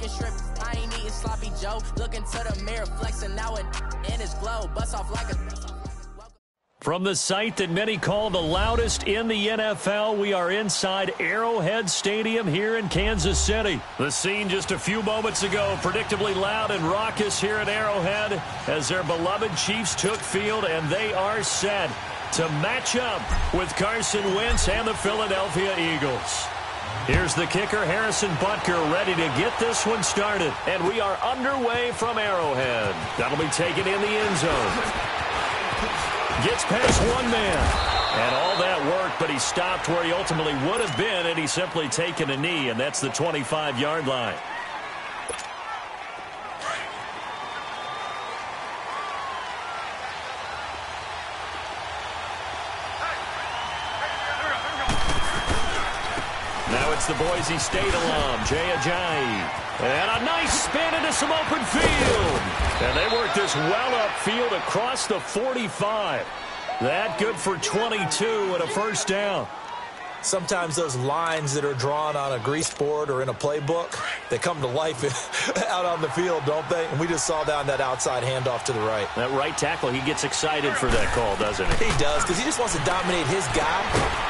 chicken strip. I ain't eating sloppy Joe. Look into the mirror, flexing now and in his glow. Bust off like a... From the site that many call the loudest in the NFL, we are inside Arrowhead Stadium here in Kansas City. The scene just a few moments ago, predictably loud and raucous here at Arrowhead as their beloved Chiefs took field, and they are set to match up with Carson Wentz and the Philadelphia Eagles. Here's the kicker, Harrison Butker, ready to get this one started. And we are underway from Arrowhead. That'll be taken in the end zone. Gets past one man. And all that work, but he stopped where he ultimately would have been, and he's simply taken a knee, and that's the 25-yard line. Now it's the Boise State alum, Jay Ajayi. And a nice spin into some open field. And they work this well upfield across the 45. That good for 22 and a first down. Sometimes those lines that are drawn on a grease board or in a playbook, they come to life out on the field, don't they? And we just saw down that outside handoff to the right. That right tackle, he gets excited for that call, doesn't he? He does, because he just wants to dominate his guy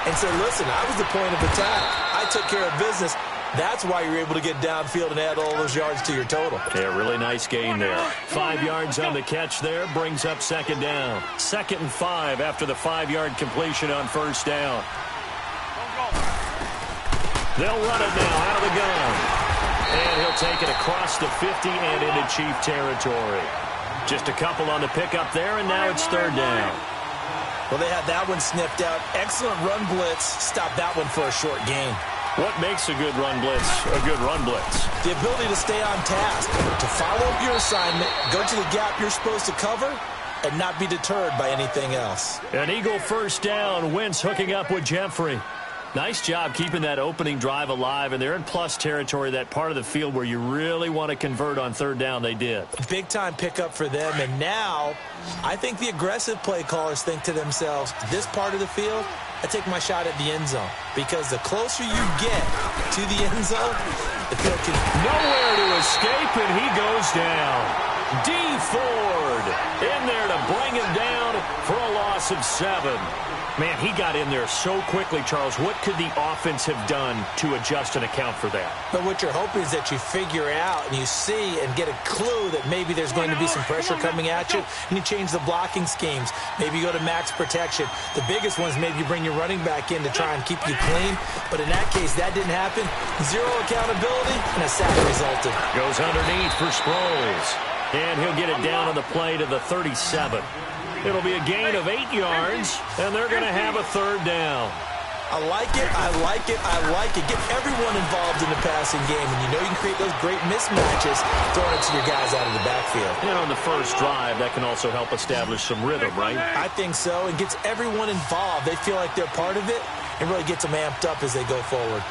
and say, listen, I was the point of attack. I took care of business. That's why you're able to get downfield and add all those yards to your total. Yeah, really nice gain there. 5 yards on the catch there, brings up second down. 2nd and 5 after the 5-yard completion on first down. They'll run it now out of the gun. And he'll take it across the 50 and into Chief territory. Just a couple on the pickup there, and now it's third down. Well, they had that one sniffed out. Excellent run blitz. Stop that one for a short gain. What makes a good run blitz a good run blitz? The ability to stay on task, to follow up your assignment, go to the gap you're supposed to cover, and not be deterred by anything else. An Eagle first down. Wentz hooking up with Jeffrey. Nice job keeping that opening drive alive, and they're in plus territory, that part of the field where you really want to convert on third down. They did. Big-time pickup for them, and now I think the aggressive play callers think to themselves, this part of the field, I take my shot at the end zone, because the closer you get to the end zone, the field can... Nowhere to escape, and he goes down. D. Ford in there to bring him down for a loss of 7. Man, he got in there so quickly, Charles. What could the offense have done to adjust and account for that? But what you're hoping is that you figure out and you see and get a clue that maybe there's going to be some pressure coming at you, and you change the blocking schemes. Maybe you go to max protection. The biggest one is maybe you bring your running back in to try and keep you clean. But in that case, that didn't happen. Zero accountability, and a sack resulted. Goes underneath for Sproles. And he'll get it down on the play to the 37. It'll be a gain of 8 yards, and they're going to have a third down. I like it, I like it, I like it. Get everyone involved in the passing game, and you know you can create those great mismatches throwing it to your guys out of the backfield. And on the first drive, that can also help establish some rhythm, right? I think so. It gets everyone involved. They feel like they're part of it, and really gets them amped up as they go forward.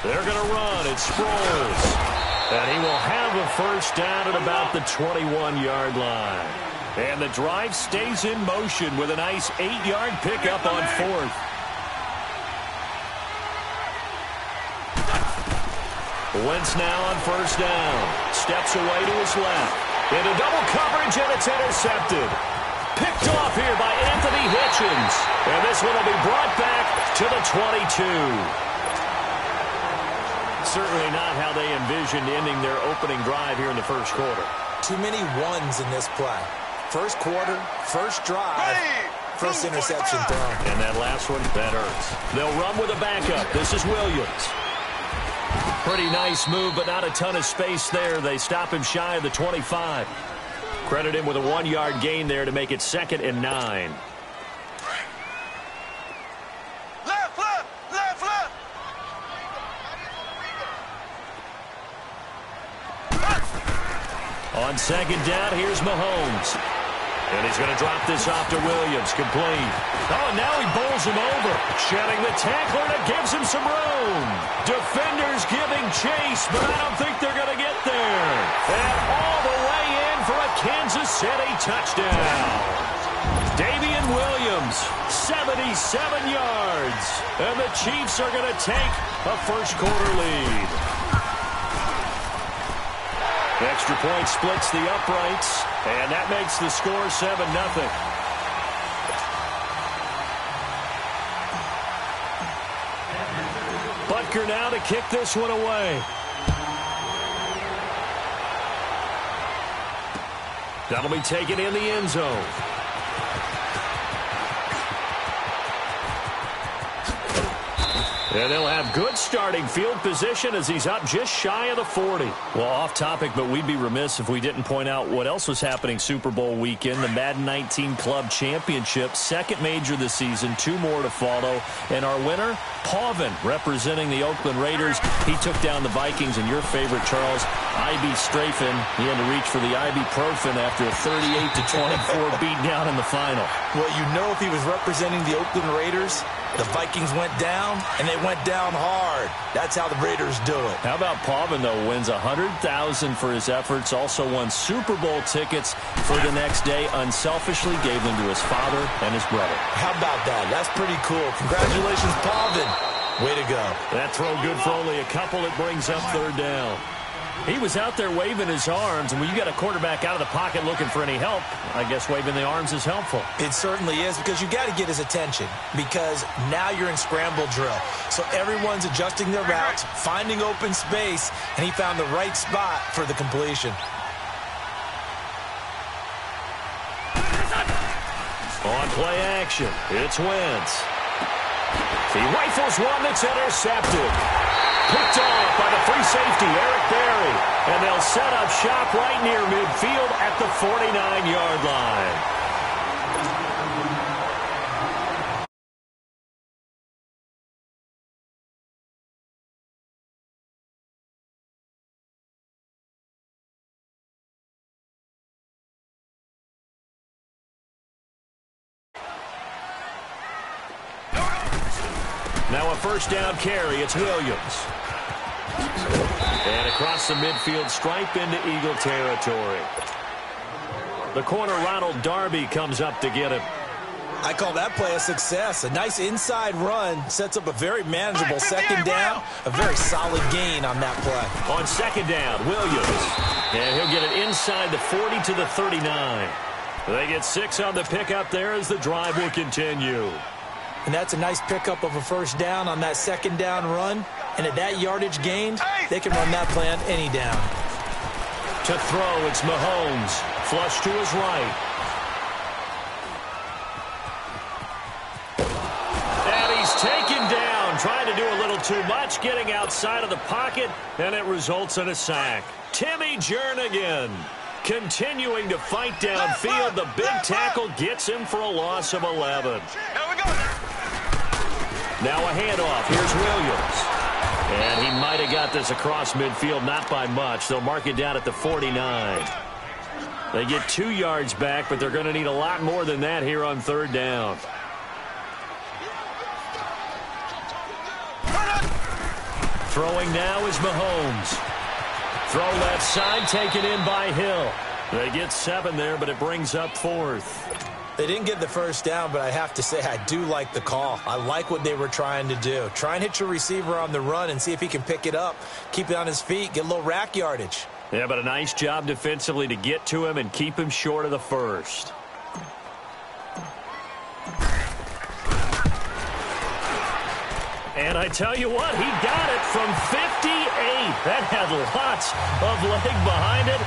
They're going to run. It's Sproles. And he will have a first down at about the 21-yard line. And the drive stays in motion with a nice 8-yard pickup on fourth. Wentz now on first down. Steps away to his left. Into double coverage, and it's intercepted. Picked off here by Anthony Hitchens. And this one will be brought back to the 22. Certainly not how they envisioned ending their opening drive here in the first quarter. Too many ones in this play. First quarter, first drive, first interception thrown. And that last one, that hurts. They'll run with a backup. This is Williams. Pretty nice move, but not a ton of space there. They stop him shy of the 25. Credit him with a 1-yard gain there to make it 2nd and 9. On second down, here's Mahomes. And he's going to drop this off to Williams, complete. Oh, and now he bowls him over. Shedding the tackler, and it gives him some room. Defenders giving chase, but I don't think they're going to get there. And all the way in for a Kansas City touchdown. Damian Williams, 77 yards. And the Chiefs are going to take a first-quarter lead. Extra point splits the uprights, and that makes the score 7-0. Butker now to kick this one away. That'll be taken in the end zone. And they'll have good starting field position as he's up just shy of the 40. Well, off topic, but we'd be remiss if we didn't point out what else was happening Super Bowl weekend. The Madden 19 Club Championship, second major this season, 2 more to follow. And our winner, Pauvin, representing the Oakland Raiders. He took down the Vikings, and your favorite, Charles, Ibuprofen. He had to reach for the ibuprofen after a 38-24 beatdown in the final. Well, you know, if he was representing the Oakland Raiders, the Vikings went down, and they went down hard. That's how the Raiders do it. How about Pauvin, though, wins $100,000 for his efforts, also won Super Bowl tickets for the next day, unselfishly gave them to his father and his brother. How about that? That's pretty cool. Congratulations, Pauvin. Way to go. That throw good for only a couple. It brings up third down. He was out there waving his arms, and when you got a quarterback out of the pocket looking for any help, I guess waving the arms is helpful. It certainly is, because you got to get his attention, because now you're in scramble drill. So everyone's adjusting their routes, finding open space, and he found the right spot for the completion. On play action, it's Wentz. He rifles one that's intercepted. Picked off by the free safety, Eric Berry. And they'll set up shop right near midfield at the 49-yard line. Now a first down carry, it's Williams. And across the midfield stripe into Eagle territory. The corner, Ronald Darby, comes up to get him. I call that play a success. A nice inside run sets up a very manageable second down. A very solid gain on that play. On second down, Williams. And he'll get it inside the 40 to the 39. They get 6 on the pickup there as the drive will continue. And that's a nice pickup of a first down on that second down run. And at that yardage gained, they can run that play on any down. To throw, it's Mahomes. Flush to his right. And he's taken down, trying to do a little too much, getting outside of the pocket, and it results in a sack. Timmy Jernigan continuing to fight downfield. The big tackle gets him for a loss of 11. Now a handoff. Here's Williams. And he might have got this across midfield, not by much. They'll mark it down at the 49. They get 2 yards back, but they're going to need a lot more than that here on third down. Throwing now is Mahomes. Throw left side, taken in by Hill. They get 7 there, but it brings up 4th. They didn't get the first down, but I have to say I do like the call. I like what they were trying to do. Try and hit your receiver on the run and see if he can pick it up, keep it on his feet, get a little rack yardage. Yeah, but a nice job defensively to get to him and keep him short of the first. And I tell you what, he got it from 58. That had lots of leg behind it.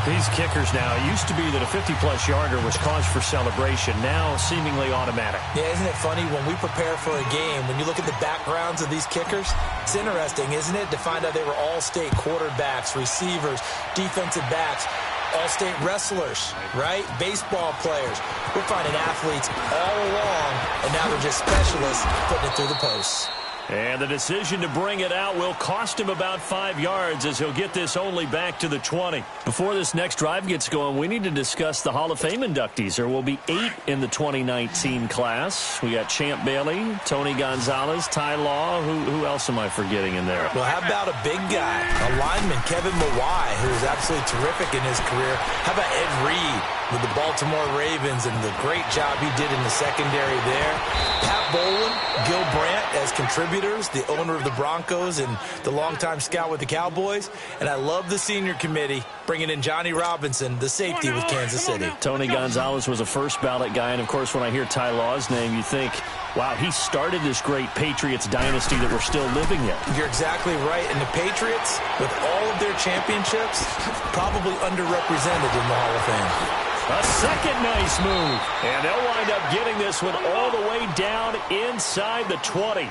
These kickers now, it used to be that a 50-plus yarder was cause for celebration. Now, seemingly automatic. Yeah, isn't it funny when we prepare for a game, when you look at the backgrounds of these kickers, it's interesting, isn't it, to find out they were all-state quarterbacks, receivers, defensive backs, all-state wrestlers, right? Baseball players. We're finding athletes all along, and now they're just specialists putting it through the posts. And the decision to bring it out will cost him about 5 yards as he'll get this only back to the 20. Before this next drive gets going, we need to discuss the Hall of Fame inductees. There will be 8 in the 2019 class. We got Champ Bailey, Tony Gonzalez, Ty Law. Who else am I forgetting in there? Well, how about a big guy, a lineman, Kevin Mawai, who was absolutely terrific in his career. How about Ed Reed with the Baltimore Ravens and the great job he did in the secondary there? Pat Bolin, Gil Brandt as contributors, the owner of the Broncos and the longtime scout with the Cowboys. And I love the senior committee bringing in Johnny Robinson, the safety with Kansas City. Tony Gonzalez was a first ballot guy, and of course when I hear Ty Law's name, you think, wow, he started this great Patriots dynasty that we're still living in. You're exactly right. And the Patriots, with all of their championships, probably underrepresented in the Hall of Fame. A second nice move. And they'll wind up getting this one all the way down inside the 20.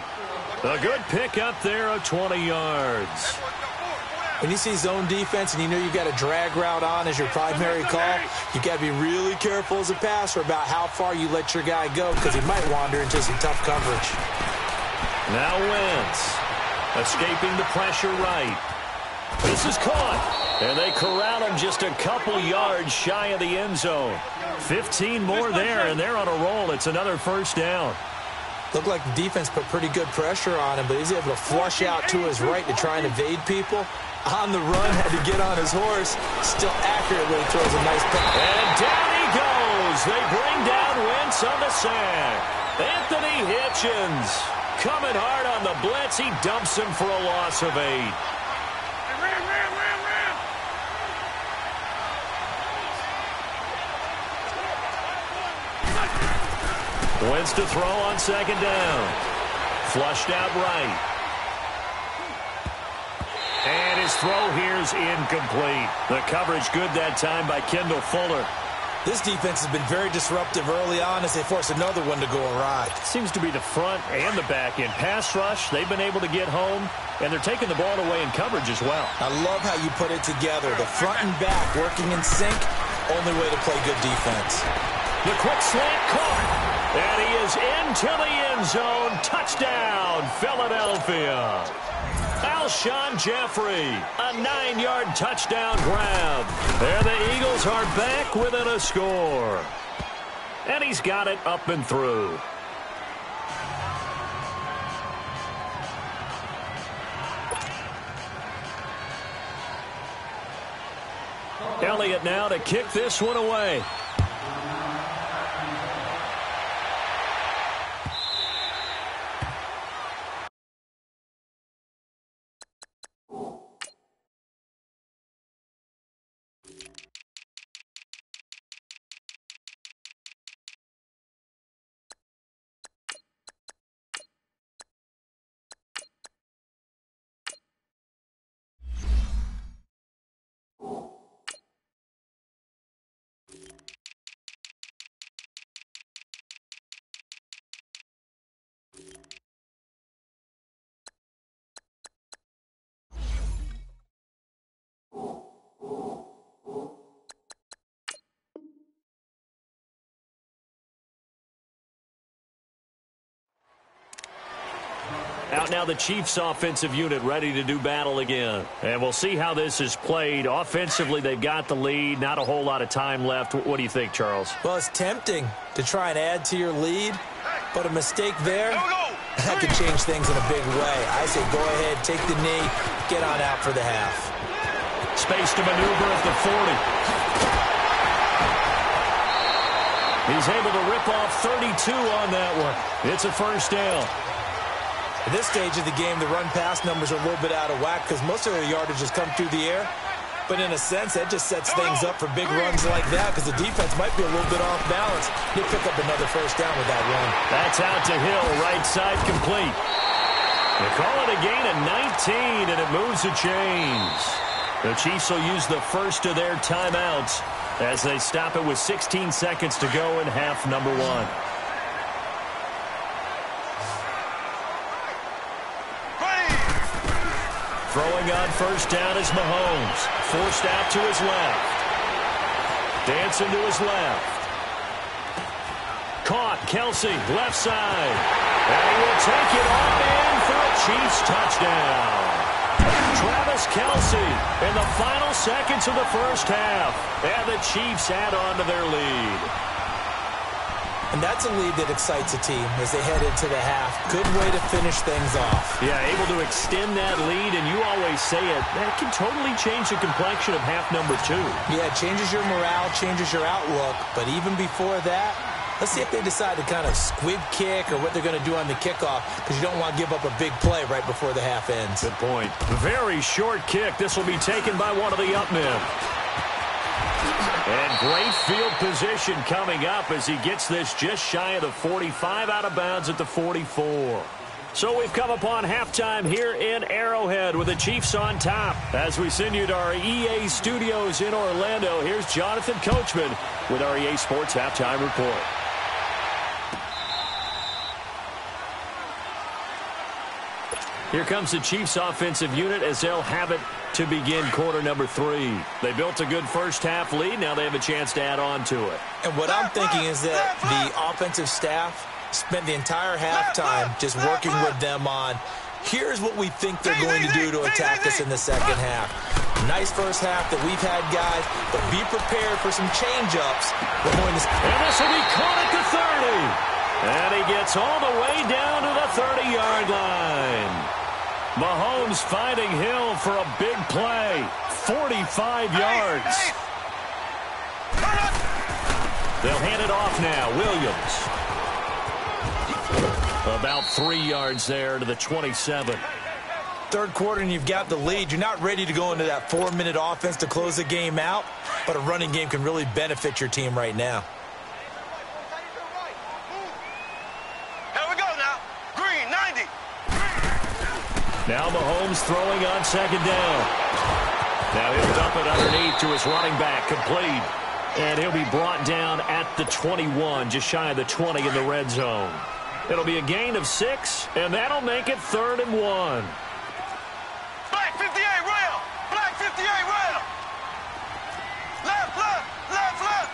A good pick up there of 20 yards. When you see zone defense and you know you've got a drag route on as your primary call, you've got to be really careful as a passer about how far you let your guy go because he might wander into some tough coverage. Now Wentz escaping the pressure right. This is caught. And they corral him just a couple yards shy of the end zone. 15 more there, and they're on a roll. It's another first down. Looked like the defense put pretty good pressure on him, but he's able to flush out to his right to try and evade people. On the run, had to get on his horse. Still accurately throws a nice pass. And down he goes. They bring down Wentz on the sack. Anthony Hitchens coming hard on the blitz. He dumps him for a loss of 8. Wentz to throw on second down. Flushed out right. And his throw here's incomplete. The coverage good that time by Kendall Fuller. This defense has been very disruptive early on as they force another one to go awry. Seems to be the front and the back end. Pass rush, they've been able to get home, and they're taking the ball away in coverage as well. I love how you put it together. The front and back working in sync, only way to play good defense. The quick slant caught. And he is into the end zone. Touchdown, Philadelphia. Alshon Jeffrey, a 9-yard touchdown grab. There the Eagles are back within a score. And he's got it up and through. Elliott now to kick this one away. Out now the Chiefs offensive unit ready to do battle again. And we'll see how this is played. Offensively, they've got the lead. Not a whole lot of time left. What do you think, Charles? Well, it's tempting to try and add to your lead, but a mistake there, that could change things in a big way. I say go ahead, take the knee, get on out for the half. Space to maneuver at the 40. He's able to rip off 32 on that one. It's a first down. At this stage of the game, the run-pass numbers are a little bit out of whack because most of their yardage has come through the air. But in a sense, that just sets things up for big runs like that because the defense might be a little bit off balance. He'll pick up another first down with that run. That's out to Hill, right side complete. They call it a gain of 19, and it moves the chains. The Chiefs will use the first of their timeouts as they stop it with 16 seconds to go in half number 1. Throwing on first down is Mahomes. Forced out to his left. Dancing to his left. Caught, Kelsey, left side. And he will take it on in for a Chiefs touchdown. Travis Kelsey in the final seconds of the first half. And the Chiefs add on to their lead. And that's a lead that excites a team as they head into the half. Good way to finish things off. Yeah, able to extend that lead, and you always say it, that can totally change the complexion of half number 2. Yeah, it changes your morale, changes your outlook, but even before that, Let's see if they decide to kind of squib kick or what they're going to do on the kickoff, because you don't want to give up a big play right before the half ends. Good point. Very short kick. This will be taken by one of the up men. And great field position coming up as he gets this just shy of the 45, out of bounds at the 44. So we've come upon halftime here in Arrowhead with the Chiefs on top. As we send you to our EA studios in Orlando, here's Jonathan Coachman with our EA Sports Halftime Report. Here comes the Chiefs offensive unit as they'll have it to begin quarter number 3. They built a good first half lead. Now they have a chance to add on to it. And what I'm thinking is that the offensive staff spent the entire halftime just working with them on, here's what we think they're going to do to attack us in the second half. Nice first half that we've had, guys, but be prepared for some change-ups. And this will be caught at the 30. And he gets all the way down to the 30-yard line. Mahomes finding Hill for a big play. 45 yards. They'll hand it off now. Williams. About 3 yards there to the 27. Third quarter and you've got the lead. You're not ready to go into that 4-minute offense to close the game out, but a running game can really benefit your team right now. Now Mahomes throwing on second down. Now he'll dump it underneath to his running back, complete. And he'll be brought down at the 21, just shy of the 20 in the red zone. It'll be a gain of 6, and that'll make it 3rd and 1. Black 58 rail! Black 58 rail! Left, left, left, left!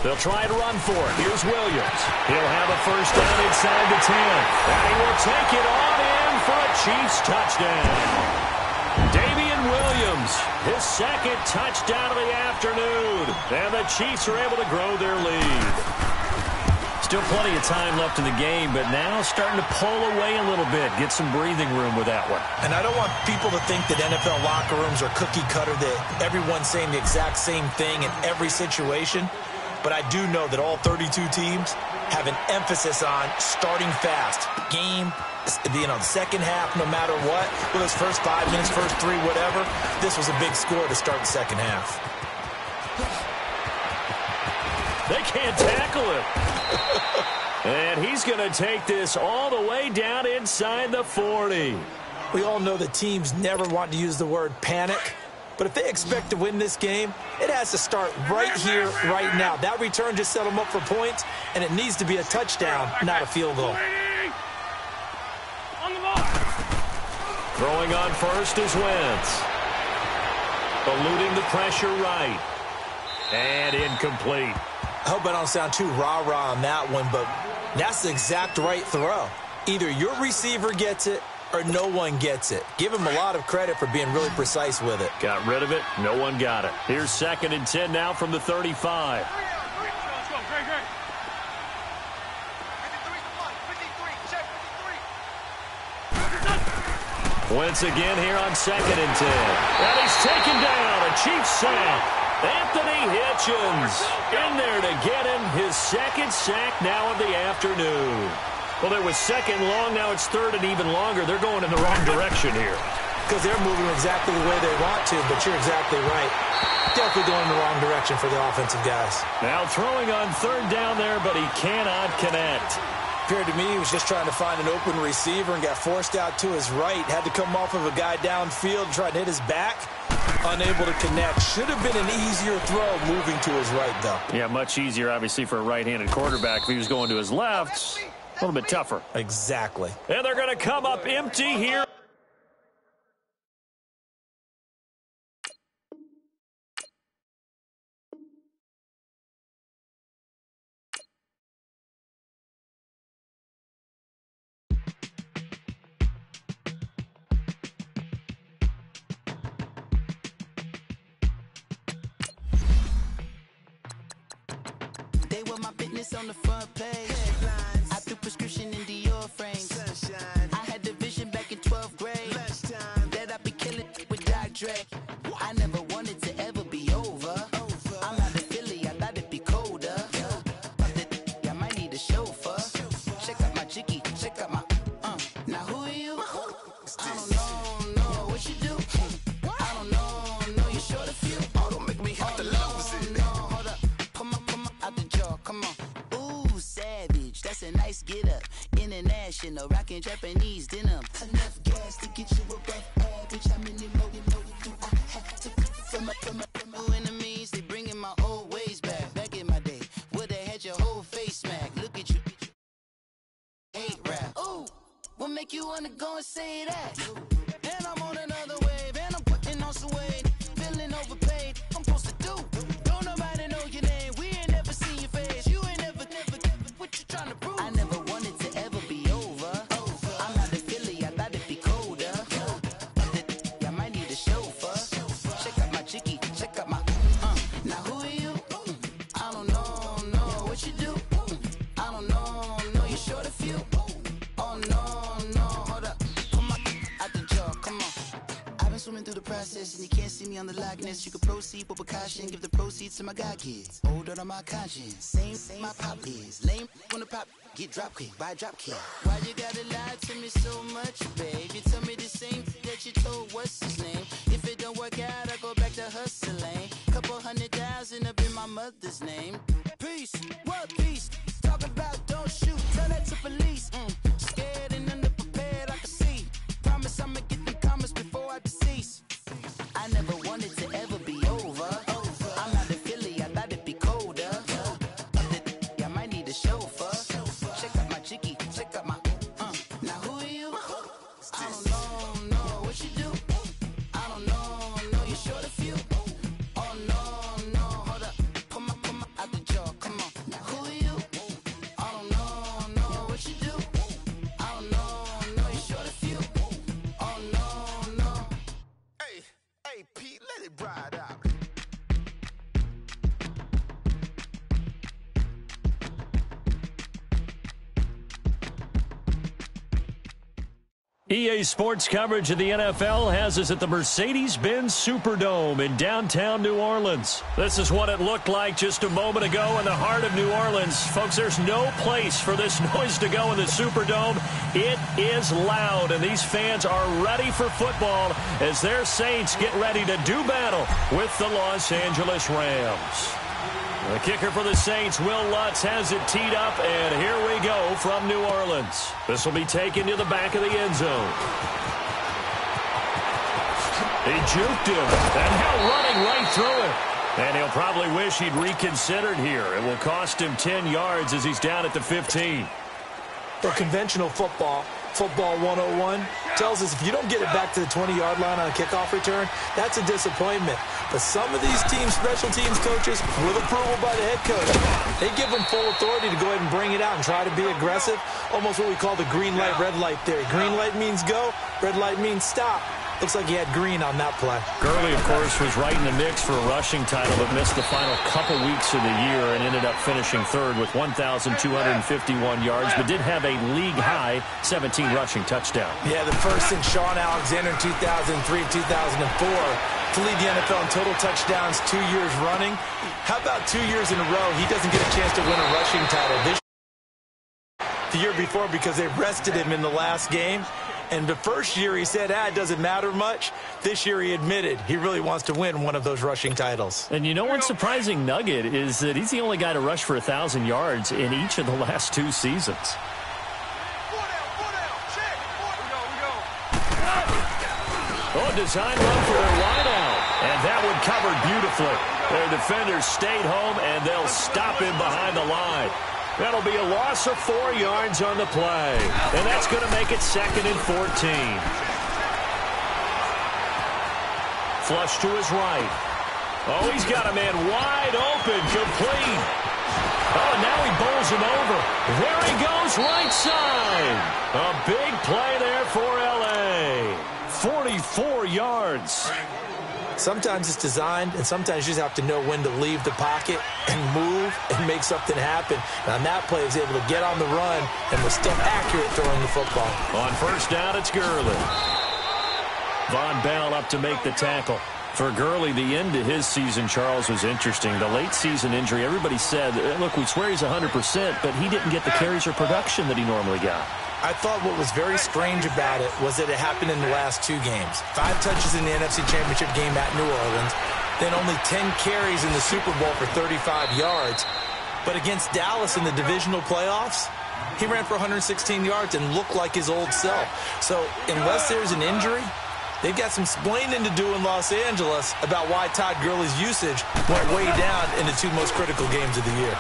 They'll try to run for it. Here's Williams. He'll have a first down inside the 10. And he will take it on in for a Chiefs touchdown. Damian Williams, his second touchdown of the afternoon. And the Chiefs are able to grow their lead. Still plenty of time left in the game, but now starting to pull away a little bit. Get some breathing room with that one. And I don't want people to think that NFL locker rooms are cookie cutter, that everyone's saying the exact same thing in every situation. But I do know that all 32 teams have an emphasis on starting fast. Game, the second half, no matter what. Well, those first 5 minutes, first 3, whatever. This was a big score to start the second half. They can't tackle him. And he's going to take this all the way down inside the 40. We all know that teams never want to use the word panic. But if they expect to win this game, it has to start right here, right now. That return just set them up for points, and it needs to be a touchdown, not a field goal. Throwing on first is Wentz. Eluding the pressure right. And incomplete. I hope I don't sound too rah-rah on that one, but that's the exact right throw. Either your receiver gets it or no one gets it. Give him a lot of credit for being really precise with it. Got rid of it. No one got it. Here's 2nd and 10 now from the 35. Wentz again here on 2nd and 10. And he's taken down. A Chiefs sack. Anthony Hitchens in there to get him his 2nd sack now of the afternoon. Well, it was 2nd long. Now it's 3rd and even longer. They're going in the wrong direction here. Because they're moving exactly the way they want to, but you're exactly right. Definitely going in the wrong direction for the offensive guys. Now throwing on 3rd down there, but he cannot connect. Appeared to me he was just trying to find an open receiver and got forced out to his right. Had to come off of a guy downfield, try to hit his back. Unable to connect. Should have been an easier throw moving to his right, though. Yeah, much easier, obviously, for a right-handed quarterback. If he was going to his left, a little bit tougher. Exactly. And they're going to come up empty here. They were my business on the front page. I threw prescription in Dior frames. I had the vision back in 12th grade that I'd be killing with Dr. Dre. I never wanted to ever be over. I'm out of Philly, I thought it ice get up. International, rockin' Japanese denim. Enough gas to get you above average. How many more do I have to from my enemies? They bringing my old ways back. Back in my day, where they had your whole face smacked. Look at you, hate rap. Ooh, what make you wanna go and say that? And I'm on another wave, and I'm putting on some weight. Feeling overpaid, I'm supposed to do. Don't nobody know your name, we ain't never seen your face. You ain't never, what you trying to prove? I never wanted to ever be over. I'm not a Philly, I thought it'd be colder. I might need a chauffeur. Check out my chicky, check out my, now who are you? I don't know what you do. I don't know, you're short a few. Oh no, hold up, come on, out the jaw, come on. I've been swimming through the process and you can't see me on the likeness. You can proceed with precaution, give the proceeds to my god kids. Hold on my conscience, same my pop is. Lame when the pop get drop kick, buy drop kick. Why you gotta lie to me so much, babe? You tell me the same that you told what's his name. If it don't work out, I go back to hustling. Couple 100,000 up in my mother's name. Peace, what peace? Talk about don't shoot, tell that to police. Scared and underprepared, I can see. Promise I'ma get them comments before I decease. I never wanted to ever be over. I'm not a Philly, I thought it'd be colder. I might need a chauffeur. Check out my chicky, check out my, now who are you? I don't know what you do. I don't know, you're short a few. Oh no, hold up, come on, out the jaw, come on. Now who are you? I don't know what you do. I don't know, you're short a few. Oh no. Hey, Pete, let it ride out. EA Sports coverage of the NFL has us at the Mercedes-Benz Superdome in downtown New Orleans. This is what it looked like just a moment ago in the heart of New Orleans. Folks, there's no place for this noise to go in the Superdome. It is loud, and these fans are ready for football as their Saints get ready to do battle with the Los Angeles Rams. The kicker for the Saints, Will Lutz, has it teed up, and here we go from New Orleans. This will be taken to the back of the end zone. He juked him, and now running right through it. And he'll probably wish he'd reconsidered here. It will cost him 10 yards as he's down at the 15. For conventional football 101 tells us if you don't get it back to the 20-yard line on a kickoff return, that's a disappointment. But some of these teams, special teams coaches, with approval by the head coach, they give them full authority to go ahead and bring it out and try to be aggressive. Almost what we call the green light, red light theory. Green light means go, red light means stop. Looks like he had green on that play. Gurley, of course, was right in the mix for a rushing title, but missed the final couple weeks of the year and ended up finishing third with 1,251 yards, but did have a league-high 17 rushing touchdowns. Yeah, the first in Sean Alexander in 2003, 2004 to lead the NFL in total touchdowns 2 years running. How about 2 years in a row he doesn't get a chance to win a rushing title the year before because they rested him in the last game? And the first year he said, it doesn't matter much. This year he admitted he really wants to win one of those rushing titles. And you know one surprising nugget is that he's the only guy to rush for 1,000 yards in each of the last 2 seasons. Oh, design run for their wideout. And that one covered beautifully. Their defenders stayed home, and they'll stop him behind the line. That'll be a loss of 4 yards on the play. And that's going to make it 2nd and 14. Flush to his right. Oh, he's got a man wide open, complete. Oh, and now he bowls him over. There he goes, right side. A big play there for L.A. 44 yards. Sometimes it's designed, and sometimes you just have to know when to leave the pocket and move and make something happen. And on that play, he was able to get on the run and was still accurate throwing the football. On first down, it's Gurley. Von Bell up to make the tackle. For Gurley, the end of his season, Charles, was interesting. The late season injury, everybody said, look, we swear he's 100%, but he didn't get the carries or production that he normally got. I thought what was very strange about it was that it happened in the last 2 games. 5 touches in the NFC Championship game at New Orleans, then only 10 carries in the Super Bowl for 35 yards. But against Dallas in the divisional playoffs, He ran for 116 yards and looked like his old self. So unless there's an injury, they've got some explaining to do in Los Angeles about why Todd Gurley's usage went way down in the two most critical games of the year.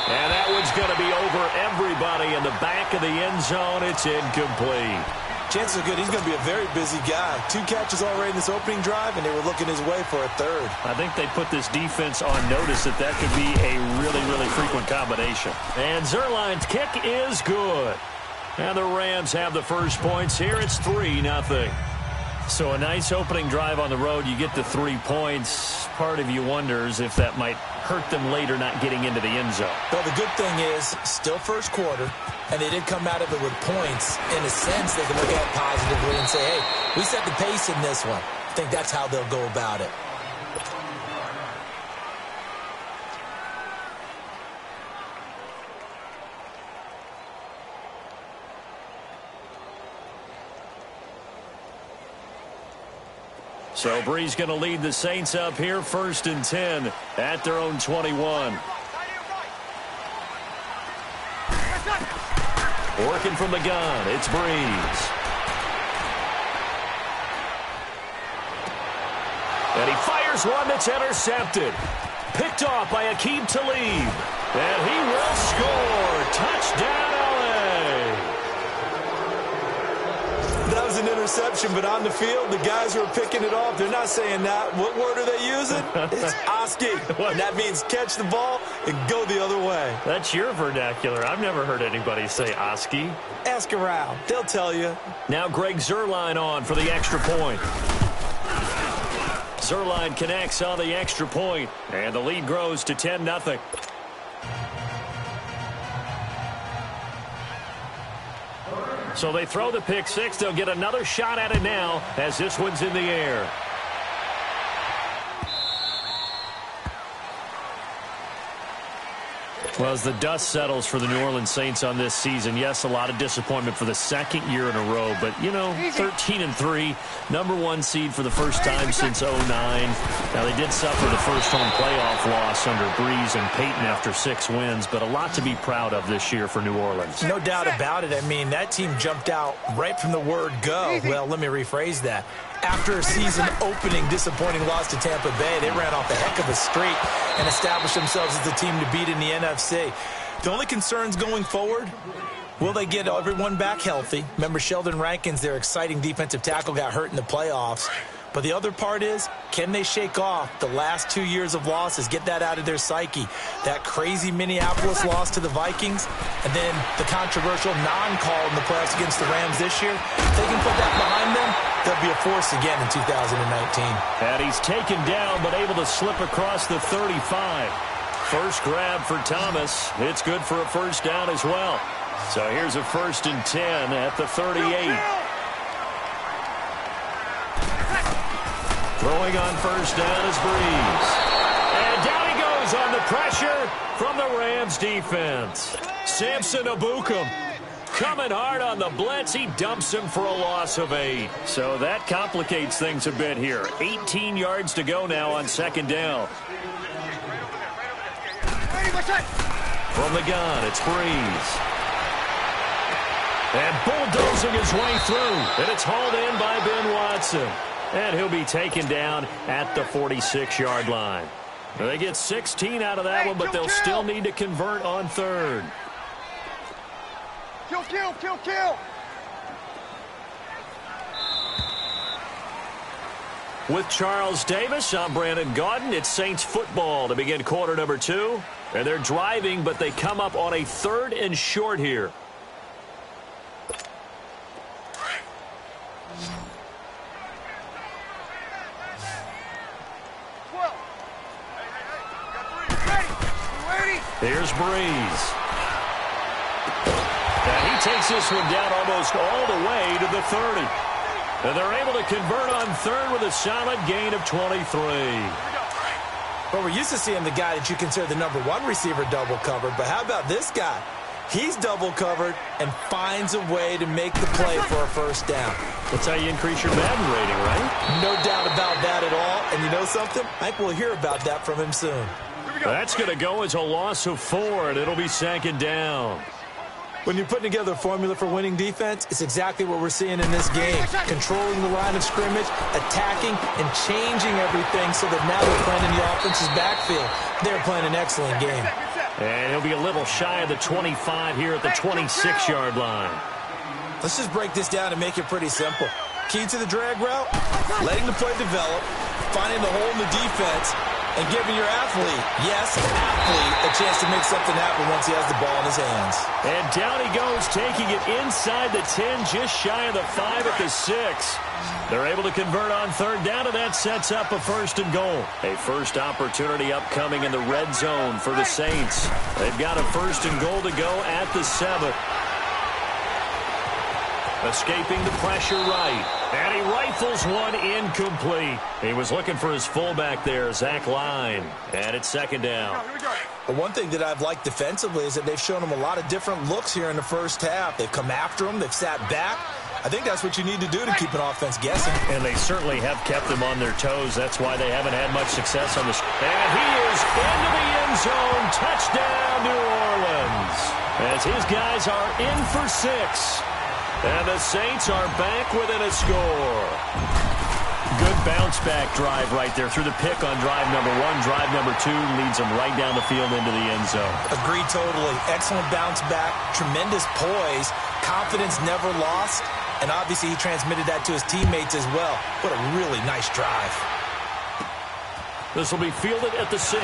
And that one's going to be over everybody in the back of the end zone. It's incomplete. Chances are good he's going to be a very busy guy. 2 catches already in this opening drive, and they were looking his way for a third. I think they put this defense on notice that could be a really, really frequent combination. And Zuerlein's kick is good. And the Rams have the first points here. It's 3-0. So a nice opening drive on the road. You get the 3 points. Part of you wonders if that might hurt them later not getting into the end zone. Well, the good thing is, still first quarter, and they did come out of it with points. In a sense, they can look at it positively and say, hey, we set the pace in this one. I think that's how they'll go about it. So Bree's going to lead the Saints up here, 1st and 10 at their own 21. Working from the gun, it's Breeze. And he fires one that's intercepted. Picked off by Aqib Talib. And he will score. Touchdown, LA. That was an interception, but on the field, the guys who are picking it off, they're not saying that. What word are they using? It's Oski. And that means catch the ball and go the other way. That's your vernacular. I've never heard anybody say Oski. Ask around. They'll tell you. Now Greg Zuerlein on for the extra point. Zuerlein connects on the extra point, and the lead grows to 10-0. So they throw the pick six. They'll get another shot at it now as this one's in the air. Well, as the dust settles for the New Orleans Saints on this season, yes, a lot of disappointment for the 2nd year in a row. But, you know, 13-3, #1 seed for the first time since 2009. Now, they did suffer the first home playoff loss under Breeze and Peyton after 6 wins, but a lot to be proud of this year for New Orleans. No doubt about it. I mean, that team jumped out right from the word go. Well, let me rephrase that. After a season-opening disappointing loss to Tampa Bay, they ran off a heck of a streak and established themselves as the team to beat in the NFC. The only concerns going forward, will they get everyone back healthy? Remember, Sheldon Rankins, their exciting defensive tackle, got hurt in the playoffs. But the other part is, can they shake off the last 2 years of losses, get that out of their psyche? That crazy Minneapolis loss to the Vikings, and then the controversial non-call in the playoffs against the Rams this year. If they can put that behind them, they'll be a force again in 2019. And he's taken down, but able to slip across the 35. First grab for Thomas. It's good for a first down as well. So here's a 1st and 10 at the 38. Throwing on first down is Breeze. And down he goes on the pressure from the Rams defense. Samson Abukum coming hard on the blitz. He dumps him for a loss of 8. So that complicates things a bit here. 18 yards to go now on 2nd down. From the gun, it's Breeze. And bulldozing his way through. And it's hauled in by Ben Watson. And he'll be taken down at the 46-yard line. They get 16 out of that one, but they'll still need to convert on 3rd. Kill. With Charles Davis, I'm Brandon Gaudin. It's Saints football to begin quarter number 2. And they're driving, but they come up on a 3rd and short here. Here's Breeze. And he takes this one down almost all the way to the 30. And they're able to convert on 3rd with a solid gain of 23. Well, we're used to seeing the guy that you consider the #1 receiver double covered, but how about this guy? He's double covered and finds a way to make the play for a first down. That's how you increase your Madden rating, right? No doubt about that at all. And you know something? I think we'll hear about that from him soon. That's going to go as a loss of 4, and it'll be second down. When you're putting together a formula for winning defense, it's exactly what we're seeing in this game. Controlling the line of scrimmage, attacking, and changing everything so that now they're playing in the offense's backfield. They're playing an excellent game. And he'll be a little shy of the 25 here at the 26-yard line. Let's just break this down and make it pretty simple. Key to the drag route, letting the play develop, finding the hole in the defense, and giving your athlete, yes, athlete, a chance to make something happen once he has the ball in his hands. And down he goes, taking it inside the 10, just shy of the 5 at the 6. They're able to convert on third down, and that sets up a first and goal. A first opportunity upcoming in the red zone for the Saints. They've got a first and goal to go at the 7. Escaping the pressure right. And he rifles one incomplete. He was looking for his fullback there, Zach Line. And it's second down. But one thing that I've liked defensively is that they've shown him a lot of different looks here in the first half. They've come after him. They've sat back. I think that's what you need to do to keep an offense guessing. And they certainly have kept them on their toes. That's why they haven't had much success on this. And he is into the end zone. Touchdown, New Orleans. As his guys are in for 6. And the Saints are back within a score. Good bounce-back drive right there through the pick on drive number 1. Drive number 2 leads them right down the field into the end zone. Agreed totally. Excellent bounce-back, tremendous poise, confidence never lost, and obviously he transmitted that to his teammates as well. What a really nice drive. This will be fielded at the 6.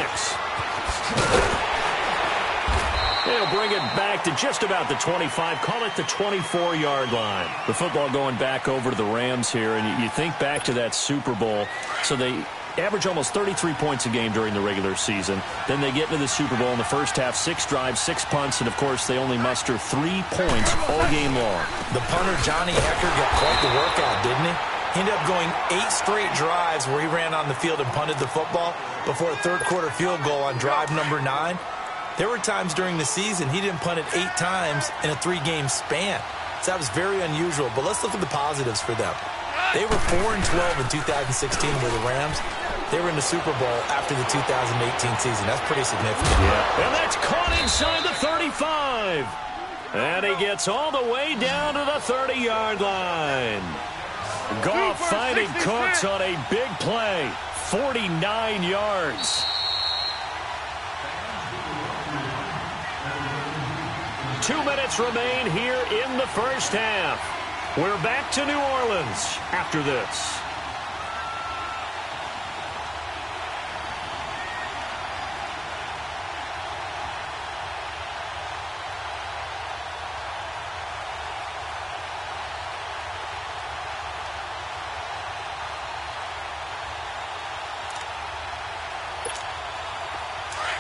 They'll bring it back to just about the 25. Call it the 24-yard line. The football going back over to the Rams here, and you think back to that Super Bowl. So they average almost 33 points a game during the regular season. Then they get into the Super Bowl in the first half, 6 drives, 6 punts, and, of course, they only muster 3 points all game long. The punter, Johnny Hecker, got quite the workout, didn't he? He ended up going 8 straight drives where he ran on the field and punted the football before a third-quarter field goal on drive number 9. There were times during the season he didn't punt it 8 times in a 3-game span. So that was very unusual. But let's look at the positives for them. They were 4-12 in 2016 with the Rams. They were in the Super Bowl after the 2018 season. That's pretty significant. Yeah. And that's caught inside the 35. And he gets all the way down to the 30-yard line. Goff finding Cooks on a big play. 49 yards. 2 minutes remain here in the first half. We're back to New Orleans after this.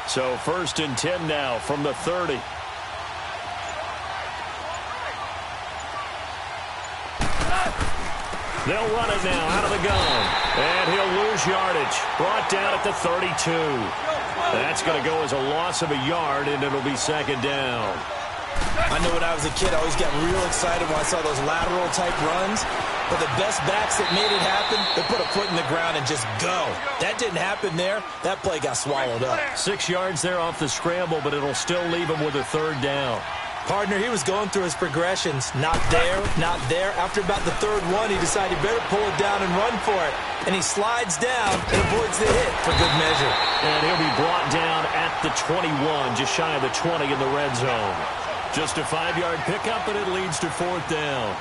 So 1st and 10 now from the 30. They'll run it now out of the gun. And he'll lose yardage. Brought down at the 32. That's going to go as a loss of a yard, and it'll be second down. I know when I was a kid, I always got real excited when I saw those lateral-type runs. But the best backs that made it happen, they put a foot in the ground and just go. That didn't happen there. That play got swallowed up. 6 yards there off the scramble, but it'll still leave him with a third down. Partner, he was going through his progressions. Not there, not there. After about the third one, he decided he better pull it down and run for it. And he slides down and avoids the hit for good measure. And he'll be brought down at the 21, just shy of the 20 in the red zone. Just a 5-yard pickup, and it leads to 4th down.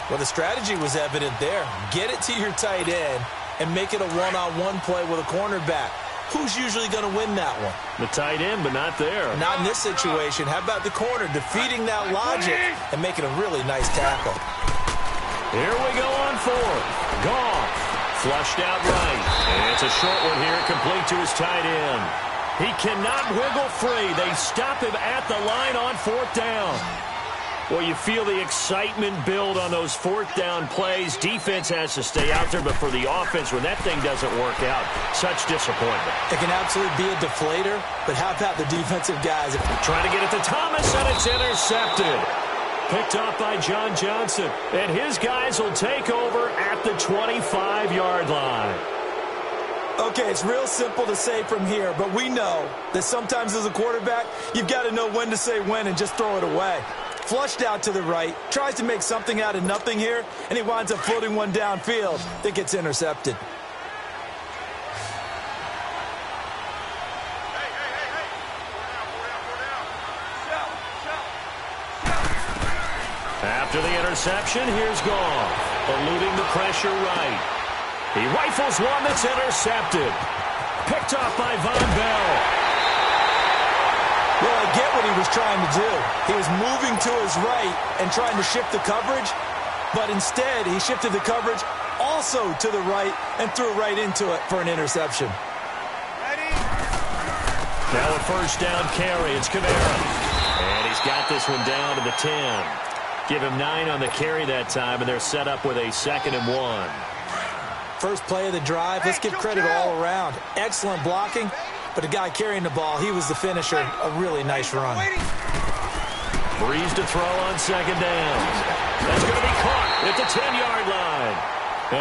Well, the strategy was evident there. Get it to your tight end and make it a one-on-one play with a cornerback. Who's usually going to win that one? The tight end, but not there. Not in this situation. How about the corner defeating that logic and making a really nice tackle? Here we go on 4th. Goff flushed out right. And it's a short one here, complete to his tight end. He cannot wiggle free. They stop him at the line on 4th down. Well, you feel the excitement build on those 4th down plays. Defense has to stay out there, but for the offense, when that thing doesn't work out, such disappointment. It can absolutely be a deflator, but how about the defensive guys? Trying to get it to Thomas, and it's intercepted. Picked off by John Johnson, and his guys will take over at the 25-yard line. Okay, it's real simple to say from here, but we know that sometimes as a quarterback, you've got to know when to say when and just throw it away. Flushed out to the right, tries to make something out of nothing here, and he winds up floating one downfield that gets intercepted. After the interception, here's Goff, eluding the pressure right. He rifles one that's intercepted. Picked off by Von Bell. Well, I get what he was trying to do. He was moving to his right and trying to shift the coverage, but instead he shifted the coverage also to the right and threw right into it for an interception. Now a first down carry. It's Kamara. And he's got this one down to the 10. Give him 9 on the carry that time, and they're set up with a 2nd and 1. First play of the drive, let's give credit all around. Excellent blocking, but the guy carrying the ball, he was the finisher. A really nice run. Breeze to throw on 2nd down. That's going to be caught at the 10-yard line.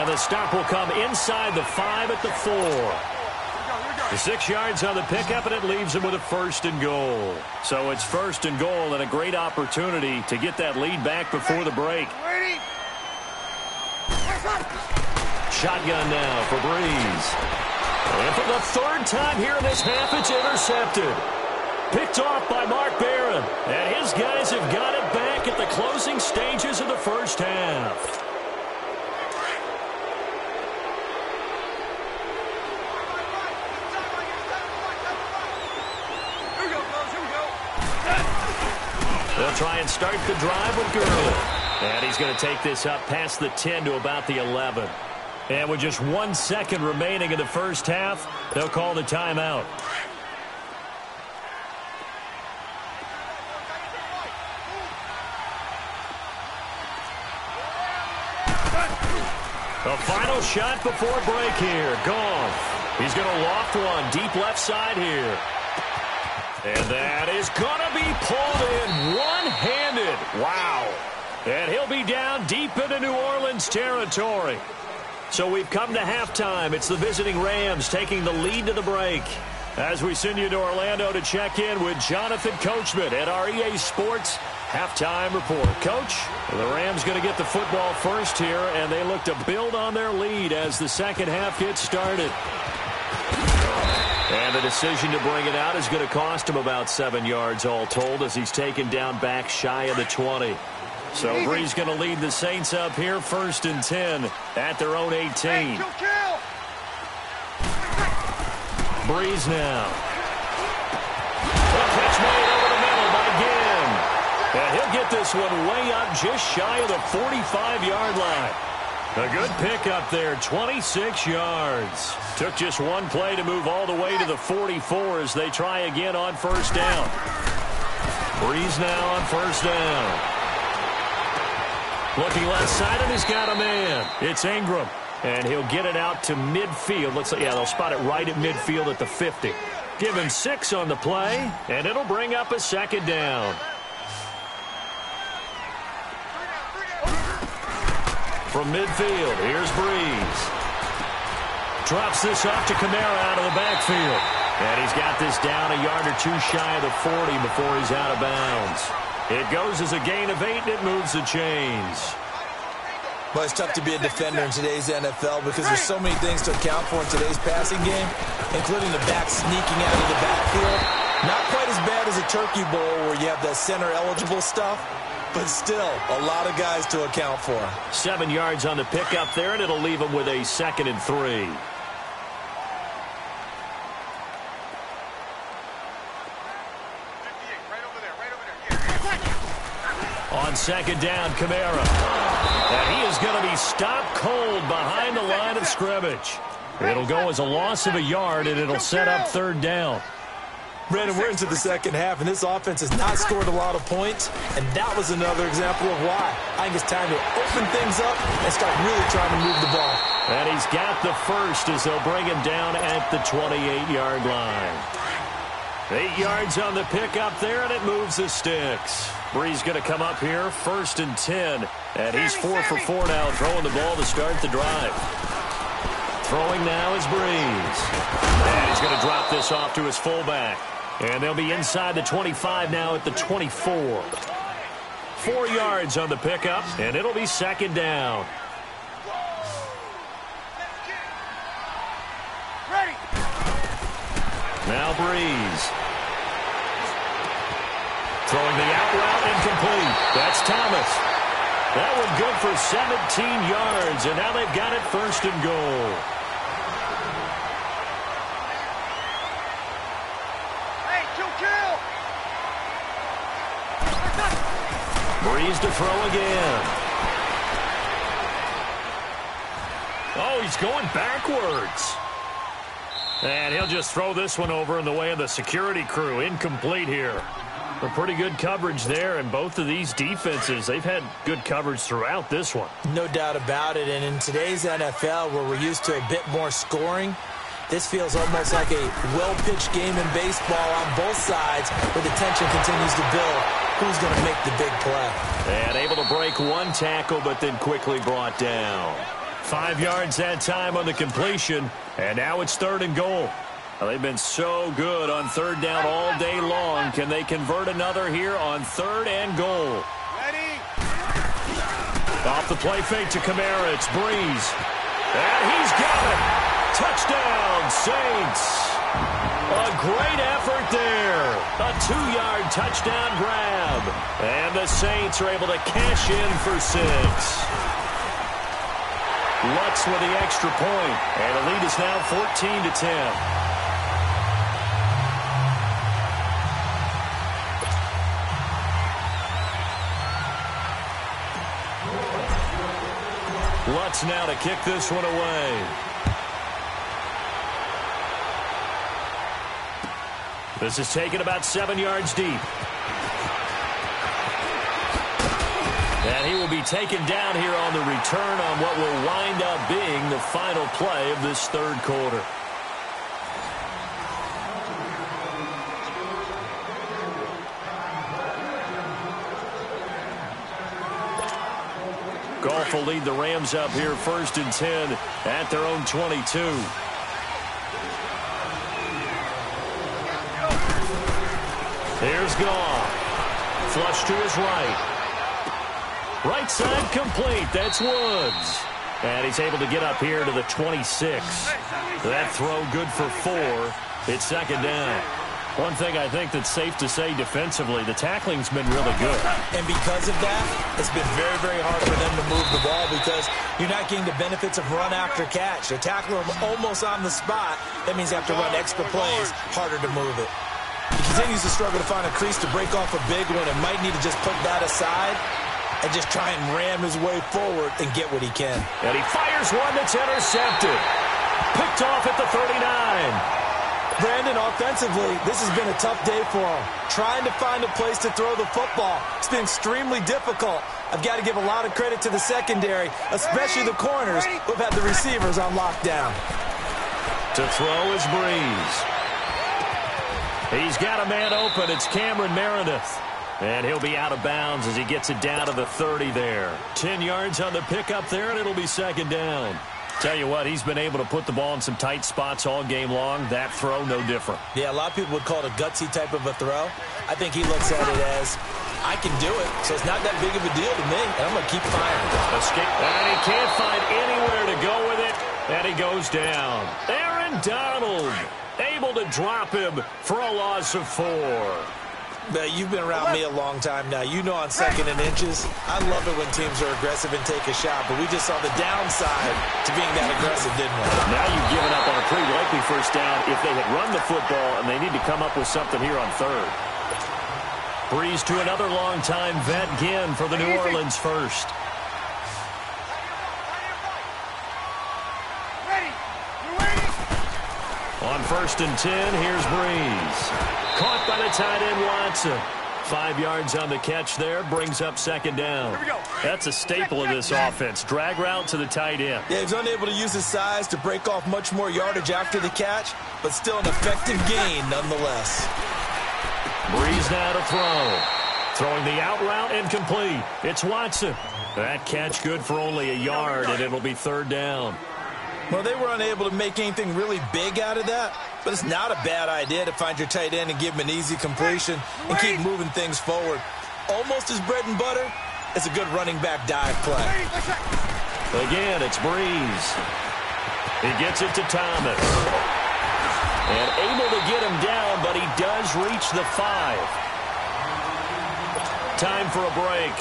And the stop will come inside the 5 at the 4. The 6 yards on the pickup, and it leaves him with a 1st and goal. So it's 1st and goal, and a great opportunity to get that lead back before the break. Shotgun now for Breeze. And for the 3rd time here in this half, it's intercepted. Picked off by Mark Barron. And his guys have got it back at the closing stages of the first half. They'll try and start the drive with Gurley. And he's going to take this up past the 10 to about the 11. And with just 1 second remaining in the first half, they'll call the timeout. The final shot before break here. Goff. He's going to loft one deep left side here. And that is going to be pulled in one-handed. Wow. And he'll be down deep into New Orleans territory. So we've come to halftime. It's the visiting Rams taking the lead to the break. As we send you to Orlando to check in with Jonathan Coachman at our EA Sports Halftime Report. Coach, the Rams going to get the football first here, and they look to build on their lead as the second half gets started. And the decision to bring it out is going to cost him about 7 yards all told as he's taken down back shy of the 20. So Breeze going to lead the Saints up here 1st and 10 at their own 18. Breeze now. A catch made over the middle by Ginn. And he'll get this one way up just shy of the 45-yard line. A good pickup there, 26 yards. Took just one play to move all the way to the 44 as they try again on first down. Breeze now on first down. Looking left side, and he's got a man. It's Ingram. And he'll get it out to midfield. Looks like, yeah, they'll spot it right at midfield at the 50. Give him 6 on the play, and it'll bring up a 2nd down. From midfield, here's Breeze. Drops this off to Kamara out of the backfield. And he's got this down a yard or 2 shy of the 40 before he's out of bounds. It goes as a gain of 8, and it moves the chains. Well, it's tough to be a defender in today's NFL because there's so many things to account for in today's passing game, including the back sneaking out of the backfield. Not quite as bad as a turkey bowl where you have that center-eligible stuff, but still a lot of guys to account for. 7 yards on the pickup there, and it'll leave him with a 2nd and 3. On 2nd down, Kamara. And he is going to be stopped cold behind the line of scrimmage. It'll go as a loss of a yard, and it'll set up 3rd down. Brandon, we're into the second half, and this offense has not scored a lot of points, and that was another example of why. I think it's time to open things up and start really trying to move the ball. And he's got the first as they'll bring him down at the 28-yard line. 8 yards on the pickup there, and it moves the sticks. Breeze going to come up here, 1st and 10, and he's 4 for 4 now, throwing the ball to start the drive. Throwing now is Breeze. And he's going to drop this off to his fullback. And they'll be inside the 25 now at the 24. 4 yards on the pickup, and it'll be second down. Ready. Now Breeze. Throwing the out route incomplete. That's Thomas. That one good for 17 yards, and now they've got it first and goal. Hey, kill. Breeze to throw again. Oh, he's going backwards. And he'll just throw this one over in the way of the security crew. Incomplete here. A pretty good coverage there, and both of these defenses, they've had good coverage throughout this one. No doubt about it, and in today's NFL, where we're used to a bit more scoring, this feels almost like a well-pitched game in baseball on both sides, where the tension continues to build. Who's going to make the big play? And able to break one tackle, but then quickly brought down. 5 yards that time on the completion, and now it's third and goal. Well, they've been so good on third down all day long. Can they convert another here on third and goal? Ready. Off the play fake to Kamara, it's Breeze. And he's got it. Touchdown, Saints. A great effort there. A 2-yard touchdown grab. And the Saints are able to cash in for 6. Lutz with the extra point. And the lead is now 14-10. Lutz now to kick this one away. This is taken about 7 yards deep. And he will be taken down here on the return on what will wind up being the final play of this third quarter. Goff will lead the Rams up here first and 10 at their own 22. Here's Goff. Flush to his right. Right side complete. That's Woods. And he's able to get up here to the 26. That throw good for 4. It's second down. One thing I think that's safe to say defensively, the tackling's been really good. And because of that, it's been very, very hard for them to move the ball because you're not getting the benefits of run after catch. They tackle him almost on the spot. That means you have to run extra plays, harder to move it. He continues to struggle to find a crease to break off a big one and might need to just put that aside and just try and ram his way forward and get what he can. And he fires one that's intercepted. Picked off at the 39. Brandon, offensively, this has been a tough day for him. Trying to find a place to throw the football. It's been extremely difficult. I've got to give a lot of credit to the secondary, especially the corners who've had the receivers on lockdown. To throw is Breeze. He's got a man open. It's Cameron Meredith. And he'll be out of bounds as he gets it down to the 30 there. 10 yards on the pickup there, and it'll be second down. Tell you what, he's been able to put the ball in some tight spots all game long. That throw, no different. Yeah, a lot of people would call it a gutsy type of a throw. I think he looks at it as, I can do it, so it's not that big of a deal to me, and I'm going to keep firing. Escape, and he can't find anywhere to go with it, and he goes down. Aaron Donald able to drop him for a loss of 4. You've been around me a long time now. You know on second and inches, I love it when teams are aggressive and take a shot, but we just saw the downside to being that aggressive, didn't we? Now you've given up on a pretty likely first down if they had run the football, and they need to come up with something here on third. Breeze to another long-time vet, Ginn, for the New Orleans first. On first and 10, here's Breeze. Caught by the tight end, Watson. 5 yards on the catch there, brings up second down. That's a staple of this offense. Drag route to the tight end. Yeah, he's unable to use his size to break off much more yardage after the catch, but still an effective gain nonetheless. Breeze now to throw. Throwing the out route incomplete. It's Watson. That catch good for only a yard, and it'll be third down. Well, they were unable to make anything really big out of that, but it's not a bad idea to find your tight end and give him an easy completion and keep moving things forward. Almost his bread and butter. It's a good running back dive play. Again, it's Breeze. He gets it to Thomas. And able to get him down, but he does reach the 5. Time for a break.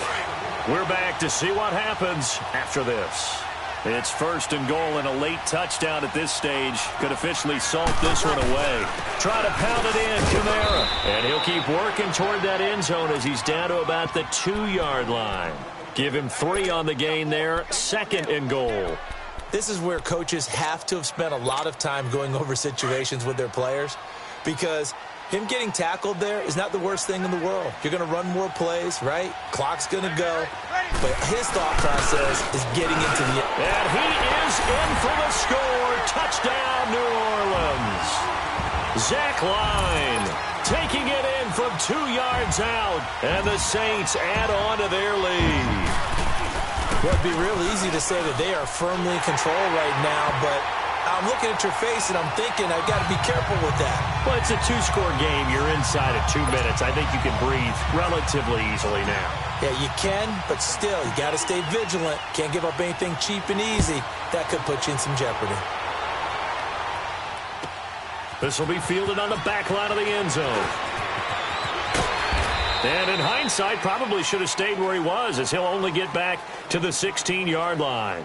We're back to see what happens after this. It's 1st and goal, and a late touchdown at this stage could officially salt this one away. Try to pound it in, Kamara. And he'll keep working toward that end zone as he's down to about the 2-yard line. Give him 3 on the gain there, 2nd and goal. This is where coaches have to have spent a lot of time going over situations with their players, because him getting tackled there is not the worst thing in the world. You're going to run more plays, right? Clock's going to go. But his thought process is getting into the... And he is in for the score. Touchdown, New Orleans. Zach Line taking it in from 2 yards out. And the Saints add on to their lead. Well, it'd be real easy to say that they are firmly in control right now, but I'm looking at your face and I'm thinking I've got to be careful with that. Well, it's a 2-score game. You're inside of 2 minutes. I think you can breathe relatively easily now. Yeah, you can, but still, you got to stay vigilant. Can't give up anything cheap and easy. That could put you in some jeopardy. This will be fielded on the back line of the end zone. And in hindsight, probably should have stayed where he was, as he'll only get back to the 16-yard line.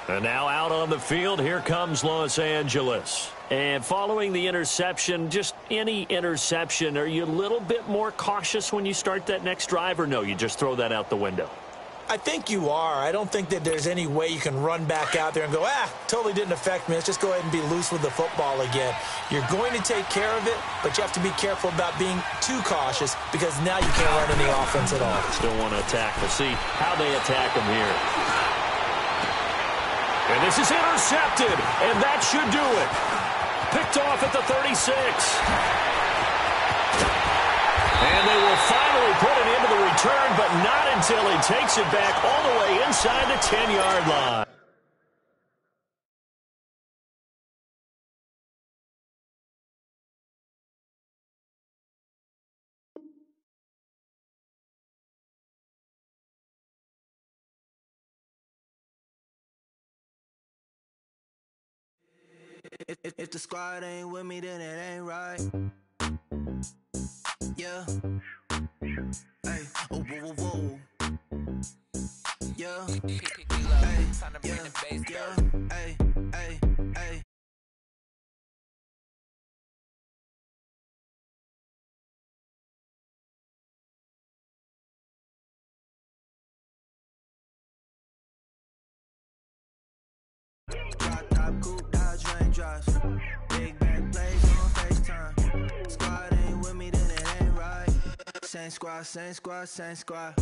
And now out on the field, here comes Los Angeles. And following the interception, just any interception, are you a little bit more cautious when you start that next drive, or no, you just throw that out the window? I think you are. I don't think that there's any way you can run back out there and go, totally didn't affect me. Let's just go ahead and be loose with the football again. You're going to take care of it, but you have to be careful about being too cautious, because now you can't run any offense at all. Still want to attack. We'll see how they attack him here. And this is intercepted, and that should do it. Picked off at the 36. And they will finally put it into the return, but not until he takes it back all the way inside the 10-yard line. If the squad ain't with me, then it ain't right. Yeah. Hey. Oh, whoa, whoa, whoa. Yeah. Hey. Yeah. Yeah. Hey. Hey. Hey. Drop top, coupe, Dodge, raindrops. Big back plays on FaceTime. Squad ain't with me, then it ain't right. Same squad, same squad, same squad.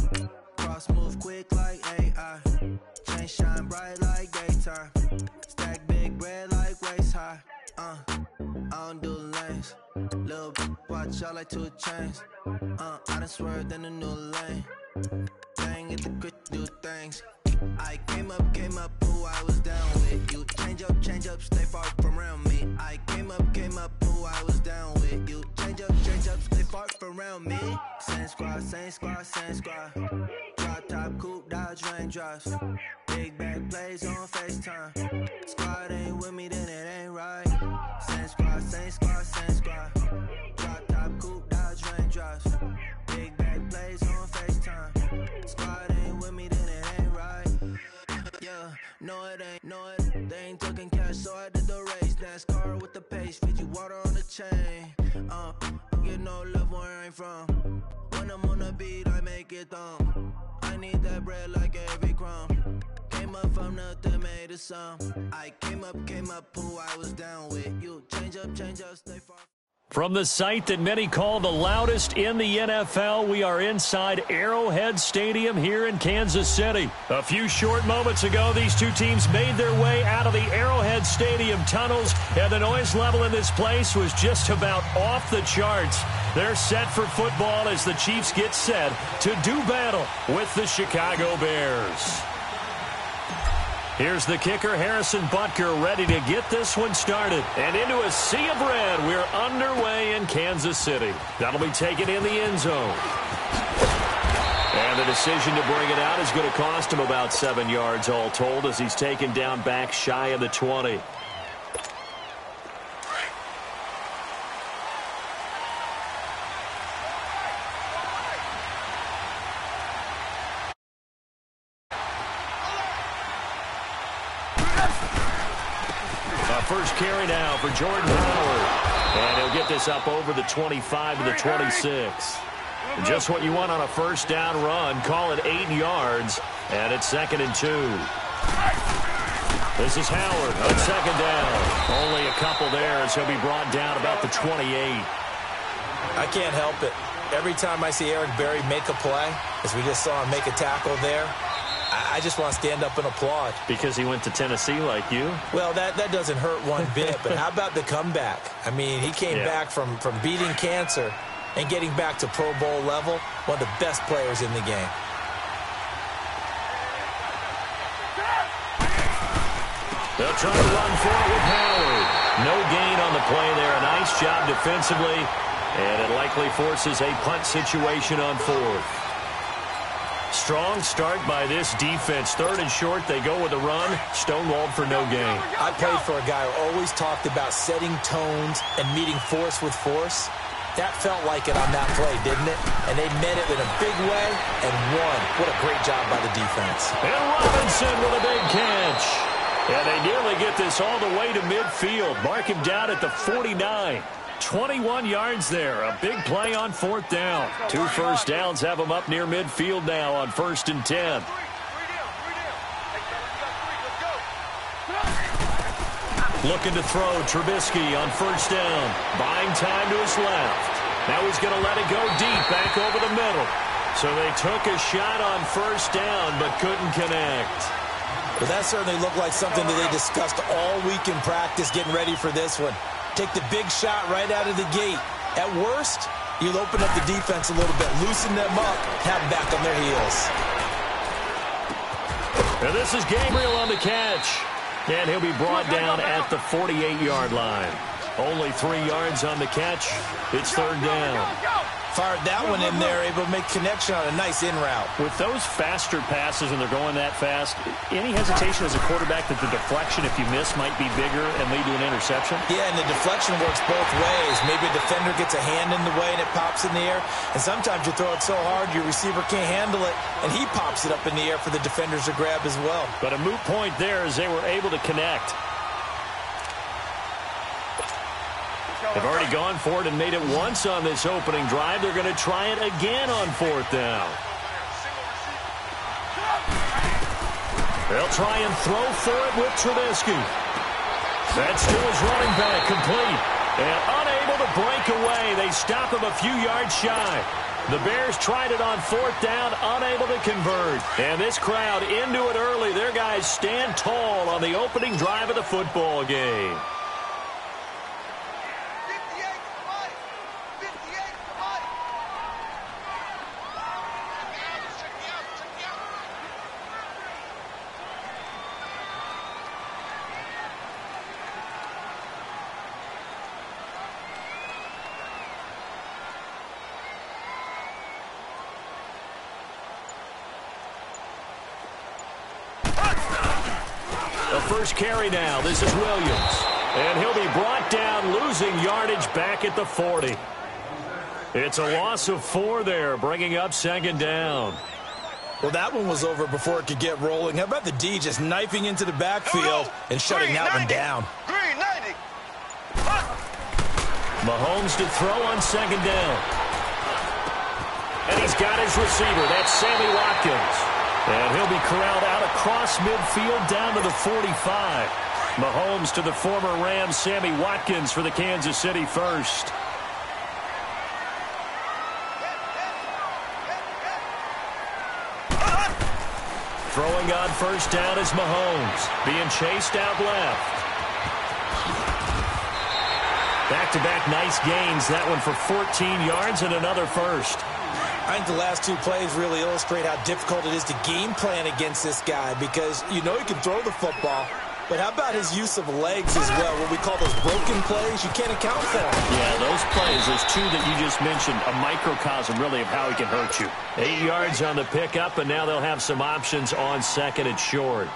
Cross move quick like AI. Chain shine bright like daytime. Stack big bread like waist high. I don't do lanes. Little watch out like 2 chains. I done swerved in a new lane. Bang at the grit, do things. I came up, who I was down with. You change up, stay far from around me. I came up, who I was down with. You change up, stay far from around me. Same squad, same squad, same squad. Drop top, coupe, Dodge, raindrops. Big back plays on FaceTime. Squad ain't with me, then it ain't right. Same squad, same squad, same squad. Drop top, coupe, Dodge, raindrops. Big back plays on FaceTime. Squad ain't with me, then it ain't right. Yeah, no it ain't, they ain't talking cash, so I did the race. NASCAR with the pace, Fiji water on the chain. Get no love where I ain't from. When I'm on the beat, I make it thumb. I need that bread like every crumb. Came up from nothing, made a sum. I came up, who I was down with. You change up, stay far. From the site that many call the loudest in the NFL, we are inside Arrowhead Stadium here in Kansas City. A few short moments ago, these two teams made their way out of the Arrowhead Stadium tunnels, and the noise level in this place was just about off the charts. They're set for football as the Chiefs get set to do battle with the Chicago Bears. Here's the kicker, Harrison Butker, ready to get this one started. And into a sea of red, we're underway in Kansas City. That'll be taken in the end zone. And the decision to bring it out is going to cost him about 7 yards all told as he's taken down back shy of the 20. First carry now for Jordan Howard. And he'll get this up over the 25 to the 26. Just what you want on a first down run. Call it 8 yards. And it's 2nd and 2. This is Howard on 2nd down. Only a couple there as he'll be brought down about the 28. I can't help it. Every time I see Eric Berry make a play, as we just saw him make a tackle there, I just want to stand up and applaud. Because he went to Tennessee like you? Well, that doesn't hurt one bit, but how about the comeback? I mean, he came back from beating cancer and getting back to Pro Bowl level, one of the best players in the game. They'll try to run for it with Howard. No gain on the play there. A nice job defensively, and it likely forces a punt situation on 4th. Strong start by this defense. 3rd and short, they go with a run. Stonewalled for no gain. I played for a guy who always talked about setting tones and meeting force with force. That felt like it on that play, didn't it? And they met it in a big way and won. What a great job by the defense. And Robinson with a big catch. And they nearly get this all the way to midfield. Mark him down at the 49. 21 yards there. A big play on 4th down. 2 first downs have them up near midfield now on 1st and 10. Looking to throw. Trubisky on 1st down. Buying time to his left. Now he's going to let it go deep back over the middle. So they took a shot on 1st down but couldn't connect. Well, that certainly looked like something that they discussed all week in practice getting ready for this one. Take the big shot right out of the gate. At worst, you'll open up the defense a little bit, loosen them up, have them back on their heels. And this is Gabriel on the catch. And he'll be brought down at the 48-yard line. Only 3 yards on the catch. It's 3rd down. Fired that one in there, able to make connection on a nice in route. With those faster passes and they're going that fast, any hesitation as a quarterback that the deflection, if you miss, might be bigger and lead to an interception? Yeah, and the deflection works both ways. Maybe a defender gets a hand in the way and it pops in the air. And sometimes you throw it so hard your receiver can't handle it, and he pops it up in the air for the defenders to grab as well. But a moot point there as they were able to connect. They've already gone for it and made it once on this opening drive. They're going to try it again on 4th down. They'll try and throw for it with Trubisky. That's to his running back, complete. And unable to break away. They stop him a few yards shy. The Bears tried it on 4th down, unable to convert. And this crowd into it early. Their guys stand tall on the opening drive of the football game. First carry now. This is Williams. And he'll be brought down, losing yardage back at the 40. It's a loss of 4 there, bringing up 2nd down. Well, that one was over before it could get rolling. How about the D just knifing into the backfield and shutting that one down? Green 90. Mahomes to throw on 2nd down. And he's got his receiver. That's Sammy Watkins. And he'll be corralled out across midfield down to the 45. Mahomes to the former Rams, Sammy Watkins for the Kansas City first. Throwing on 1st down is Mahomes. Being chased out left. Back-to-back nice gains. That one for 14 yards and another first. I think the last two plays really illustrate how difficult it is to game plan against this guy because you know he can throw the football, but how about his use of legs as well? What we call those broken plays, you can't account for them. Yeah, those plays, those two that you just mentioned, a microcosm really of how he can hurt you. 8 yards on the pickup, and now they'll have some options on second and short.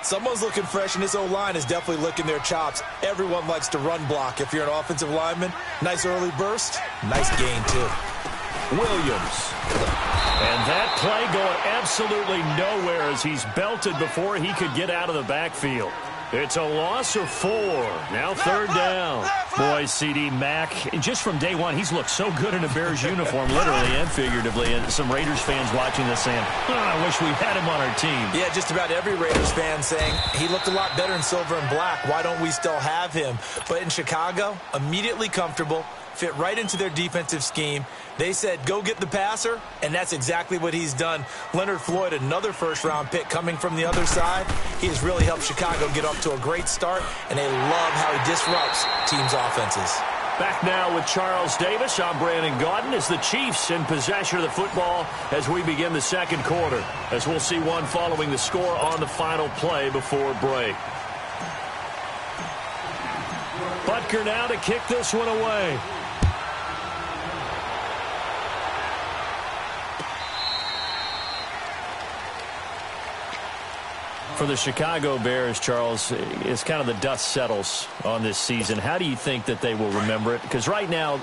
Someone's looking fresh, and this O-line is definitely licking their chops. Everyone likes to run block. If you're an offensive lineman, nice early burst, nice gain too. Williams. And that play going absolutely nowhere as he's belted before he could get out of the backfield. It's a loss of 4. Now third down. Boy, C.D. Mack, just from day one, he's looked so good in a Bears uniform, literally and figuratively. And some Raiders fans watching this saying, I wish we had him on our team. Yeah, just about every Raiders fan saying, he looked a lot better in silver and black. Why don't we still have him? But in Chicago, immediately comfortable, fit right into their defensive scheme. They said, go get the passer, and that's exactly what he's done. Leonard Floyd, another first-round pick coming from the other side. He has really helped Chicago get off to a great start, and they love how he disrupts teams' offenses. Back now with Charles Davis. I'm Brandon Gaudin as the Chiefs in possession of the football as we begin the second quarter, as we'll see one following the score on the final play before break. Butker now to kick this one away. For the Chicago Bears, Charles, it's kind of the dust settles on this season. How do you think that they will remember it? Because right now,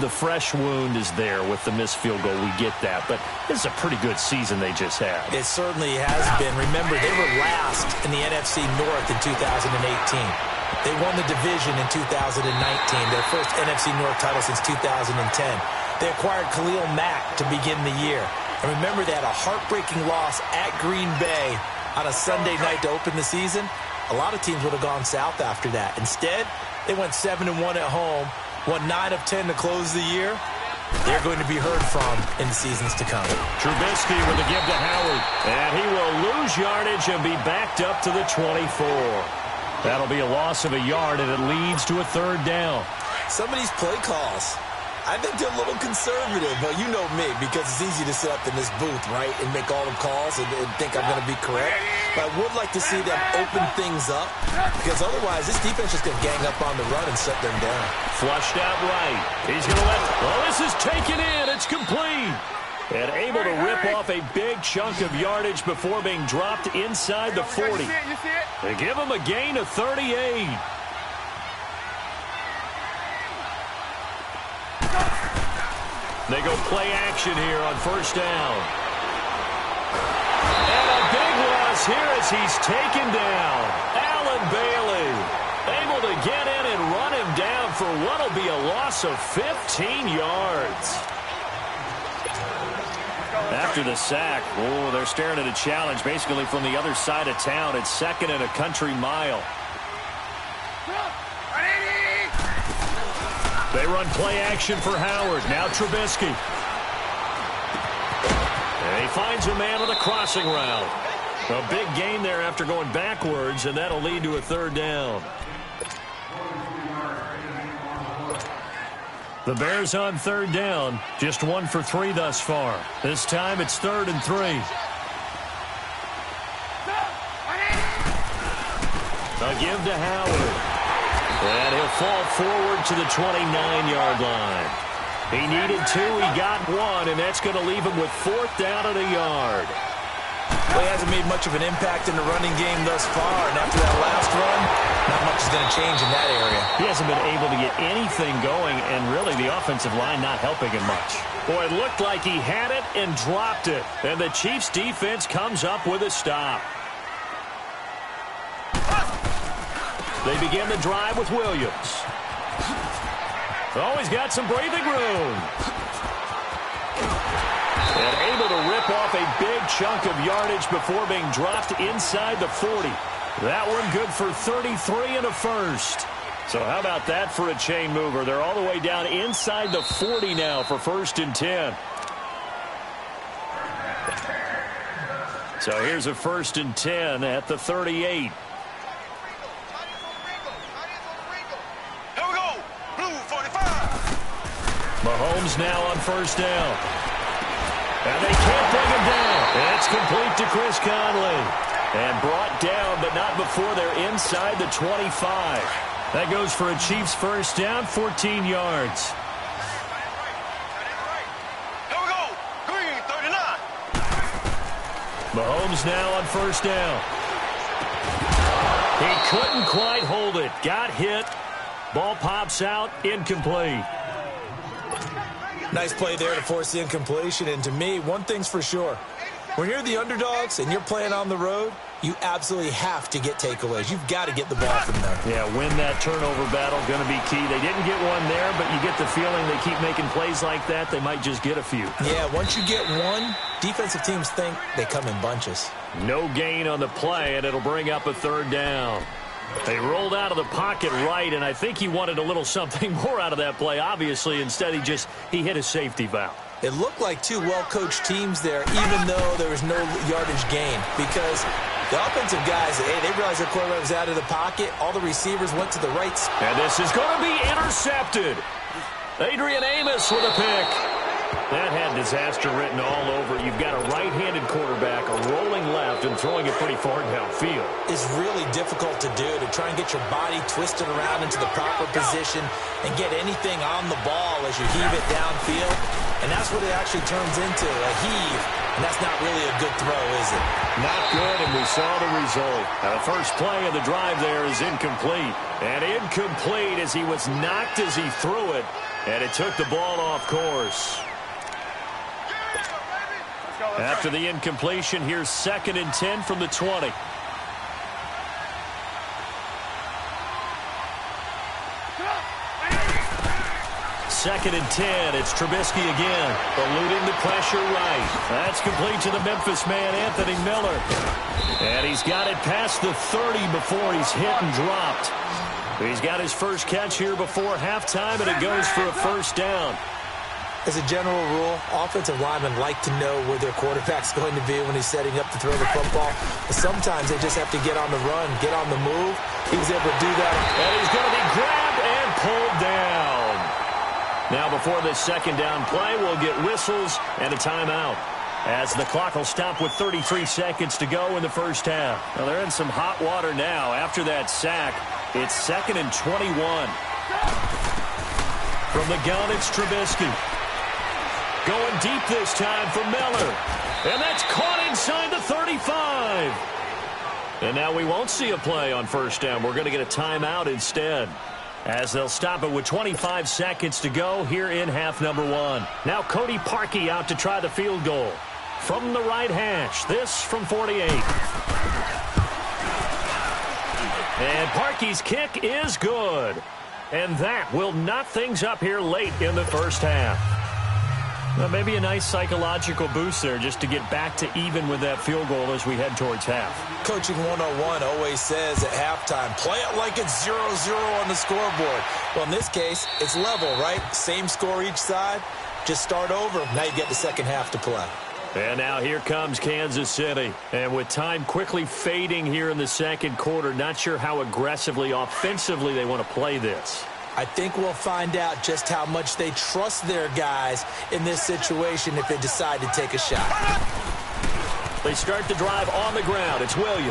the fresh wound is there with the missed field goal. We get that. But this is a pretty good season they just had. It certainly has been. Remember, they were last in the NFC North in 2018. They won the division in 2019, their first NFC North title since 2010. They acquired Khalil Mack to begin the year. And remember, they had a heartbreaking loss at Green Bay on a Sunday night to open the season. A lot of teams would have gone south after that. Instead, they went 7-1 at home, won 9 of 10 to close the year. They're going to be heard from in the seasons to come. Trubisky with a give to Howard, and he will lose yardage and be backed up to the 24. That'll be a loss of a yard, and it leads to a third down. Some of these play calls, I think they're a little conservative, but you know me, because it's easy to sit up in this booth, right, and make all the calls and think I'm going to be correct. But I would like to see them open things up, because otherwise this defense is going to gang up on the run and shut them down. Flushed out right. He's going to let... Oh, this is taken in. It's complete. And able to rip off a big chunk of yardage before being dropped inside the 40. They give him a gain of 38. They go play action here on first down. And a big loss here as he's taken down. Allen Bailey able to get in and run him down for what will be a loss of 15 yards. After the sack, oh, they're staring at a challenge basically from the other side of town. It's second and a country mile. They run play action for Howard. Now Trubisky. And he finds a man on the crossing route. A big gain there after going backwards, and that'll lead to a third down. The Bears on third down. Just 1 for 3 thus far. This time it's 3rd and 3. A give to Howard. And he'll fall forward to the 29-yard line. He needed 2, he got 1, and that's going to leave him with 4th down and a yard. Well, he hasn't made much of an impact in the running game thus far, and after that last run, not much is going to change in that area. He hasn't been able to get anything going, and really the offensive line not helping him much. Boy, it looked like he had it and dropped it, and the Chiefs' defense comes up with a stop. They begin the drive with Williams. Oh, he's got some breathing room. And able to rip off a big chunk of yardage before being dropped inside the 40. That one good for 33 and a first. So how about that for a chain mover? They're all the way down inside the 40 now for 1st and 10. So here's a 1st and 10 at the 38. Mahomes now on first down. And they can't bring him down. It's complete to Chris Conley. And brought down, but not before they're inside the 25. That goes for a Chiefs first down, 14 yards. Here we go. Green, 39. Mahomes now on first down. He couldn't quite hold it. Got hit. Ball pops out, incomplete. Nice play there to force the incompletion. And to me, one thing's for sure. When you're the underdogs and you're playing on the road, you absolutely have to get takeaways. You've got to get the ball from them. Yeah, win that turnover battle, going to be key. They didn't get one there, but you get the feeling they keep making plays like that, they might just get a few. Yeah, once you get one, defensive teams think they come in bunches. No gain on the play, and it'll bring up a third down. They rolled out of the pocket right, and I think he wanted a little something more out of that play. Obviously, instead he hit a safety valve. It looked like two well-coached teams there, even though there was no yardage gain, because the offensive guys, hey, they realized their quarterback was out of the pocket. All the receivers went to the right. And this is going to be intercepted. Adrian Amos with a pick. That had disaster written all over it. You've got a right-handed quarterback, a rolling left, and throwing it pretty far downfield. It's really difficult to do, to try and get your body twisted around into the proper position and get anything on the ball as you heave it downfield. And that's what it actually turns into, a heave. And that's not really a good throw, is it? Not good, and we saw the result. Now, the first play of the drive there is incomplete. And incomplete as he was knocked as he threw it, and it took the ball off course. After the incompletion, here's 2nd and 10 from the 20. Second and 10. It's Trubisky again, eluding the pressure right. That's complete to the Memphis man, Anthony Miller. And he's got it past the 30 before he's hit and dropped. He's got his first catch here before halftime, and it goes for a first down. As a general rule, offensive linemen like to know where their quarterback's going to be when he's setting up to throw the football. But sometimes they just have to get on the run, get on the move. He was able to do that. And he's going to be grabbed and pulled down. Now, before this second down play, we'll get whistles and a timeout, as the clock will stop with 33 seconds to go in the first half. Now, they're in some hot water now. After that sack, it's 2nd and 21. From the gun, it's Trubisky. Going deep this time for Miller. And that's caught inside the 35. And now we won't see a play on first down. We're going to get a timeout instead, as they'll stop it with 25 seconds to go here in half number 1. Now Cody Parkey out to try the field goal. From the right hash, this from 48. And Parkey's kick is good. And that will knock things up here late in the first half. Well, maybe a nice psychological boost there just to get back to even with that field goal as we head towards half. Coaching 101 always says at halftime, play it like it's 0-0 on the scoreboard. Well, in this case, it's level, right? Same score each side. Just start over. Now you get the second half to play. And now here comes Kansas City. And with time quickly fading here in the second quarter, not sure how aggressively, offensively they want to play this. I think we'll find out just how much they trust their guys in this situation if they decide to take a shot. They start the drive on the ground. It's Williams.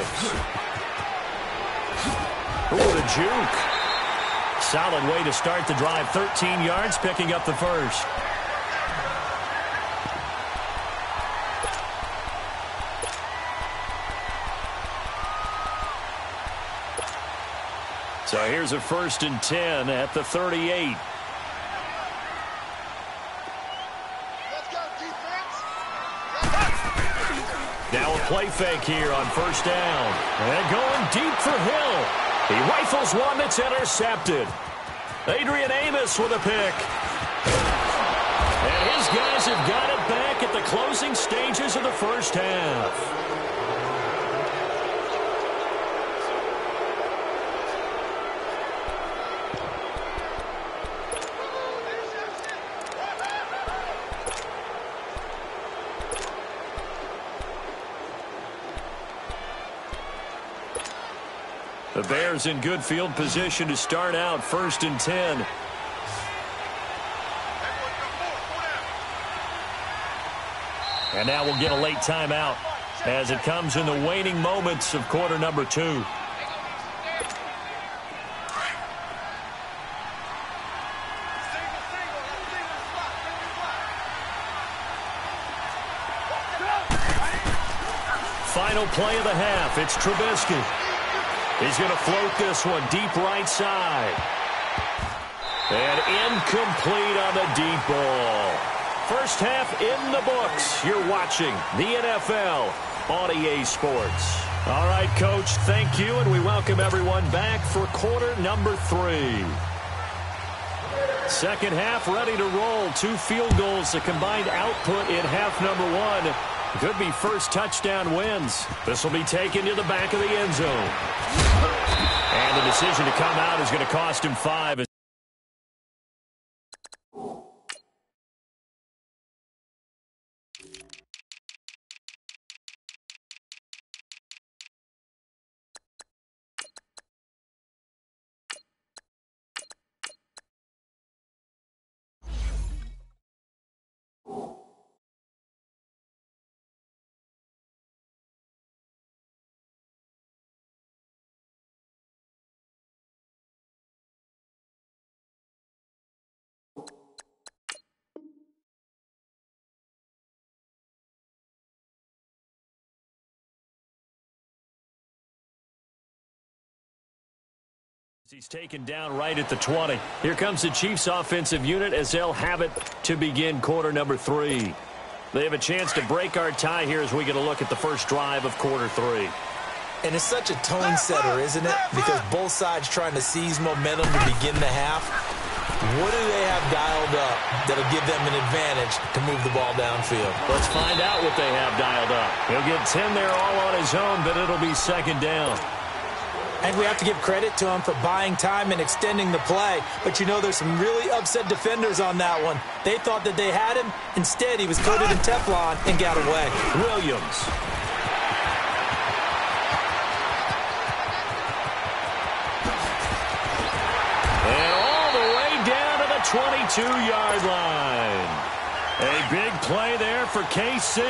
Ooh, what a juke. Solid way to start the drive. 13 yards, picking up the first. So here's a 1st and 10 at the 38. Now a play fake here on first down. And going deep for Hill. He rifles one that's intercepted. Adrian Amos with a pick. And his guys have got it back at the closing stages of the first half. The Bears in good field position to start out 1st and 10. And now we'll get a late timeout as it comes in the waning moments of quarter number 2. Final play of the half. It's Trubisky. He's going to float this one deep right side. And incomplete on the deep ball. First half in the books. You're watching the NFL on EA Sports. All right, Coach, thank you, and we welcome everyone back for quarter number 3. Second half ready to roll. 2 field goals, the combined output in half number 1. Could be first touchdown wins. This will be taken to the back of the end zone. And the decision to come out is going to cost him 5. He's taken down right at the 20. Here comes the Chiefs offensive unit as they'll have it to begin quarter number 3. They have a chance to break our tie here as we get a look at the first drive of quarter 3. And it's such a tone setter, isn't it? Because both sides trying to seize momentum to begin the half. What do they have dialed up that'll give them an advantage to move the ball downfield? Let's find out what they have dialed up. He'll get 10 there all on his own, but it'll be second down. And we have to give credit to him for buying time and extending the play. But, you know, there's some really upset defenders on that one. They thought that they had him. Instead, he was coated in Teflon and got away. Williams. And all the way down to the 22-yard line. A big play there for KC.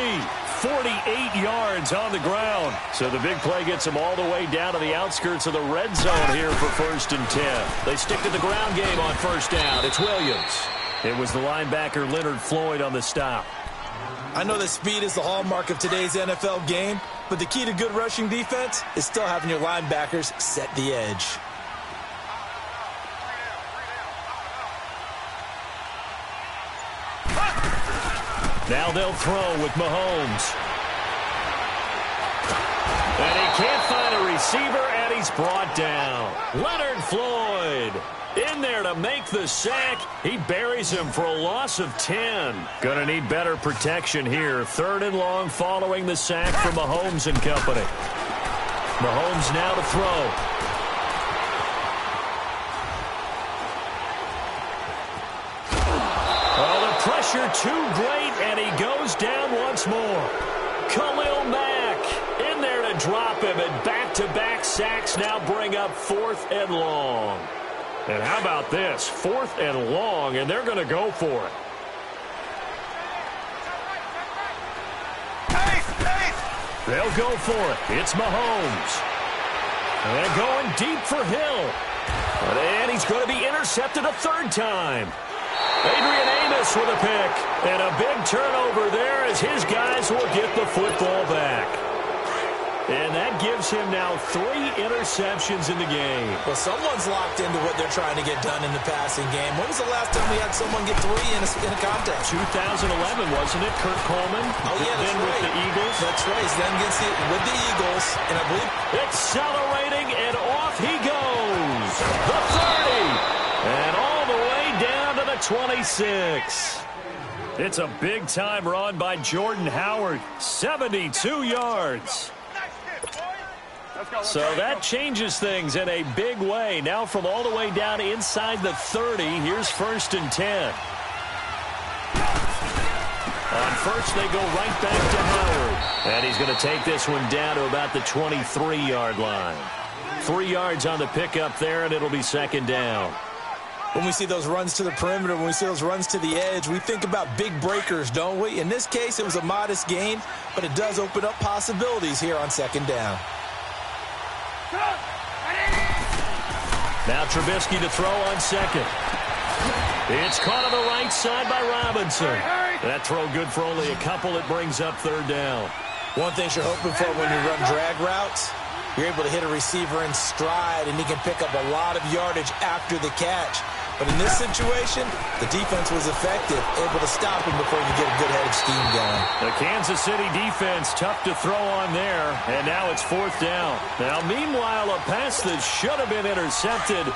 48 yards on the ground. So the big play gets them all the way down to the outskirts of the red zone here for 1st and 10. They stick to the ground game on first down. It's Williams. It was the linebacker Leonard Floyd on the stop. I know that speed is the hallmark of today's NFL game, but the key to good rushing defense is still having your linebackers set the edge. Now they'll throw with Mahomes. And he can't find a receiver, and he's brought down. Leonard Floyd in there to make the sack. He buries him for a loss of 10. Gonna need better protection here. 3rd and long following the sack from Mahomes and company. Mahomes now to throw. Pressure too great, and he goes down once more. Khalil Mack in there to drop him, and back-to-back sacks now bring up 4th and long. And how about this? 4th and long, and they're going to go for it. They'll go for it. It's Mahomes. And going deep for Hill. And he's going to be intercepted a 3rd time. Adrian Amos with a pick, and a big turnover there as his guys will get the football back. And that gives him now 3 interceptions in the game. Well, someone's locked into what they're trying to get done in the passing game. When was the last time we had someone get 3 in a contest? 2011, wasn't it? Kurt Coleman. Oh, yeah, that's then right. With the Eagles. That's right. He's then with the Eagles, and I believe accelerating, and off he goes. The 30, and all the way down to the 26. It's a big-time run by Jordan Howard. 72 yards. So that changes things in a big way. Now from all the way down inside the 30, here's 1st and 10. On first, they go right back to Howard. And he's going to take this one down to about the 23-yard line. 3 yards on the pickup there, and it'll be 2nd down. When we see those runs to the perimeter, when we see those runs to the edge, we think about big breakers, don't we? In this case, it was a modest gain, but it does open up possibilities here on second down. Now Trubisky to throw on second. It's caught on the right side by Robinson. That throw good for only a couple. It brings up third down. One thing you're hoping for when you run drag routes, you're able to hit a receiver in stride, and he can pick up a lot of yardage after the catch. But in this situation, the defense was effective, able to stop him before you get a good head of steam going. The Kansas City defense tough to throw on there, and now it's fourth down. Now, meanwhile, a pass that should have been intercepted,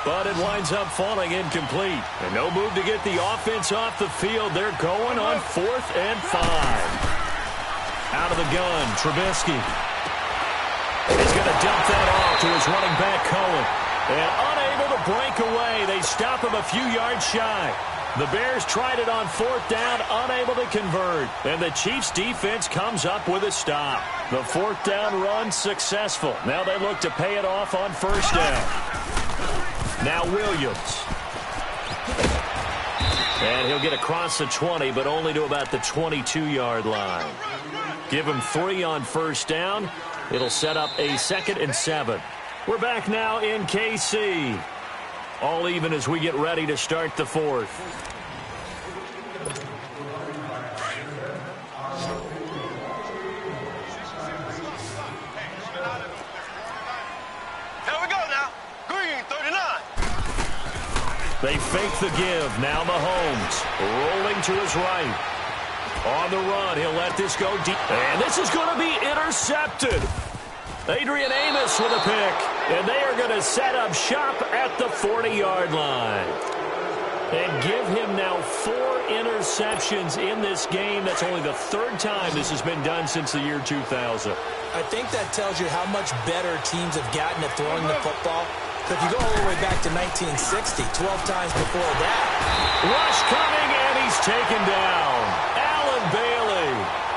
but it winds up falling incomplete. And no move to get the offense off the field. They're going on 4th and 5. Out of the gun, Trubisky. He's going to dump that off to his running back, Cohen. And unable to break away, they stop him a few yards shy. The Bears tried it on 4th down, unable to convert. And the Chiefs' defense comes up with a stop. The 4th down run successful. Now they look to pay it off on 1st down. Now Williams. And he'll get across the 20, but only to about the 22-yard line. Give him 3 on 1st down. It'll set up a 2nd and 7. We're back now in KC. All even as we get ready to start the 4th. Here we go now. Green, 39. They fake the give. Now Mahomes rolling to his right. On the run, he'll let this go deep. And this is going to be intercepted. Adrian Amos with a pick. And they are going to set up shop at the 40-yard line. And give him now 4 interceptions in this game. That's only the 3rd time this has been done since the year 2000. I think that tells you how much better teams have gotten at throwing the football. So if you go all the way back to 1960, 12 times before that. Rush coming, and he's taken down. Allen Bailey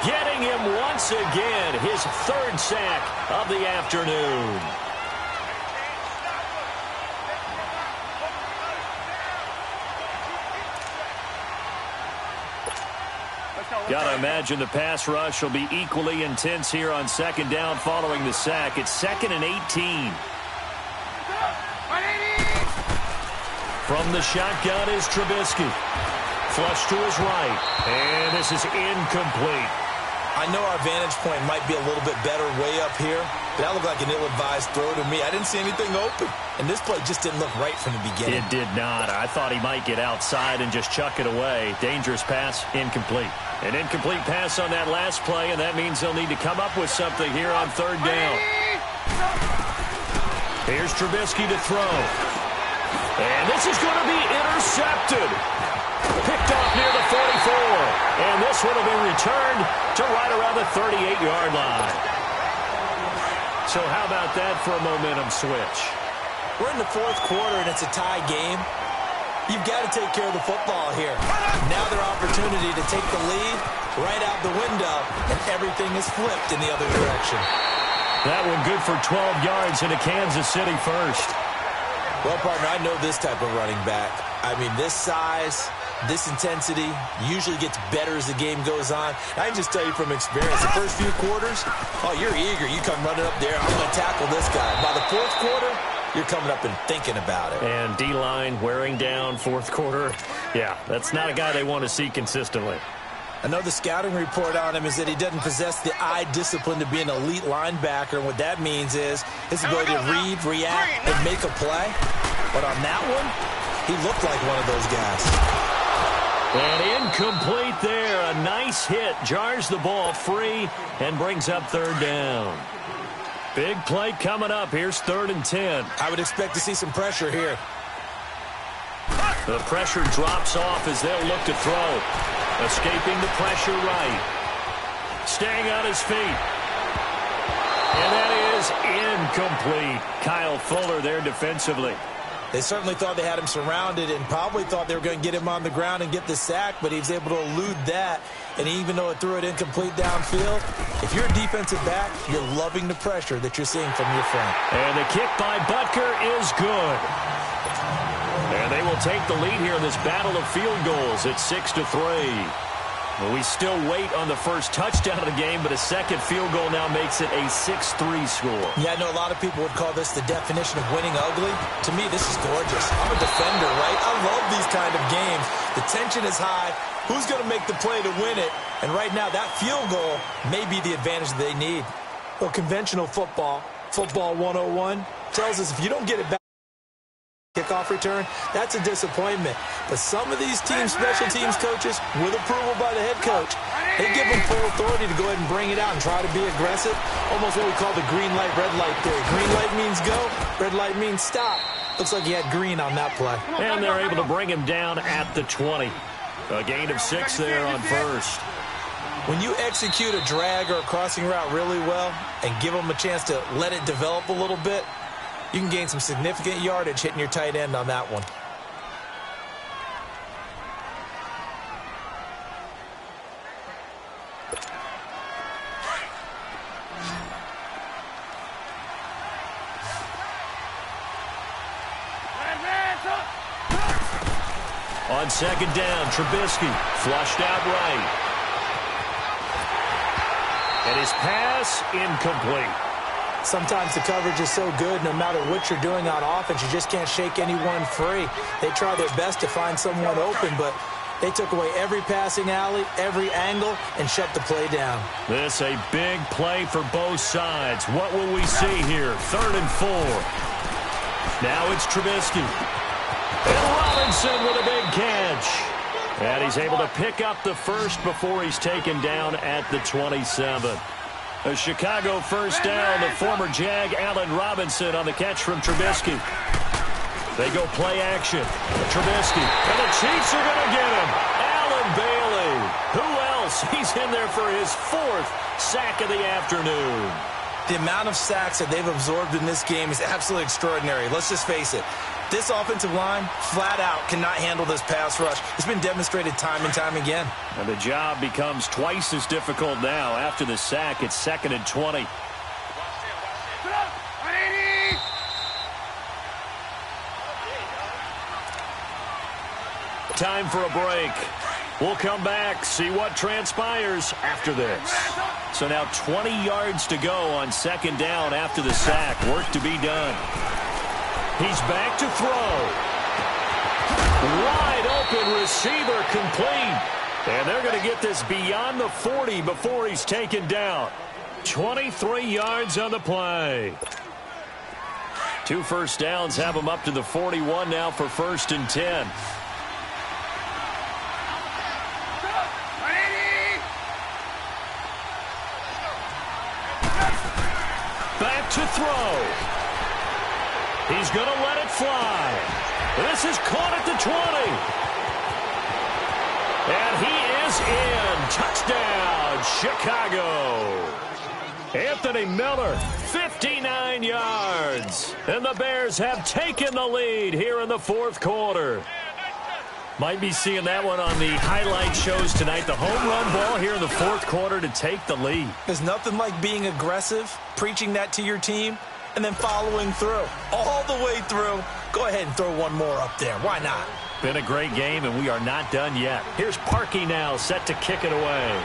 getting him once again, his 3rd sack of the afternoon. Got to imagine the pass rush will be equally intense here on 2nd down following the sack. It's 2nd and 18. From the shotgun is Trubisky. Flush to his right. And this is incomplete. I know our vantage point might be a little bit better way up here, but that looked like an ill-advised throw to me. I didn't see anything open. And this play just didn't look right from the beginning. It did not. I thought he might get outside and just chuck it away. Dangerous pass, incomplete. An incomplete pass on that last play, and that means they'll need to come up with something here on 3rd down. Here's Trubisky to throw. And this is going to be intercepted. Picked off near the 44. And this one will be returned to right around the 38-yard line. So how about that for a momentum switch? We're in the 4th quarter, and it's a tie game. You've got to take care of the football here. Now their opportunity to take the lead right out the window, and everything is flipped in the other direction. That one good for 12 yards into Kansas City first. Well, partner, I know this type of running back. I mean, this size, this intensity usually gets better as the game goes on. I can just tell you from experience, the first few quarters, oh, you're eager. You come running up there, I'm going to tackle this guy. By the 4th quarter, you're coming up and thinking about it. And D-line wearing down 4th quarter. Yeah, that's not a guy they want to see consistently. Another scouting report on him is that he doesn't possess the eye discipline to be an elite linebacker. And what that means is his ability to read, react, and make a play. But on that one, he looked like one of those guys. And incomplete there. A nice hit. Jars the ball free and brings up 3rd down. Big play coming up. Here's 3rd and 10. I would expect to see some pressure here. The pressure drops off as they'll look to throw. Escaping the pressure right. Staying on his feet. And that is incomplete. Kyle Fuller there defensively. They certainly thought they had him surrounded and probably thought they were going to get him on the ground and get the sack, but he was able to elude that. And even though it threw it incomplete downfield, if you're a defensive back, you're loving the pressure that you're seeing from your front. And the kick by Butker is good. And And they will take the lead here in this battle of field goals at 6-3. Well, we still wait on the first touchdown of the game, but a second field goal now makes it a 6-3 score. Yeah, I know a lot of people would call this the definition of winning ugly. To me, this is gorgeous. I'm a defender, right? I love these kind of games. The tension is high. Who's going to make the play to win it? And right now, that field goal may be the advantage they need. Well, conventional football 101, tells us if you don't get it back, kickoff return, that's a disappointment. But some of these teams, special teams coaches, with approval by the head coach, they give them full authority to go ahead and bring it out and try to be aggressive. Almost what we call the green light, red light theory. Green light means go, red light means stop. Looks like he had green on that play. And they're able to bring him down at the 20. A gain of 6 there on first. When you execute a drag or a crossing route really well and give them a chance to let it develop a little bit, you can gain some significant yardage hitting your tight end on that one. On second down, Trubisky flushed out right. And his pass incomplete. Sometimes the coverage is so good, no matter what you're doing on offense, you just can't shake anyone free. They try their best to find someone open, but they took away every passing alley, every angle, and shut the play down. This a big play for both sides. What will we see here? 3rd and 4. Now it's Trubisky. And Robinson with a big catch. And he's able to pick up the first before he's taken down at the 27. A Chicago first down. The former Jag, Allen Robinson, on the catch from Trubisky. They go play action. Trubisky. And the Chiefs are going to get him. Allen Bailey. Who else? He's in there for his 4th sack of the afternoon. The amount of sacks that they've absorbed in this game is absolutely extraordinary. Let's just face it. This offensive line, flat out, cannot handle this pass rush. It's been demonstrated time and time again. And the job becomes twice as difficult now. After the sack, it's 2nd and 20. Time for a break. We'll come back, see what transpires after this. So now 20 yards to go on second down after the sack. Work to be done. He's back to throw. Wide open receiver complete. And they're going to get this beyond the 40 before he's taken down. 23 yards on the play. 2 first downs have him up to the 41 now for 1st and 10. Back to throw. He's going to let it fly. This is caught at the 20. And he is in. Touchdown, Chicago. Anthony Miller, 59 yards. And the Bears have taken the lead here in the 4th quarter. Might be seeing that one on the highlight shows tonight. The home run ball here in the 4th quarter to take the lead. There's nothing like being aggressive, preaching that to your team, and then following through. All the way through. Go ahead and throw one more up there. Why not? Been a great game, and we are not done yet. Here's Parkey now, set to kick it away.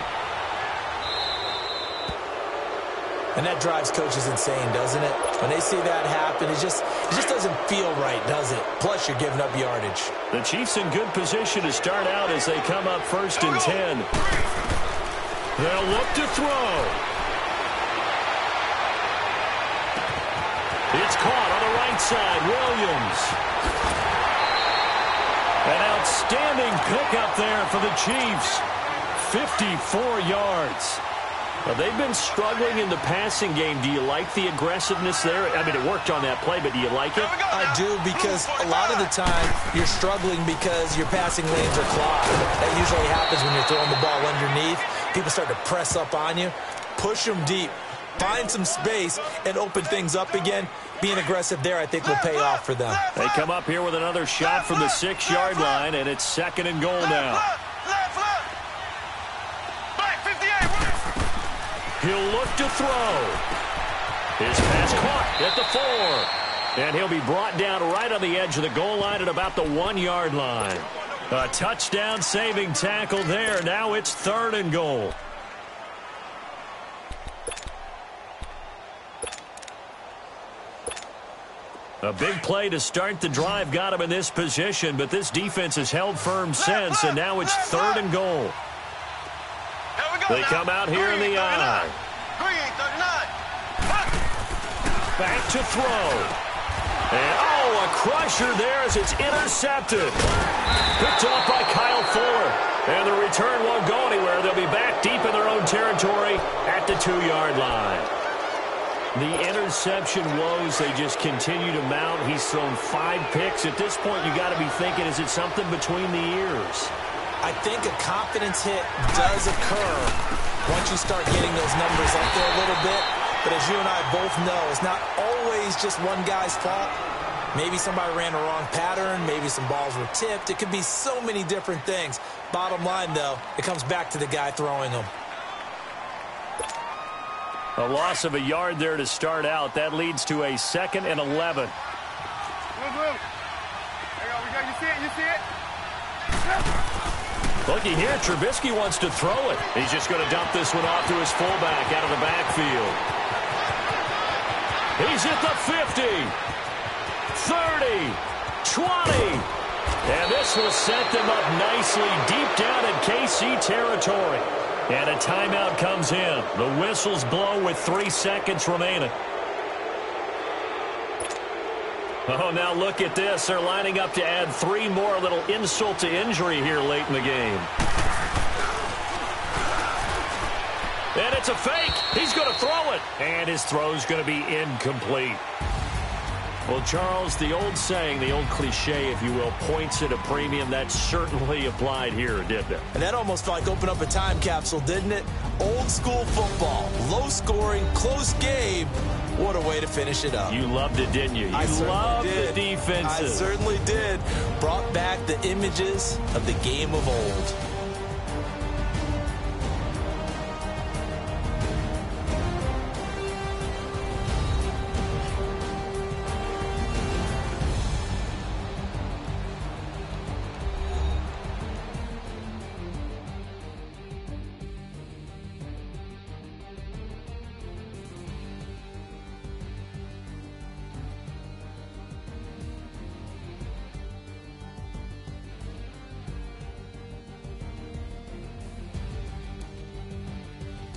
And that drives coaches insane, doesn't it? When they see that happen, it just doesn't feel right, does it? Plus, you're giving up yardage. The Chiefs in good position to start out as they come up 1st and 10. They'll look to throw. It's caught on the right side. Williams. An outstanding pickup there for the Chiefs. 54 yards. Well, they've been struggling in the passing game. Do you like the aggressiveness there? I mean, it worked on that play, but do you like it? I do, because a lot of the time you're struggling because your passing lanes are clogged. That usually happens when you're throwing the ball underneath. People start to press up on you. Push them deep. Find some space and open things up again. Being aggressive there, I think, will pay off for them. They come up here with another shot from the 6-yard line, and it's 2nd and goal now. He'll look to throw. His pass caught at the 4. And he'll be brought down right on the edge of the goal line at about the 1-yard line. A touchdown-saving tackle there. Now it's 3rd and goal. A big play to start the drive got him in this position, but this defense has held firm since, and now it's 3rd and goal. They come out here in the I. Back to throw. And, a crusher there as it's intercepted. Picked off by Kyle Fuller. And the return won't go anywhere. They'll be back deep in their own territory at the 2-yard line. The interception woes, they just continue to mount. He's thrown 5 picks. At this point, you got to be thinking, is it something between the ears? I think a confidence hit does occur once you start getting those numbers up there a little bit. But as you and I both know, it's not always just one guy's fault. Maybe somebody ran the wrong pattern. Maybe some balls were tipped. It could be so many different things. Bottom line, though, it comes back to the guy throwing them. A loss of a yard there to start out. That leads to a 2nd and 11. Move. There you go. You see it? Looky here, Trubisky wants to throw it. He's just going to dump this one off to his fullback out of the backfield. He's at the 50, 30, 20. And this will set them up nicely deep down in KC territory. And a timeout comes in. The whistles blow with 3 seconds remaining. Oh, now look at this. They're lining up to add 3 more. A little insult to injury here late in the game. And it's a fake. He's going to throw it. And his throw's going to be incomplete. Well, Charles, the old saying, the old cliche, if you will, points at a premium. That certainly applied here, didn't it? And that almost felt like opened up a time capsule, didn't it? Old school football. Low scoring, close game. What a way to finish it up. You loved it, didn't you? I loved did. the defenses. I certainly did. Brought back the images of the game of old.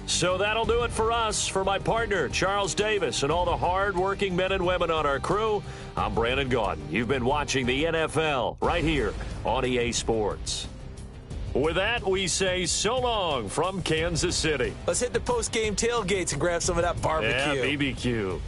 So that'll do it for us. For my partner, Charles Davis, and all the hard-working men and women on our crew, I'm Brandon Gaudin. You've been watching the NFL right here on EA Sports. With that, we say so long from Kansas City. Let's hit the post-game tailgates and grab some of that barbecue. Yeah, BBQ.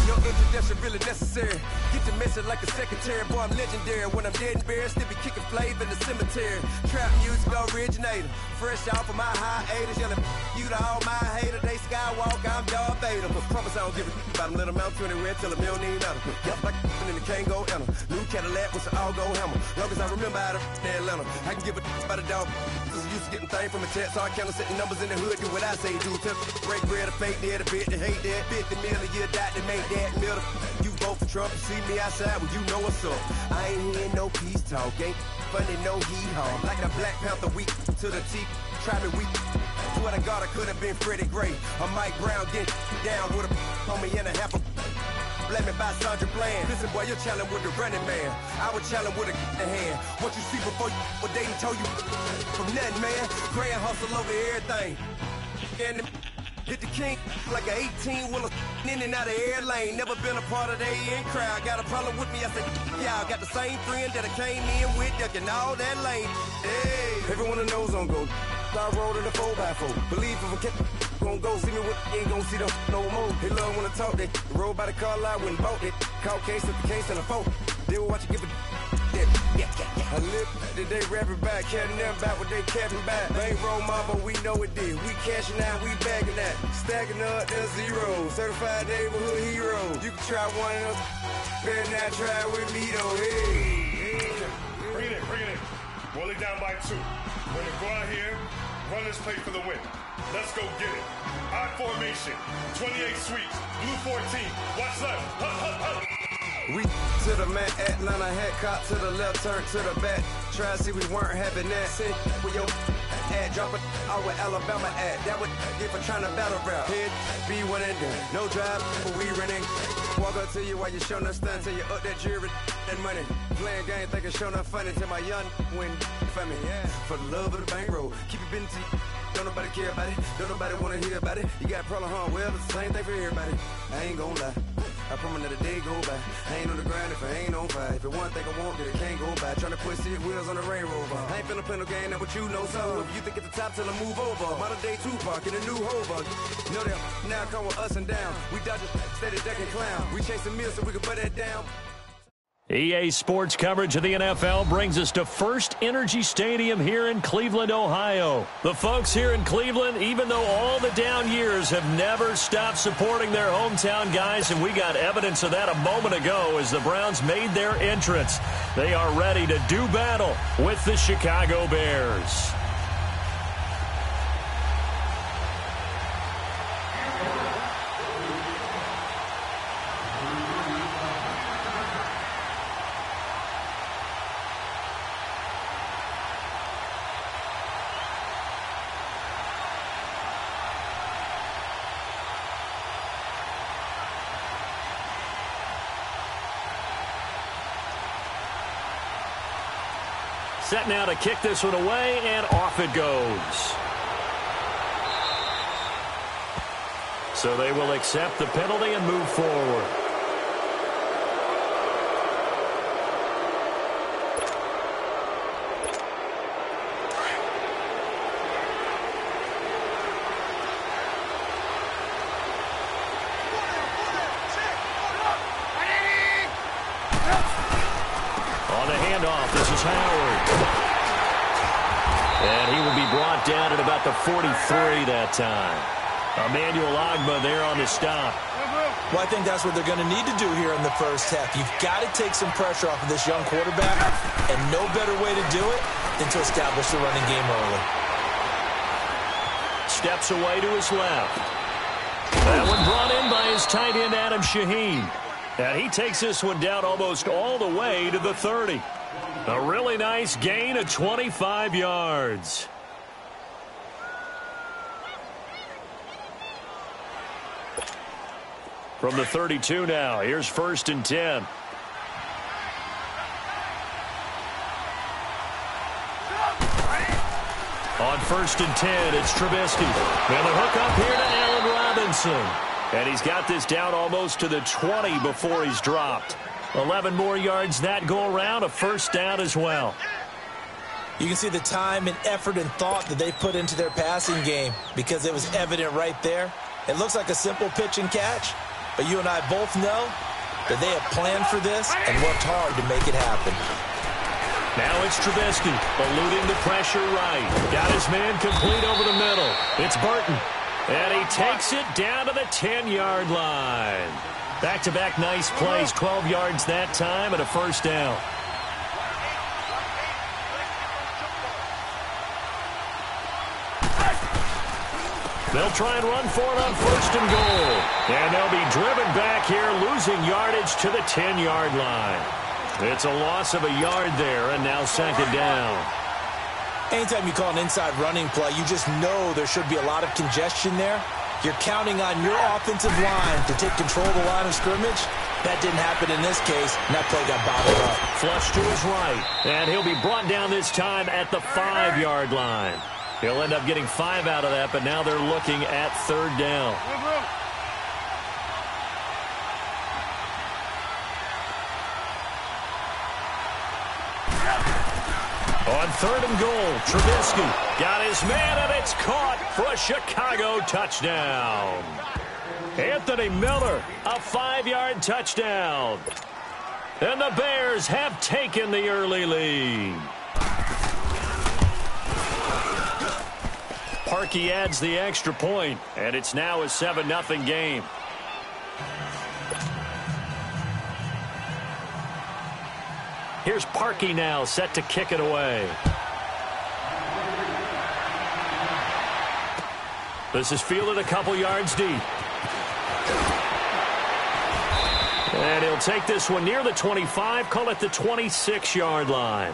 Your introduction really necessary. Get the message like a secretary. Boy, I'm legendary. When I'm dead and buried, still be kicking flavor in the cemetery. Trap music originator. Fresh off of my hiatus. Yelling you to all my haters. They skywalk, I'm Darth Vader. Promise I don't give a about them. Let them out 20 red till a $1 million. Yep, like in the Kango Anna. New Cadillac with an all-go hammer. Long as I remember how to Atlanta. I can give a about a dog. Used to getting things from a text, so I count on setting numbers in the hood. Do what I say, do. Tell break bread, a fake dead, a bit, to hate that. 50 million a year, die to make that. that middle. You vote for Trump, you see me outside, well, you know what's up. I ain't hearing no peace talk, ain't funny, no hee-haw. Like the Black Panther week to the teeth, try me weak. Swear to God, I could have been Freddie Gray. Or Mike Brown get down with a homie and a half a blame me by Sandra Bland. Listen, boy, you're challenging with the running man. I was challenging with a hand. What you see before you, what they told you from nothing, man. Grand hustle over everything. And hit the king like an 18-wheeler in and out of air lane. Never been a part of the in crowd. Got a problem with me, I said, y'all got the same friend that I came in with, ducking all that lane. Hey, everyone that knows on go. I rolled in a 4x4. Believe if a cat gon' go see me with, ain't gon' see them no more. They love when I talk, they roll by the car lot, went and bought it. Caught case at the case and a phone. They will watch you give a yeah. I live today rapping back, carrying them back what they capping back. Ain't roll mama, we know it did. We cashing out, we bagging that. Stacking up, there's zero. Certified neighborhood hero. You can try one of them, better not try with me though. Hey. Bring it in. Roll it down by 2. We're gonna go out here, run this play for the win. Let's go get it. I formation, 28 sweeps, blue 14. Watch left. Hup. We to the man, Atlanta hat cop to the left, turn to the back. Try to see we weren't having that. Sit with your ad, drop it out with Alabama ad. That would get for trying to battle rap. Head, be one and done. No drive, but we running. Walk up to you while you showing us stun till you up that jewelry and money. Playing game, thinking showing up funny till my young win for me. Yeah, for the love of the bankroll. Keep it busy. Don't nobody care about it. Don't nobody wanna hear about it. You got a problem, huh? Well, it's the same thing for everybody. I ain't gon' lie. I promise that a day go by. I ain't on the grind if I ain't on fire. If it one thing I want, then it can't go by. Tryna put 6 wheels on the Range Rover. I ain't finna play no game, that what you know. So if you think it's the top, tell them move over. Modern day Tupac in a new Hova. Know that now come with us and down. We dodge a steady deck and clown. We chase the meal so we can put that down. EA Sports coverage of the NFL brings us to First Energy Stadium here in Cleveland, Ohio. The folks here in Cleveland, even though all the down years, have never stopped supporting their hometown guys, and we got evidence of that a moment ago as the Browns made their entrance. They are ready to do battle with the Chicago Bears. Set now to kick this one away, and off it goes. So they will accept the penalty and move forward. On the handoff, this is Howard. And he will be brought down at about the 43 that time. Emmanuel Ogbah there on the stop. Well, I think that's what they're going to need to do here in the first half. You've got to take some pressure off of this young quarterback, and no better way to do it than to establish the running game early. Steps away to his left. That one brought in by his tight end, Adam Shaheen. And he takes this one down almost all the way to the 30. A really nice gain of 25 yards. From the 32 now, here's 1st and 10. On 1st and 10, it's Trubisky. And the hook up here to Allen Robinson. And he's got this down almost to the 20 before he's dropped. 11 more yards that go around, a first down as well. You can see the time and effort and thought that they put into their passing game because it was evident right there. It looks like a simple pitch and catch, but you and I both know that they have planned for this and worked hard to make it happen. Now it's Trubisky, eluding the pressure right. Got his man complete over the middle. It's Burton. And he takes it down to the 10-yard line. Back-to-back nice plays, 12 yards that time, and a first down. They'll try and run for it on 1st and goal. And they'll be driven back here, losing yardage to the 10-yard line. It's a loss of a yard there, and now 2nd down. Anytime you call an inside running play, you just know there should be a lot of congestion there. You're counting on your offensive line to take control of the line of scrimmage. That didn't happen in this case, and that play got bottled up. Flush to his right, and he'll be brought down this time at the 5-yard line. He'll end up getting 5 out of that, but now they're looking at 3rd down. On 3rd and goal, Trubisky got his man, and it's caught for a Chicago touchdown. Anthony Miller, a 5-yard touchdown. And the Bears have taken the early lead. Parkey adds the extra point, and it's now a 7-0 game. Here's Parkey now, set to kick it away. This is fielded a couple yards deep. And he'll take this one near the 25, call it the 26-yard line.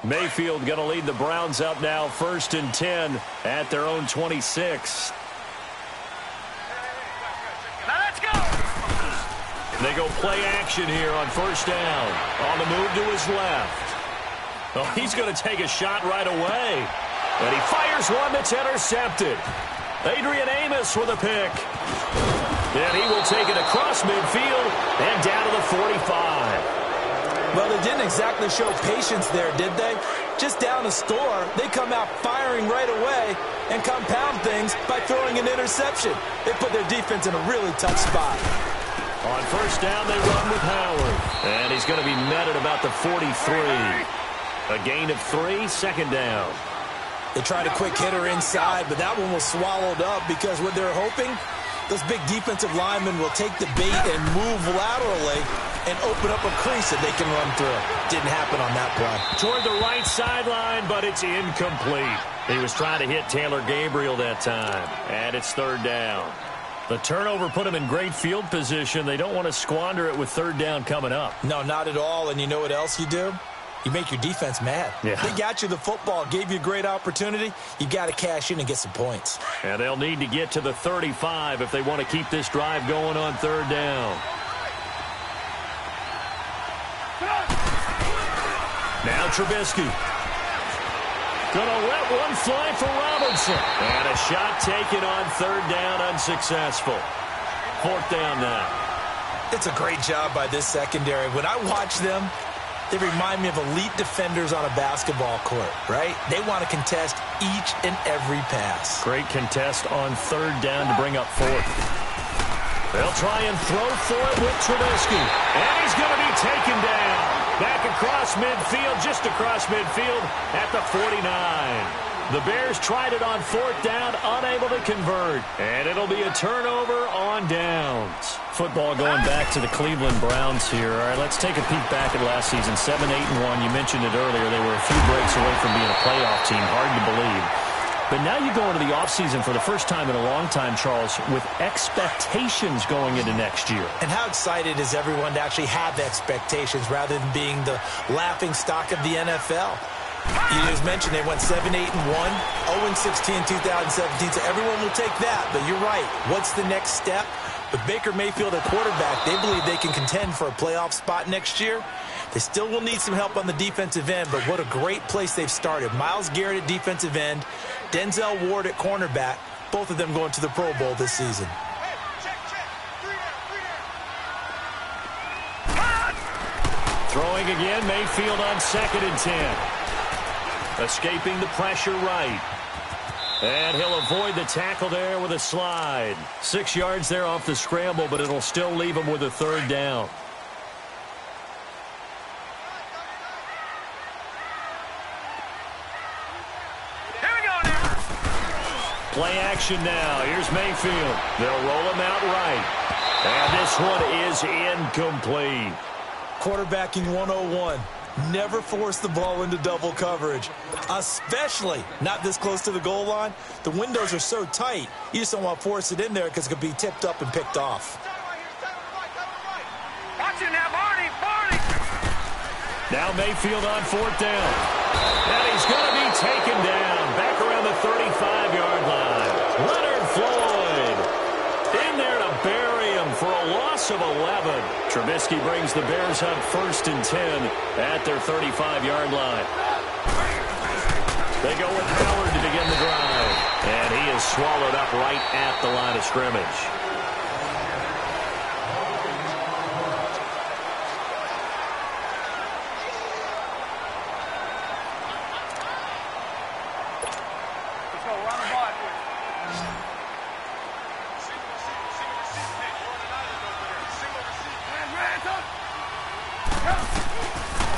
Mayfield going to lead the Browns up now, 1st and 10 at their own 26. Now let's go! They go play action here on 1st down. On the move to his left. Oh, he's going to take a shot right away. And he fires one that's intercepted. Adrian Amos with a pick. And he will take it across midfield and down to the 45. Well, they didn't exactly show patience there, did they? Just down a score, they come out firing right away and compound things by throwing an interception. They put their defense in a really tough spot. On 1st down, they run with Howard. And he's going to be met at about the 43. A gain of 3, 2nd down. They tried a quick hitter inside, but that one was swallowed up because what they're hoping, those big defensive linemen will take the bait and move laterally and open up a crease that they can run through. Didn't happen on that play. Toward the right sideline, but it's incomplete. He was trying to hit Taylor Gabriel that time, and it's 3rd down. The turnover put him in great field position. They don't want to squander it with 3rd down coming up. No, not at all, and you know what else you do? You make your defense mad. Yeah. They got you the football, gave you a great opportunity. You got to cash in and get some points. And they'll need to get to the 35 if they want to keep this drive going on 3rd down. Now Trubisky. Gonna let one fly for Robinson. And a shot taken on 3rd down, unsuccessful. 4th down now. It's a great job by this secondary. When I watch them, they remind me of elite defenders on a basketball court, right? They want to contest each and every pass. Great contest on 3rd down to bring up 4th. They'll try and throw for it with Trubisky. And he's going to be taken down. Back across midfield, just across midfield at the 49. The Bears tried it on 4th down, unable to convert. And it'll be a turnover on downs. Football going back to the Cleveland Browns here. All right, let's take a peek back at last season. 7-8-1. You mentioned it earlier. They were a few breaks away from being a playoff team. Hard to believe. But now you go into the offseason for the first time in a long time, Charles, with expectations going into next year. And how excited is everyone to actually have expectations rather than being the laughing stock of the NFL? You just mentioned they went 7-8-1, 0-16 in 2017, so everyone will take that. But you're right. What's the next step? With Baker Mayfield at quarterback, they believe they can contend for a playoff spot next year. They still will need some help on the defensive end, but what a great place they've started. Myles Garrett at defensive end, Denzel Ward at cornerback, both of them going to the Pro Bowl this season. Throwing again, Mayfield on 2nd and 10. Escaping the pressure right. And he'll avoid the tackle there with a slide. 6 yards there off the scramble, but it'll still leave him with a 3rd down. Here we go now. Play action now. Here's Mayfield. They'll roll him out right. And this one is incomplete. Quarterbacking 101. Never force the ball into double coverage, especially not this close to the goal line. The windows are so tight, you just don't want to force it in there because it could be tipped up and picked off. Watch it now, Barney! Now Mayfield on fourth down. And he's going to be taken down back around the 35-yard line. Leonard Floyd in there to bury him for a loss of 11. Trubisky brings the Bears up 1st and 10 at their 35-yard line. They go with Howard to begin the drive. And he is swallowed up right at the line of scrimmage.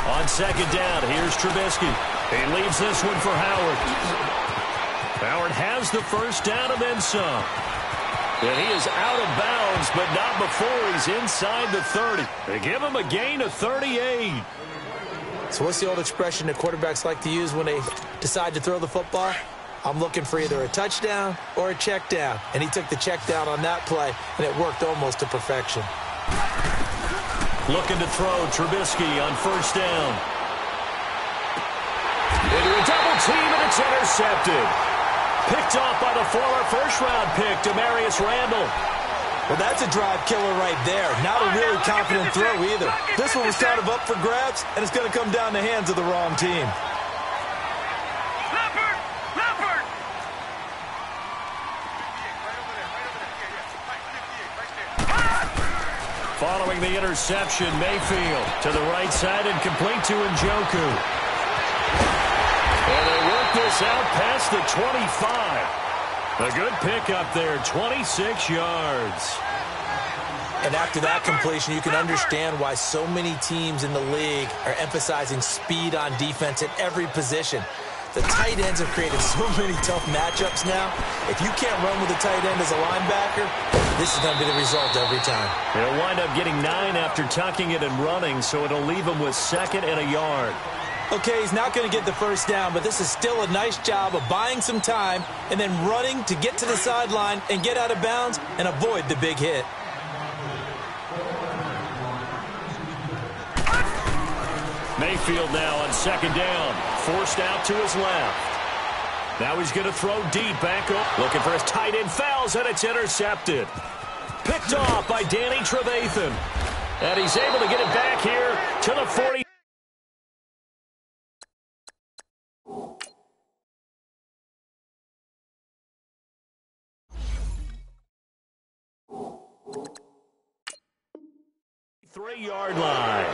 On second down, here's Trubisky. He leaves this one for Howard. Howard has the first down and then some. And he is out of bounds, but not before he's inside the 30. They give him a gain of 38. So what's the old expression that quarterbacks like to use when they decide to throw the football? I'm looking for either a touchdown or a check down. And he took the check down on that play, and it worked almost to perfection. Looking to throw, Trubisky on first down. Into a double team, and it's intercepted. Picked off by the former first-round pick, Demarius Randall. Well, that's a drive killer right there. Not a really confident throw either. This one was kind of up for grabs, and it's going to come down the hands of the wrong team. Following the interception, Mayfield to the right side and complete to Njoku. And they work this out past the 25. A good pickup there, 26 yards. And after that completion, you can understand why so many teams in the league are emphasizing speed on defense at every position. The tight ends have created so many tough matchups now. If you can't run with a tight end as a linebacker, this is going to be the result every time. They'll wind up getting 9 after tucking it and running, so it'll leave them with 2nd and a yard. Okay, he's not going to get the first down, but this is still a nice job of buying some time and then running to get to the sideline and get out of bounds and avoid the big hit. Mayfield now on second down, forced out to his left. Now he's going to throw deep back up, looking for his tight end, fouls, and it's intercepted. Picked off by Danny Trevathan. And he's able to get it back here to the 40. Three-yard line.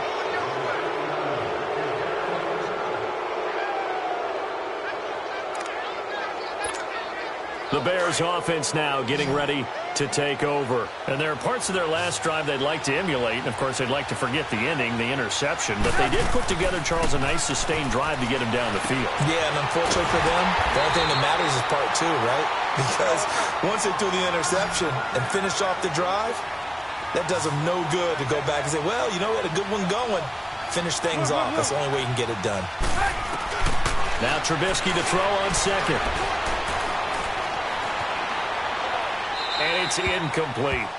The Bears offense now getting ready to take over. And there are parts of their last drive they'd like to emulate. And, of course, they'd like to forget the ending, the interception. But they did put together, Charles, a nice sustained drive to get him down the field. Yeah, and unfortunately for them, the only thing that matters is part 2, right? Because once they threw the interception and finished off the drive, that does them no good to go back and say, well, you know, we had a good one going. Finish things off. That's the only way you can get it done. Now Trubisky to throw on second. And it's incomplete.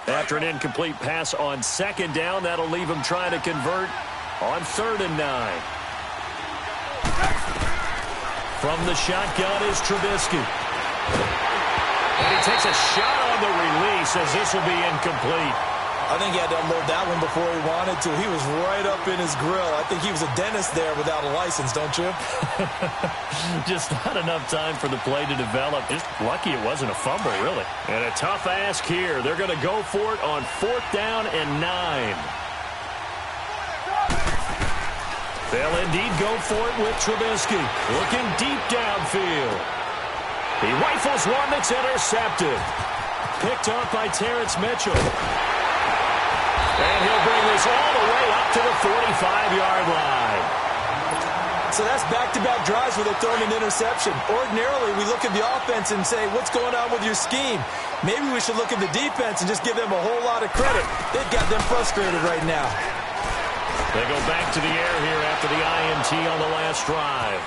After an incomplete pass on second down, that'll leave him trying to convert on 3rd and 9. From the shotgun is Trubisky. And he takes a shot on the release as this will be incomplete. I think he had to unload that one before he wanted to. He was right up in his grill. I think he was a dentist there without a license, don't you? Just not enough time for the play to develop. Just lucky it wasn't a fumble, really. And a tough ask here. They're going to go for it on 4th down and 9. They'll indeed go for it with Trubisky. Looking deep downfield. He rifles one that's intercepted. Picked off by Terrence Mitchell. And he'll bring this all the way up to the 45-yard line. So that's back-to-back drives where they're throwing an interception. Ordinarily, we look at the offense and say, what's going on with your scheme? Maybe we should look at the defense and just give them a whole lot of credit. They've got them frustrated right now. They go back to the air here after the INT on the last drive.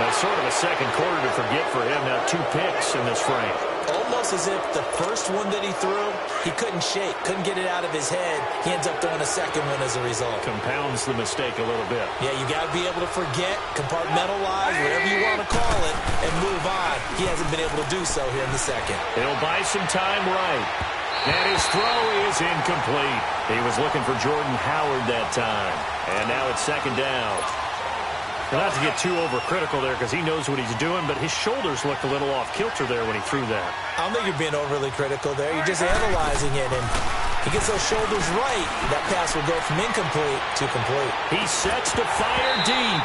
That's sort of a second quarter to forget for him. Now 2 picks in this frame. Almost as if the first one that he threw, he couldn't shake, couldn't get it out of his head. He ends up throwing a second one as a result. Compounds the mistake a little bit. Yeah, you got to be able to forget, compartmentalize, whatever you want to call it, and move on. He hasn't been able to do so here in the second. He'll buy some time right. And his throw is incomplete. He was looking for Jordan Howard that time. And now it's second down. Not to get too overcritical there because he knows what he's doing, but his shoulders looked a little off kilter there when he threw that. I don't think you're being overly critical there. You're just analyzing it, and he gets those shoulders right. That pass will go from incomplete to complete. He sets to fire deep,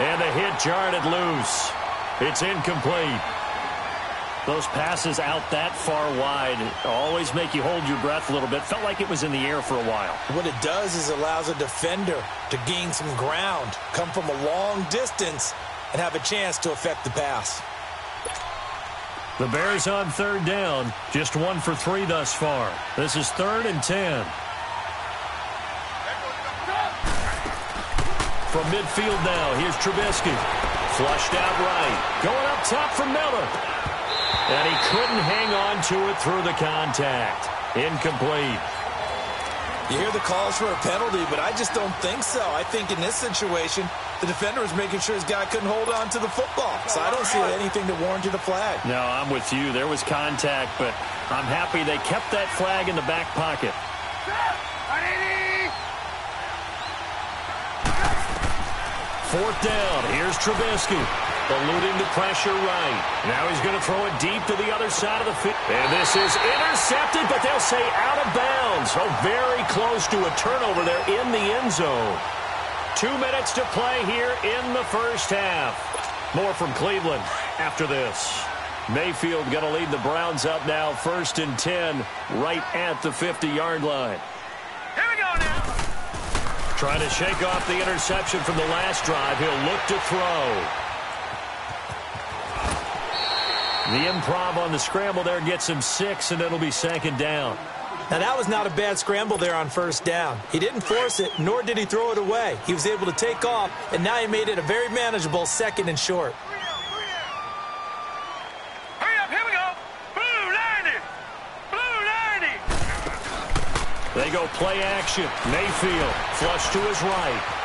and the hit jarred it loose. It's incomplete. Those passes out that far wide always make you hold your breath a little bit. Felt like it was in the air for a while. What it does is allows a defender to gain some ground, come from a long distance, and have a chance to affect the pass. The Bears on third down, just 1 for 3 thus far. This is 3rd and 10. From midfield now, here's Trubisky. Flushed out right. Going up top for Miller. And he couldn't hang on to it through the contact. Incomplete. You hear the calls for a penalty, but I just don't think so. I think in this situation, the defender was making sure his guy couldn't hold on to the football. So I don't see anything that warranted a flag. No, I'm with you. There was contact, but I'm happy they kept that flag in the back pocket. 4th down. Here's Trubisky. Eluding the pressure right. Now he's going to throw it deep to the other side of the field. And this is intercepted, but they'll say out of bounds. Oh, very close to a turnover there in the end zone. 2 minutes to play here in the first half. More from Cleveland after this. Mayfield going to lead the Browns up now, 1st and 10, right at the 50-yard line. Here we go now. Trying to shake off the interception from the last drive. He'll look to throw. The improv on the scramble there gets him 6, and it'll be 2nd down. Now, that was not a bad scramble there on 1st down. He didn't force it, nor did he throw it away. He was able to take off, and now he made it a very manageable 2nd and short. Hurry up, here we go. Blue 90. Blue 90. They go play action. Mayfield flush to his right.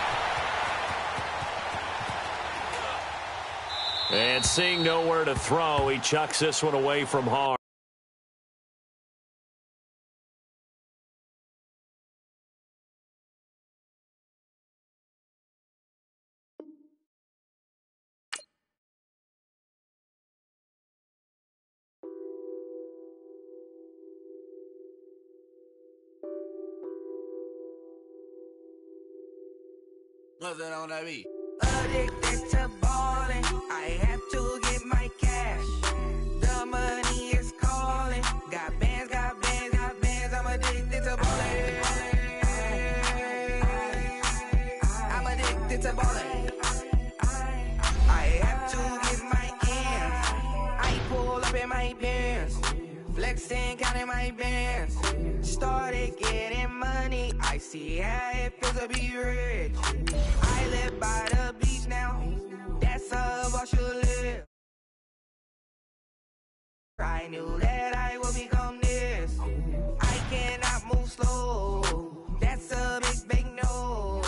And seeing nowhere to throw, he chucks this one away from hard. What's that on that beat? Addicted to ballin', I have to get my cash. The money is calling. Got bands, got bands, got bands. I'm addicted to ballin'. I'm addicted to ballin'. I have to get my ends. I pull up in my pants, flexing, counting my bands. Started getting money. I see how it feels to be rich. I live by the beach now. That's how I should live. I knew that I would become this. I cannot move slow. That's a big no.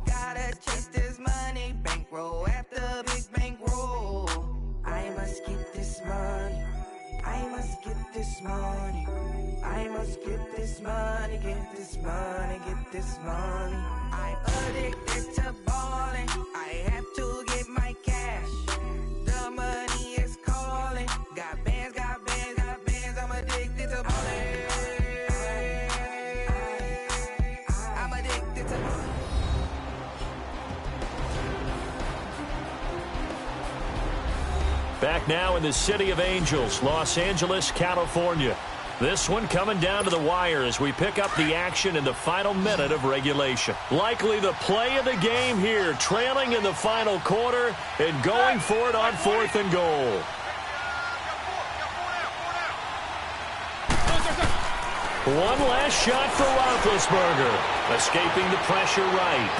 Gotta chase this money. Bankroll after big bankroll. I must get this money. I must get this money. I must get this money, get this money, get this money. I'm addicted to ballin'. I have to get my cash. The money is calling. Got bands, got bands, got bands. I'm addicted to ballin'. I'm addicted to ballin'. Back now in the City of Angels, Los Angeles, California. This one coming down to the wire as we pick up the action in the final minute of regulation. Likely the play of the game here, trailing in the final quarter and going for it on 4th and goal. One last shot for Roethlisberger, escaping the pressure right.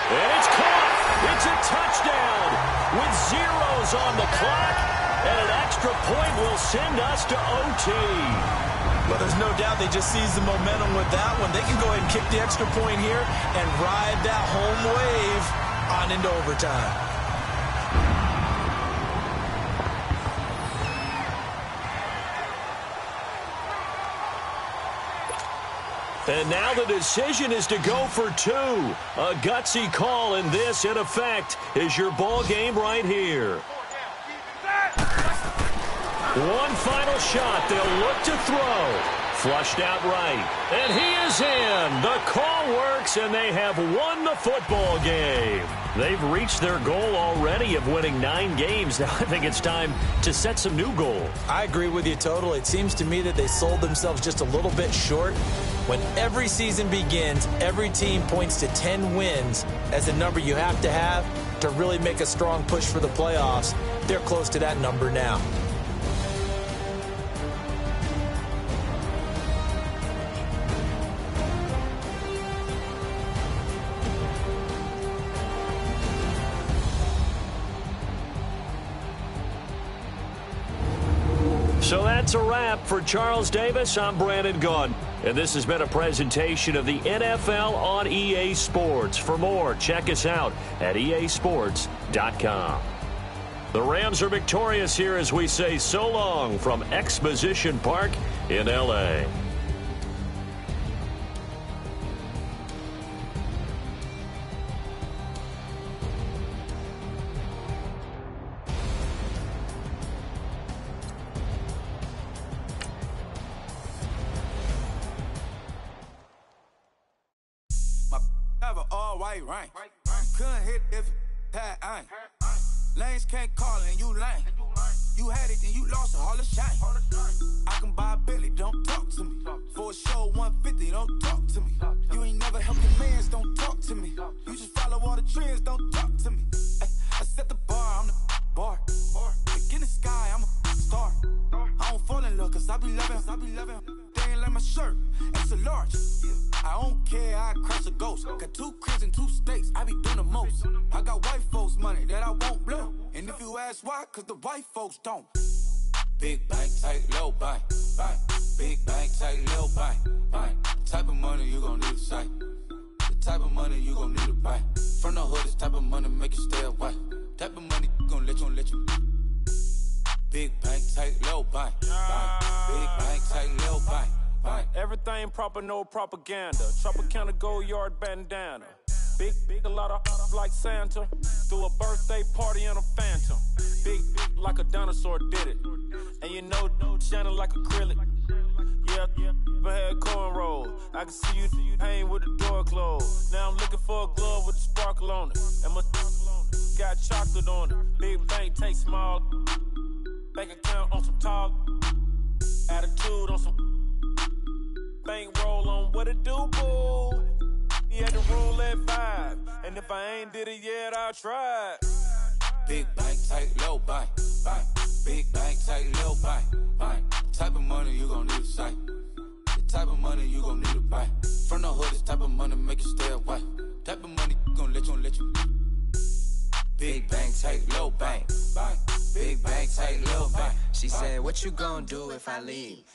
And it's caught. It's a touchdown with zeros on the clock, and an extra point will send us to OT. Well, there's no doubt they just seized the momentum with that one. They can go ahead and kick the extra point here and ride that home wave on into overtime. And now the decision is to go for 2. A gutsy call, and this, in effect, is your ball game right here. One final shot. They'll look to throw. Flushed out right. And he is in. The call works, and they have won the football game. They've reached their goal already of winning 9 games. Now I think it's time to set some new goals. I agree with you totally. It seems to me that they sold themselves just a little bit short. When every season begins, every team points to 10 wins as the number you have to really make a strong push for the playoffs. They're close to that number now. So that's a wrap for Charles Davis. I'm Brandon Gaudin, and this has been a presentation of the NFL on EA Sports. For more, check us out at easports.com. The Rams are victorious here as we say so long from Exposition Park in L.A. Right. Couldn't hit if that ain't. Lanes can't call and you lame. You had it and you lost it, all the shame. I can buy a Billy, don't talk to me. For a show 150, don't talk to me. You ain't never helped your mans, don't talk to me. You just follow all the trends, don't talk to me. I set the bar, I'm the bar. Look in the sky, I'm a star. I don't fall in love cause I be loving. They ain't like my shirt, it's a large. I don't care, I cross a ghost. Got 2 cribs and 2 states, I be doing the most. I got white folks money that I won't blow. And if you ask why, cause the white folks don't. Big bank, tight, low bank. Big bank, tight, low bank. Type of money you gon' need a sight. The type of money you gon' need to buy. From the hood, this type of money make you stay away. Type of money gon' let you. Big bank, tight, low bank. Big bank, tight, low bank. Everything proper, no propaganda. Tropicana gold yard bandana. Big, a lot of like Santa. Threw a birthday party in a phantom. Big like a dinosaur did it. And you know, shining like acrylic. Yeah, but had cornrow. I can see you hang with the door closed. Now I'm looking for a glove with a sparkle on it. And my got chocolate on it. Big bank take small. Bank account on some tall. Attitude on some. Bankroll on what it do, boo. He had to rule at 5. And if I ain't did it yet, I'll try. Big bank, tight, low bank. Big bank, tight, low bank. Type of money you gon' need a sight. The type of money you gon' need to buy. From the hood, this type of money make you stay away. Type of money gon' let you. Big bank, tight, low bank. Big bank, tight, low bank. She said, what you gon' do if I leave?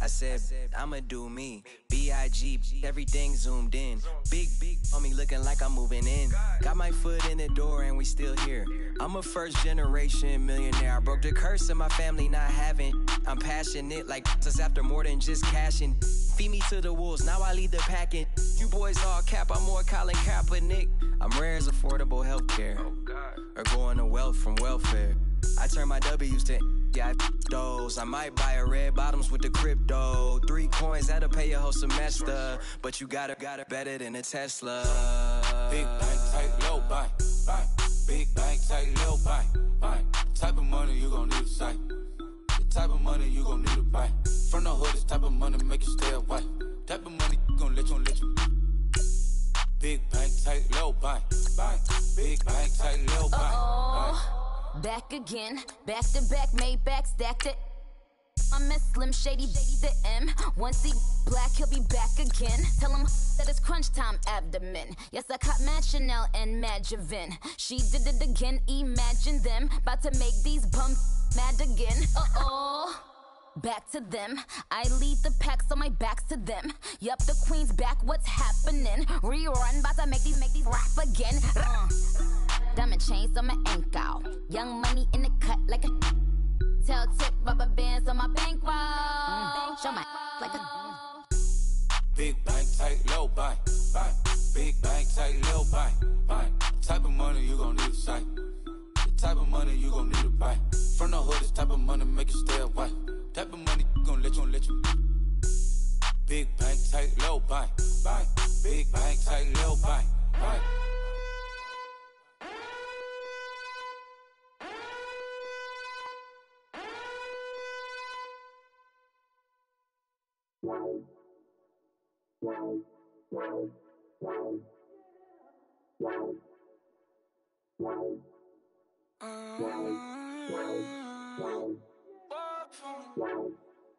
I said, I'ma do me. B.I.G. Everything zoomed in. Big on me looking like I'm moving in. Got my foot in the door and we still here. I'm a first generation millionaire. I broke the curse of my family not having. I'm passionate like us after more than just cashing. Feed me to the wolves, now I lead the packing. You boys all cap, I'm more Colin Kaepernick. I'm rare as affordable healthcare. Or going to wealth from welfare. I turn my W's to those. I might buy a red bottoms with the crypto. 3 coins, that'll pay your whole semester. But you got it better than a Tesla. Big bank, tight, low bank. Big bank, tight, low bank. Type of money you gon' need a sight. The type of money you gon' need to buy. From the hood, this type Back again, back to back, made back, stacked it. I miss Slim Shady, the M. Once he black, he'll be back again. Tell him that it's crunch time abdomen. Yes, I caught Mad Chanel and Mad Javin. She did it again, imagine them. About to make these bums mad again. Uh-oh. Back to them. I lead the pack, so my back's to them. Yup, the queen's back, what's happening? Rerun, about to make these rap again. Diamond chains on my ankle. Young money in the cut like a tail tip, rubber bands on my bankroll. Show my like a big bank, tight, low bank, bank. Big bank, tight, low bank, bank. Type of money you gon' need a sight. The type of money you gon' need a buy. From the hood, this type of money make you stay away. Type of money gon' let you. Big bank, tight, low bank, bank. Big bank, tight, low bank, bank.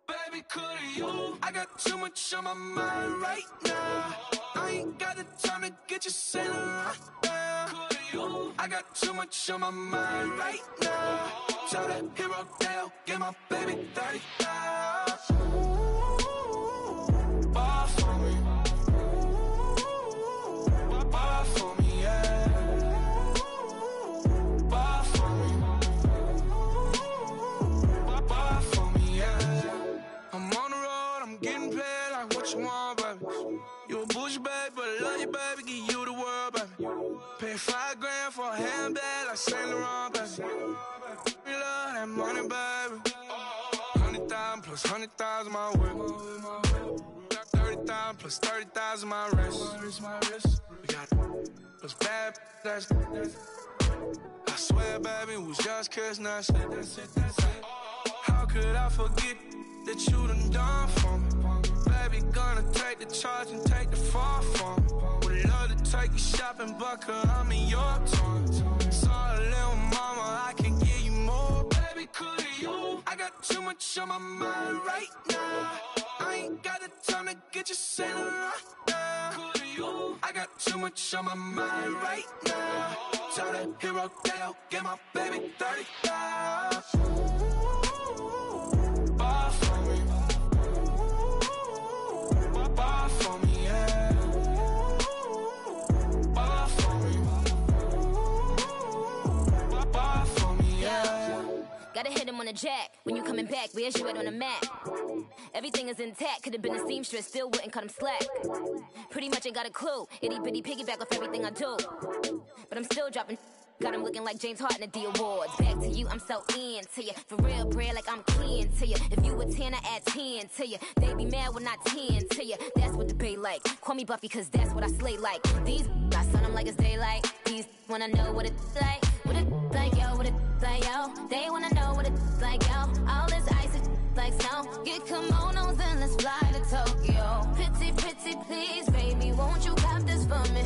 Baby, could you? I got too much on my mind right now. I ain't got the time to get you sailing right now. Could you? I got too much on my mind right now. Tell that hero Dale, get my baby 30,000. Ball for me. Ball for me, yeah. Ball for me. Ball for me, yeah. I'm on the road, I'm getting paid like what you want, baby. You a bougie, baby, but I love you, baby. Give you the world, baby. Pay $5 grand for a handbag like Saint Laurent, baby. We love that money, baby. 100,000 plus 100,000 my whip. 30,000 plus 30,000 my wrist. We got those bad, that's I swear, baby, we was just kissing, that's it. How could I forget that you done for me? Baby, gonna take the charge and take the fall from me. Would love to take you shopping, but I'm in your tongue. Sorry, little mama, I can give you more. Baby, could you? I got too much on my mind right now. I ain't got the time to get you sailing right now. Could you? I got too much on my mind right now. Tell that hero Dale, get my baby 30,000. Ball for me. Ball for me, yeah. Ball for me. Ball for me, yeah. Gotta hit him on the jack. When you coming back, where's you at on the map? Everything is intact. Could've been a seamstress, still wouldn't cut him slack. Pretty much ain't got a clue. Itty bitty piggyback off everything I do. But I'm still dropping. Got him looking like James Harden at the awards. Back to you, I'm so into you. For real, bread, like I'm keen to you. If you a 10, I add 10 to you. They be mad when I 10 to you. That's what the bay like. Call me Buffy, cause that's what I slay like. These, I sun them like it's daylight. These wanna know what it's like. What it like, yo, what it like, yo. They wanna know what it's like, yo. All this ice is like snow. Get kimonos and let's fly to Tokyo. Pretty, pretty, please, baby, won't you cop this for me?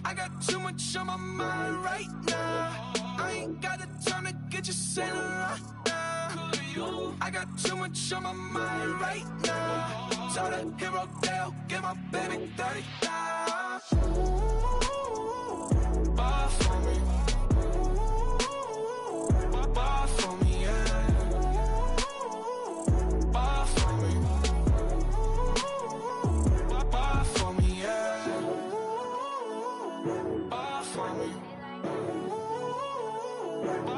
I got too much on my mind right now. I ain't got the time to get you sailing right now. I got too much on my mind right now. Tell that hero Dale, get my baby 30,000. Ball for me. Ball for me, yeah. Ball for me. Ball for me, yeah. Ball for me.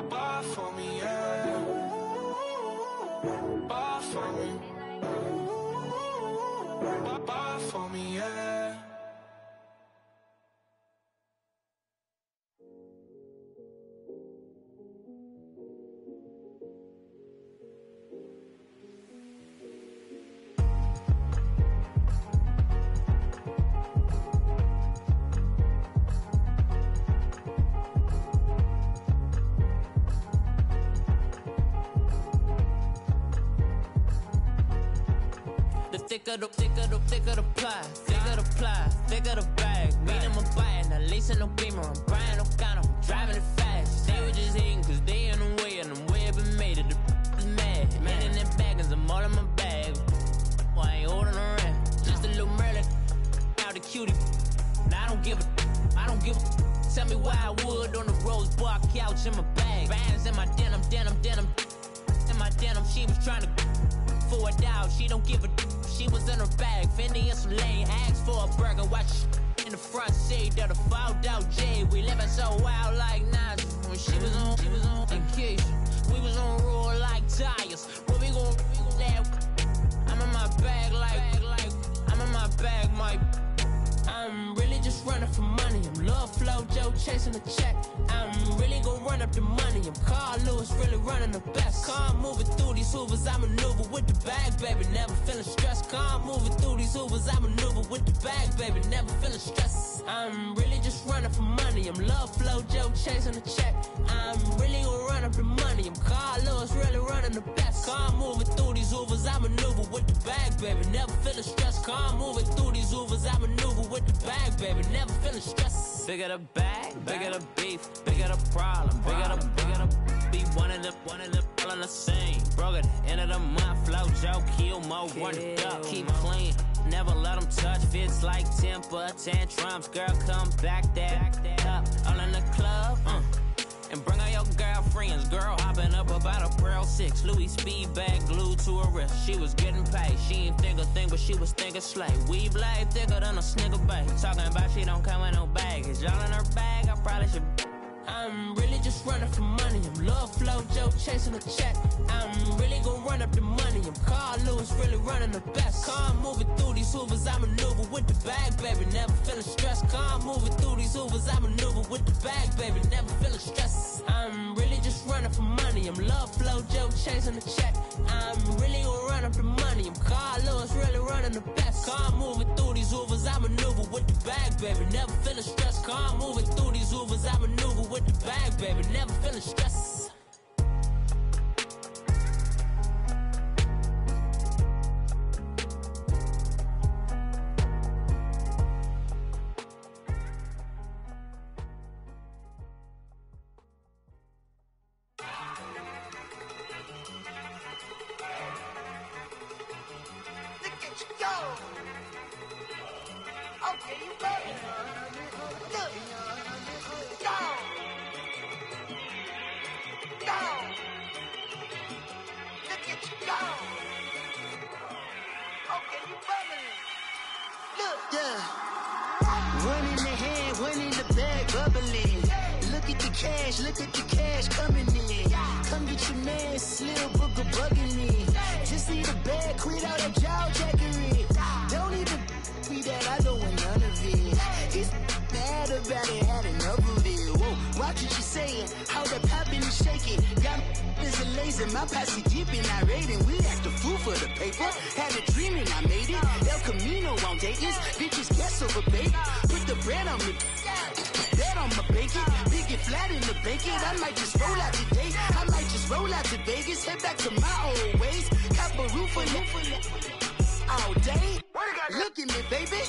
Ball for me, yeah. Ball for me. Ball for me, yeah. Thicker the pie, thicker the bag. Mean I'm a bias, riding, at least in no beamer. I'm buying no counter, I'm driving it fast. They were just hating cause they in the way, and I'm way up and made it. The is mad. Man in them baggins, I'm all in my bag. Why I ain't holding around? Just a little Merlin, out the cutie. Now I don't give a. Tell me why I would on the rose bar couch in my bag. Bands in my denim. In my denim, she was trying to for a doubt. She don't give a. She was in her bag. Fendi and some lane hags for a burger. Watch in the front seat of the fouled out J. We living so wild like Nas. When she was on vacation. We was on roll like tires. What we gon' laugh? I'm in my bag like I'm in my bag, Mike. I'm really just running for money. I'm Lil Flo Joe chasing the check. I'm really gonna run up the money. I'm Carl Lewis, really running the best. Calm moving through these hoovers, I maneuver with the bag, baby. Never feeling stressed. Calm moving through these hoovers, I maneuver with the bag, baby. Never feeling stressed. I'm really just running for money. I'm Lil Flo Joe chasing the check. I'm really gonna run up the money. I'm Carl Lewis, really running the best. Calm moving through these hoovers, I maneuver with the bag, baby. Never feeling stressed. Calm moving through these hoovers, I maneuver with the bag, baby. Never feeling stressed. Bigger the bag, bigger the beef, bigger the problem, bigger the be one of the all in the same. Broke at the end of the month, Flo Joe, kill mo, run it up, keep clean. Never let them touch, fits like temper tantrums. Girl, come back that up, all in the club, and bring all your girlfriends. Girl hopping up about a Pearl 6 Louis speed bag glued to her wrist. She was getting paid. She ain't think a thing, but she was thinking slay. Weave blade thicker than a snigger bag. Talking about she don't come with no baggage. All in her bag, I probably should. I'm really just running for money. I'm Lil Flo Joe chasing a check. I'm really gonna run up the money. I'm Carl Lewis, really running the best. Calm moving through these hoovers, I maneuver with the bag, baby. Never feeling stressed. Calm moving through these hoovers, I maneuver with the bag, baby. Never feeling stressed. I'm really just running for money. I'm Lil Flo Joe chasing a check. I'm really gonna run up the money. I'm Carl Lewis, really running the best. Calm moving through these hoovers, I maneuver with the bag, baby. Never feeling stressed. Calm moving through these hoovers, I maneuver with the bag, baby. Never feeling stressed. Look at the cash coming in. Come get your man, Slim Booker bugging me. Just need a bag, quit all that jaw jackery. Don't even be that, I don't want none of it. It's bad about it, had enough of it. Whoa, watch what you saying, how the poppin' and shaking. Got is a laser, my posse deep and I raiding. We act a fool for the paper. Had a dream and I made it. El Camino on Dayton's, bitches guess over bait. Put the bread on me. I'ma bake it, big it flat in the bake it. I might just roll out today. I might just roll out to Vegas, head back to my old ways. Cop a roof all day. Look at me, baby.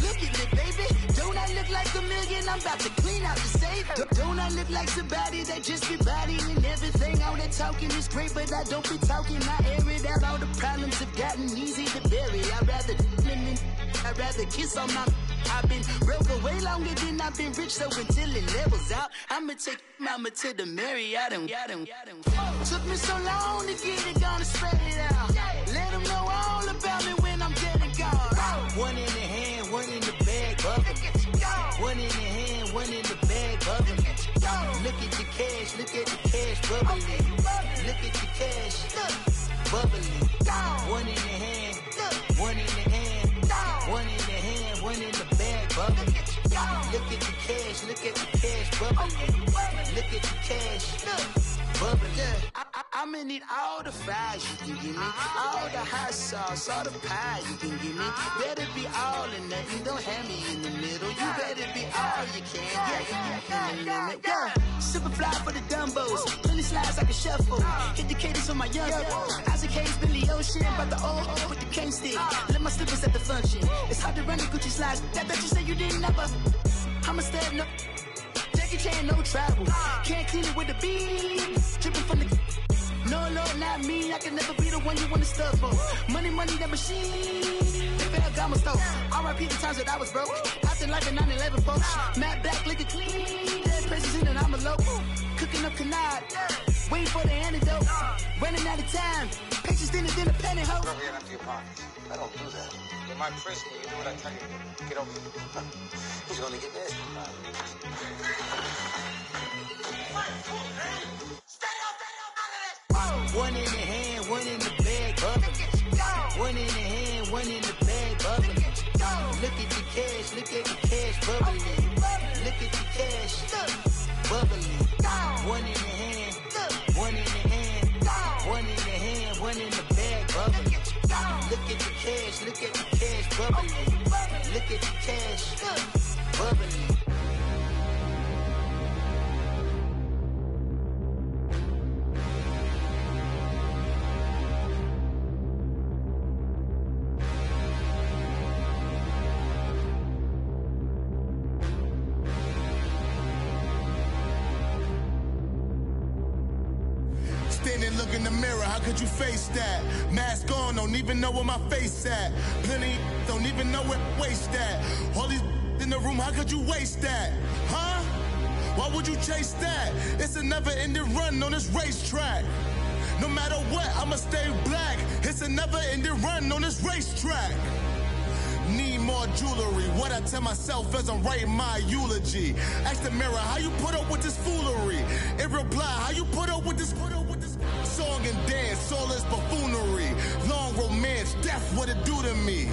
Look at me, baby. Don't I look like a million? I'm about to clean out the safe. Don't I look like somebody that just be bodying everything? All that talking is great, but I don't be talking. I air it out. All the problems have gotten easy to bury. I'd rather kiss on my. I've been broke way longer than I've been rich, so until it levels out, I'ma take mama to the Marriott and took me so long to get it, gonna spread it out. Let them know all about me when I'm dead and gone. One in the hand, one in the bag, bubbling. One in the hand, one in the bag, bubbling. Look at the cash, bubbling. Look at the cash, bubbling. One in the hand, one in the hand, one in the hand, one in the bag, bubbling. Look at the cash, bubbling. Look at the cash, bubbling. I'ma need all the fries you can give me, all the hot sauce, all the pie you can give me. Better be all or nothing, don't have me in the middle. You better be all you can, yeah. Super fly for the Dumbos, plenty slides like a shuffle. Hit the cadence on my young Isaac Hayes, Billy Ocean, about the old with the cane stick. Let my slippers at the function. It's hard to run the Gucci slides. That bet you say you didn't never. I'ma step no. Jackie Chan, no travel. Can't clean it with the beat. Dripping from the. No, Lord, not me. I can never be the one you want to stuff for. Money, that machine. They failed, got my stove. R.I.P. the times that I was broke. Acting like a 9/11 folks. Matt back, liquor clean. Dead presents in and I'm a local. Cooking up canard. Waiting for the antidote. Running out of time. Pictures thinner than a penny hoe. Don't get empty your pockets. I don't do that. In my prison, you do what I tell you to. Get over here. He's gonna get this. One in the hand, one in the bag, bubbling. One in the hand, one in the bag, bubbling. Look at the cash, bubbling. Look at the cash, bubbling. One in the hand, one in the hand, one in the hand, one in the bag, bubbling. Look at the cash, bubbling. Look at the cash, bubbling. Standing, look in the mirror, how could you face that? Mask on, don't even know where my face at. Plenty, don't even know where waste at. All these in the room, how could you waste that? Huh? Why would you chase that? It's a never-ending run on this racetrack. No matter what, I'ma stay black. It's a never-ending run on this racetrack. Need more jewelry, what I tell myself as I'm writing my eulogy. Ask the mirror, how you put up with this foolery? In reply, how you put up with this song and dance, all this buffoonery. Long romance, death, what it do to me?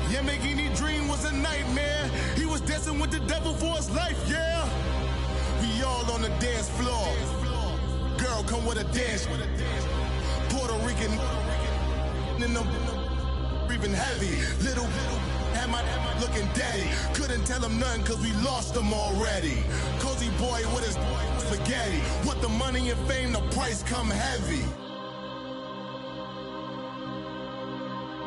Yamagini dream was a nightmare. He was dancing with the devil for his life, yeah. We all on the dance floor. Girl, come with a dance. Puerto Rican in the breathing heavy. Little had my looking daddy. Couldn't tell him nothing cause we lost him already. Cozy boy with his spaghetti. What the money and fame, the price come heavy.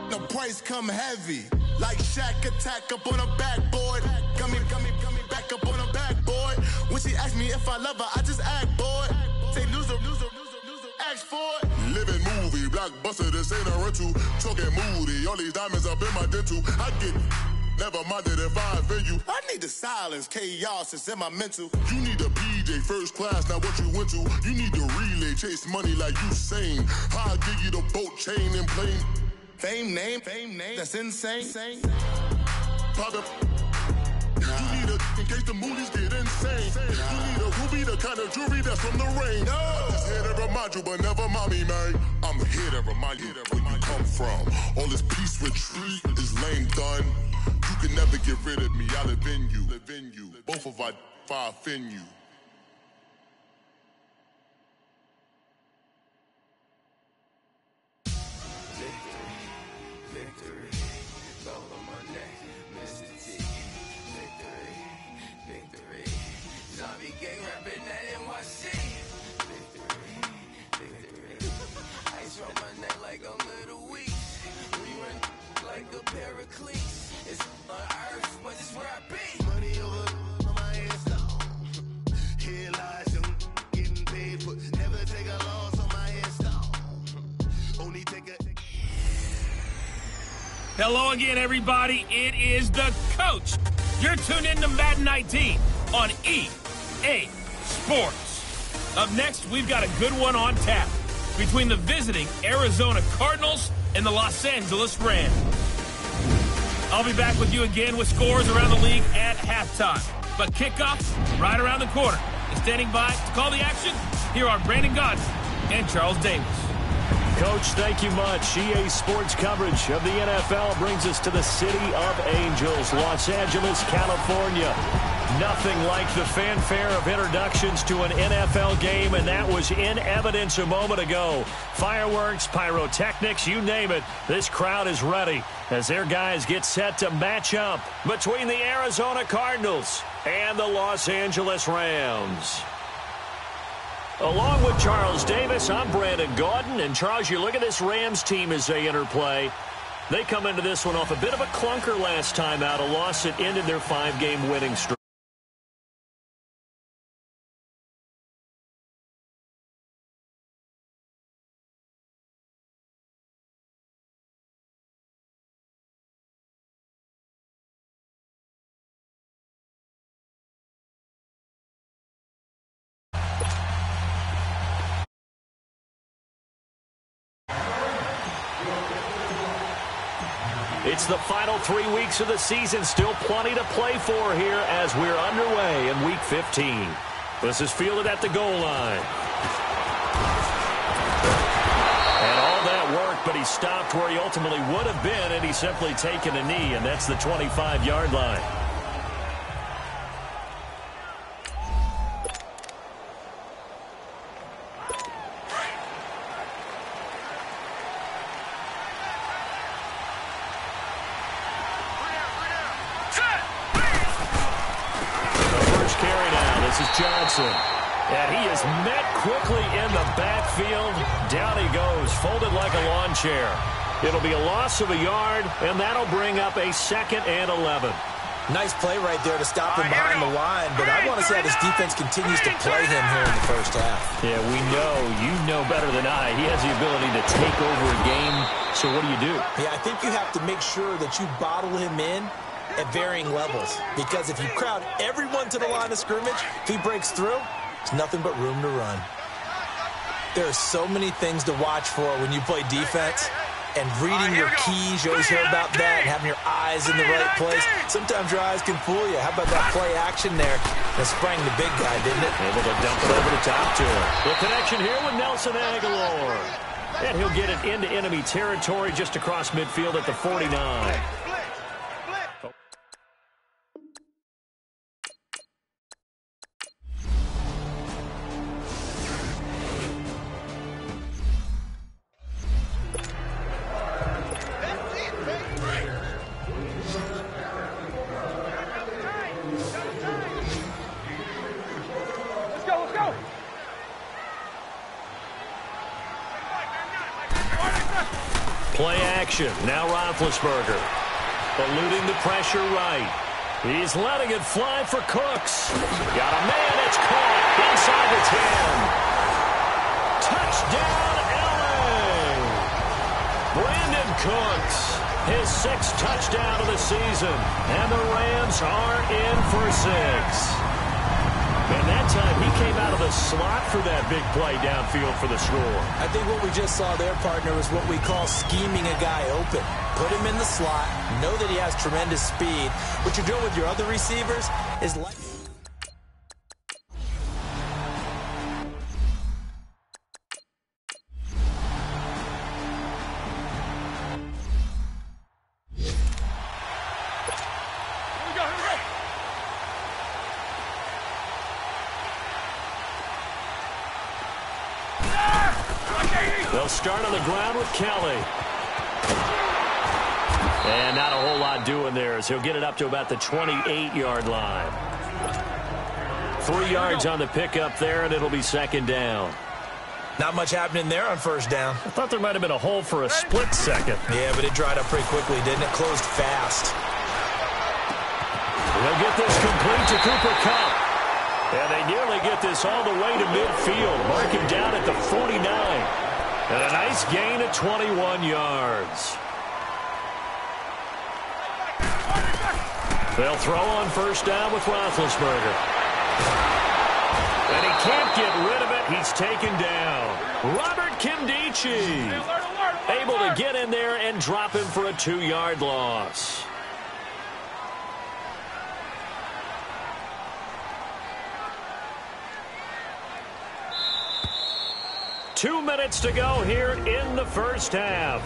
The price come heavy. Like Shaq attack up on a backboard. Gummy back up on a backboard. When she asked me if I love her, I just act bored. Say loser, ask for it. Living movie, blockbuster, this ain't a rental. Talking moody, all these diamonds up in my dental. I get never minded if I offend you. I need the silence, chaos is in my mental. You need a PJ, first class, not what you went to. You need the relay, chase money like you sane. I'll give you the boat, chain, and plane. Fame name, that's insane. Pop it. You need a, in case the movies get insane. You need a ruby, the kind of jewelry that's from the rain. I'm just here to remind you, but never mommy, man. I'm here to remind you where you come from. All this peace retreat is lame done. You can never get rid of me, I live in you. Both of our fire offend you. Hello again, everybody. It is the coach. You're tuned in to Madden 19 on EA Sports. Up next, we've got a good one on tap between the visiting Arizona Cardinals and the Los Angeles Rams. I'll be back with you again with scores around the league at halftime. But kickoff right around the corner. And standing by to call the action, here are Brandon Godden and Charles Davis. Coach, thank you much. EA Sports coverage of the NFL brings us to the City of Angels, Los Angeles, California. Nothing like the fanfare of introductions to an NFL game, and that was in evidence a moment ago. Fireworks, pyrotechnics, you name it. This crowd is ready as their guys get set to match up between the Arizona Cardinals and the Los Angeles Rams. Along with Charles Davis, I'm Brandon Gaudin. And, Charles, you look at this Rams team as they interplay. They come into this one off a bit of a clunker last time out, a loss that ended their 5-game winning streak. It's the final 3 weeks of the season. Still plenty to play for here as we're underway in Week 15. This is fielded at the goal line. And all that work, but he stopped where he ultimately would have been, and he's simply taken a knee, and that's the 25-yard line. Johnson, and he is met quickly in the backfield. Down he goes, folded like a lawn chair. It'll be a loss of a yard, and that'll bring up a 2nd and 11. Nice play right there to stop him behind the line, but I want to see how this defense continues to play him here in the first half. Yeah, we know. You know better than I. He has the ability to take over a game, so what do? Yeah, I think you have to make sure that you bottle him in at varying levels, because if you crowd everyone to the line of scrimmage, if he breaks through, there's nothing but room to run. There are so many things to watch for when you play defense, and reading your keys, you always hear about that, and having your eyes in the right place. Sometimes your eyes can fool you. How about that play action there? That sprang the big guy, didn't it? Able to dump it over the top to him. The connection here with Nelson Aguilar. And he'll get it into enemy territory just across midfield at the 49. Play action. Now Roethlisberger. Eluding the pressure right. He's letting it fly for Cooks. Got a man. It's caught inside the 10. Touchdown, LA. Brandon Cooks. His 6th touchdown of the season. And the Rams are in for 6. And that time, he came out of the slot for that big play downfield for the score. I think what we just saw there, partner, was what we call scheming a guy open. Put him in the slot, know that he has tremendous speed. What you're doing with your other receivers is like... They'll start on the ground with Kelly. And not a whole lot doing there as he'll get it up to about the 28-yard line. 3 yards on the pickup there, and it'll be 2nd down. Not much happening there on 1st down. I thought there might have been a hole for a split second. Yeah, but it dried up pretty quickly, didn't it? Closed fast. They'll get this complete to Cooper Kupp. And they nearly get this all the way to midfield. Mark him down at the 49. And a nice gain of 21 yards. They'll throw on 1st down with Roethlisberger. And he can't get rid of it. He's taken down. Robert Kimdichie able to get in there and drop him for a 2-yard loss. Two minutes to go here in the first half.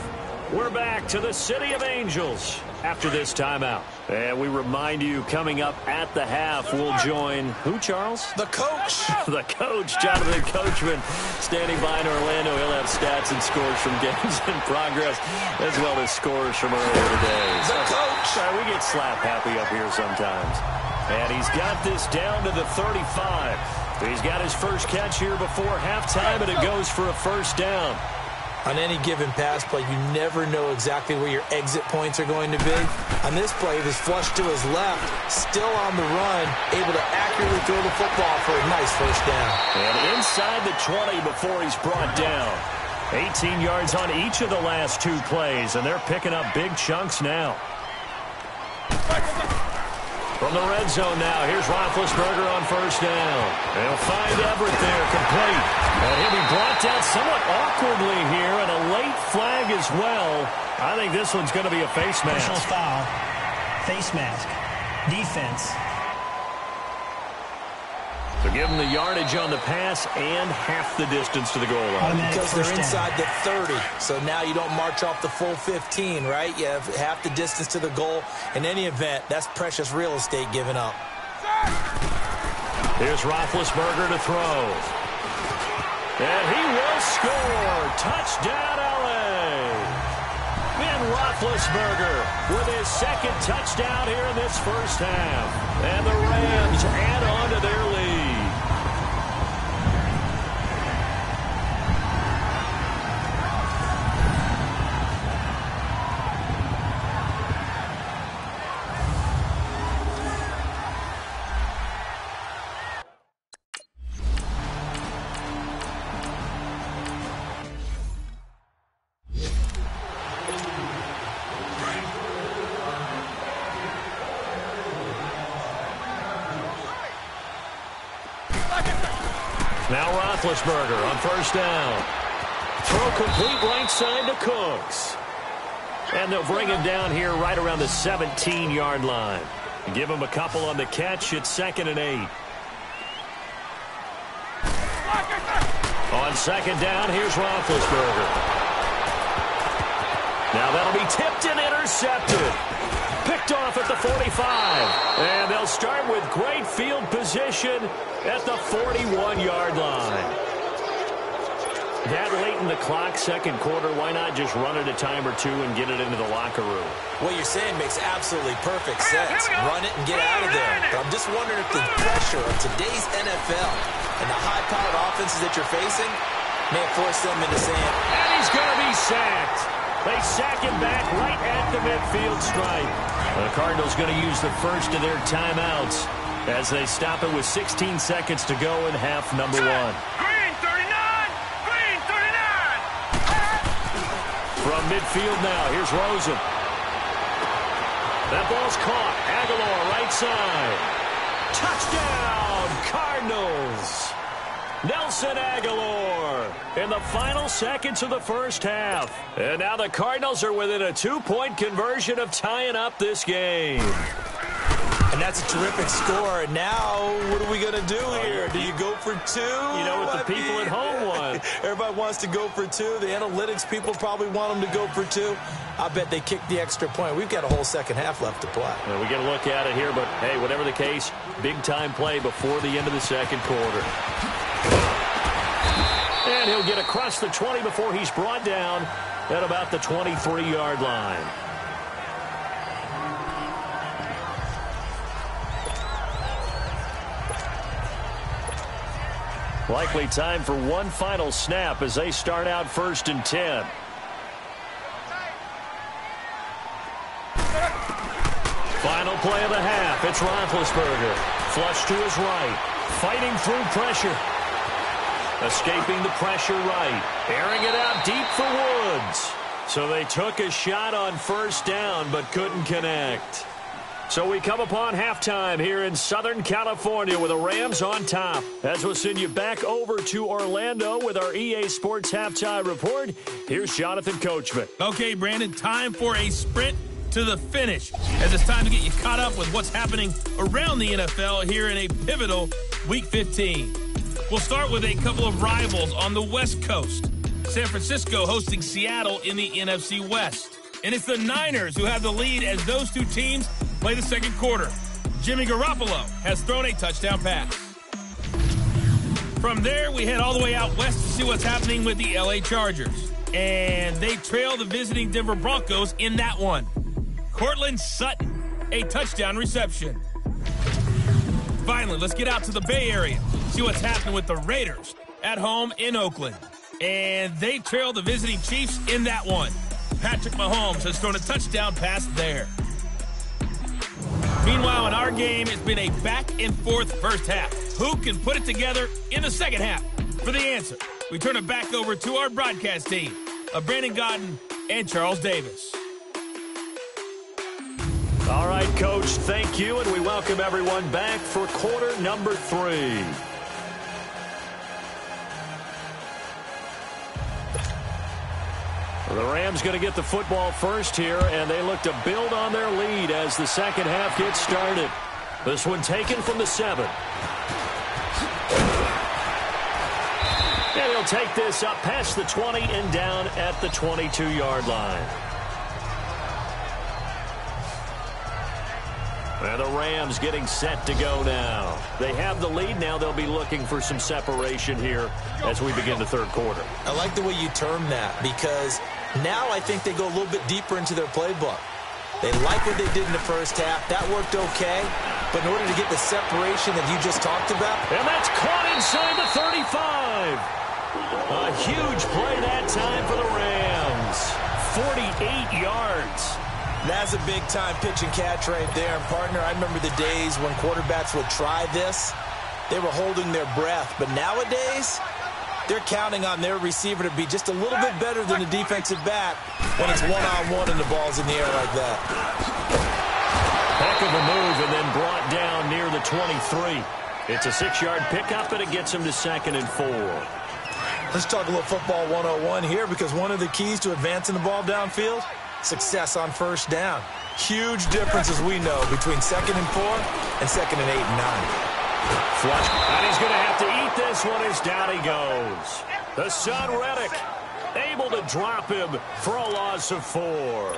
We're back to the City of Angels after this timeout. And we remind you, coming up at the half, we'll join who, Charles? The coach. The coach, Jonathan Coachman, standing by in Orlando. He'll have stats and scores from games in progress, as well as scores from earlier today. The coach. We get slap happy up here sometimes. And he's got this down to the 35. He's got his first catch here before halftime, and it goes for a 1st down. On any given pass play, you never know exactly where your exit points are going to be. On this play, he was flushed to his left, still on the run, able to accurately throw the football for a nice 1st down. And inside the 20 before he's brought down. 18 yards on each of the last 2 plays, and they're picking up big chunks now. From the red zone now, here's Roethlisberger on first down. They'll find Everett there, complete. And he'll be brought down somewhat awkwardly here, and a late flag as well. I think this one's going to be a face mask. Personal foul, face mask, defense. So give them the yardage on the pass and half the distance to the goal line. Because they're inside the 30. So now you don't march off the full 15, right? You have half the distance to the goal. In any event, that's precious real estate given up. Here's Roethlisberger to throw. And he will score. Touchdown, L.A. Ben Roethlisberger with his second touchdown here in this first half. And the Rams add on to their lead. Now Roethlisberger on first down. Throw complete right side to Cooks. And they'll bring him down here right around the 17-yard line. Give him a couple on the catch. It's 2nd and 8. On second down, here's Roethlisberger. Now that'll be tipped and intercepted. Picked off at the 45. And they'll start with great field position at the 41-yard line. That late in the clock, second quarter, why not just run it a time or two and get it into the locker room? What you're saying makes absolutely perfect sense. Run it and get out of there. But I'm just wondering if the pressure of today's NFL and the high-powered offenses that you're facing may have forced them into saying, and he's going to be sacked. They sack him back right at the midfield stripe. The Cardinals going to use the first of their timeouts as they stop it with 16 seconds to go in half number 1. Green 39! Green 39! From midfield now, here's Rosen. That ball's caught. Aguilar right side. Touchdown, Cardinals. Nelson Aguilar in the final seconds of the first half. And now the Cardinals are within a 2-point conversion of tying up this game. And that's a terrific score. And now, what are we going to do here? Do you go for 2? You know what the people at home want. Everybody wants to go for 2. The analytics people probably want them to go for 2. I bet they kick the extra point. We've got a whole second half left to play. Well, we get a look at it here, but, hey, whatever the case, big-time play before the end of the second quarter. And he'll get across the 20 before he's brought down at about the 23-yard line. Likely time for one final snap as they start out 1st and 10. Final play of the half. It's Roethlisberger. Flush to his right. Fighting through pressure. Escaping the pressure right. Airing it out deep for Woods. So they took a shot on first down but couldn't connect. So we come upon halftime here in Southern California with the Rams on top. As we'll send you back over to Orlando with our EA Sports Halftime Report. Here's Jonathan Coachman. Okay, Brandon, time for a sprint to the finish, as it's time to get you caught up with what's happening around the NFL here in a pivotal Week 15. We'll start with a couple of rivals on the West Coast. San Francisco hosting Seattle in the NFC West. And it's the Niners who have the lead as those two teams play the second quarter. Jimmy Garoppolo has thrown a touchdown pass. From there, we head all the way out west to see what's happening with the LA Chargers. And they trail the visiting Denver Broncos in that one. Cortland Sutton, a touchdown reception. Finally, let's get out to the Bay Area. See what's happening with the Raiders at home in Oakland. And they trail the visiting Chiefs in that one. Patrick Mahomes has thrown a touchdown pass there. Meanwhile, in our game, it's been a back-and-forth first half. Who can put it together in the second half? For the answer, we turn it back over to our broadcast team of Brandon Godden and Charles Davis. All right, right, Coach, thank you, and we welcome everyone back for quarter number 3. The Rams going to get the football first here, and they look to build on their lead as the second half gets started. This one taken from the 7. And he'll take this up past the 20 and down at the 22-yard line. And the Rams getting set to go now. They have the lead. Now they'll be looking for some separation here as we begin the third quarter. I like the way you term that, because now I think they go a little bit deeper into their playbook. They like what they did in the first half. That worked okay. But in order to get the separation that you just talked about. And that's caught inside the 35. A huge play that time for the Rams. 48 yards. That's a big-time pitch and catch right there. And, partner, I remember the days when quarterbacks would try this. They were holding their breath. But nowadays, they're counting on their receiver to be just a little bit better than the defensive back when it's one-on-one and the ball's in the air like that. Heck of a move, and then brought down near the 23. It's a 6-yard pickup, and it gets him to 2nd and 4. Let's talk a little football 101 here, because one of the keys to advancing the ball downfield, success on first down. Huge difference, as we know, between 2nd and 4 and 2nd and 8 and 9. Flush, and he's going to have to eat this one as down he goes. The son, Reddick, able to drop him for a loss of 4.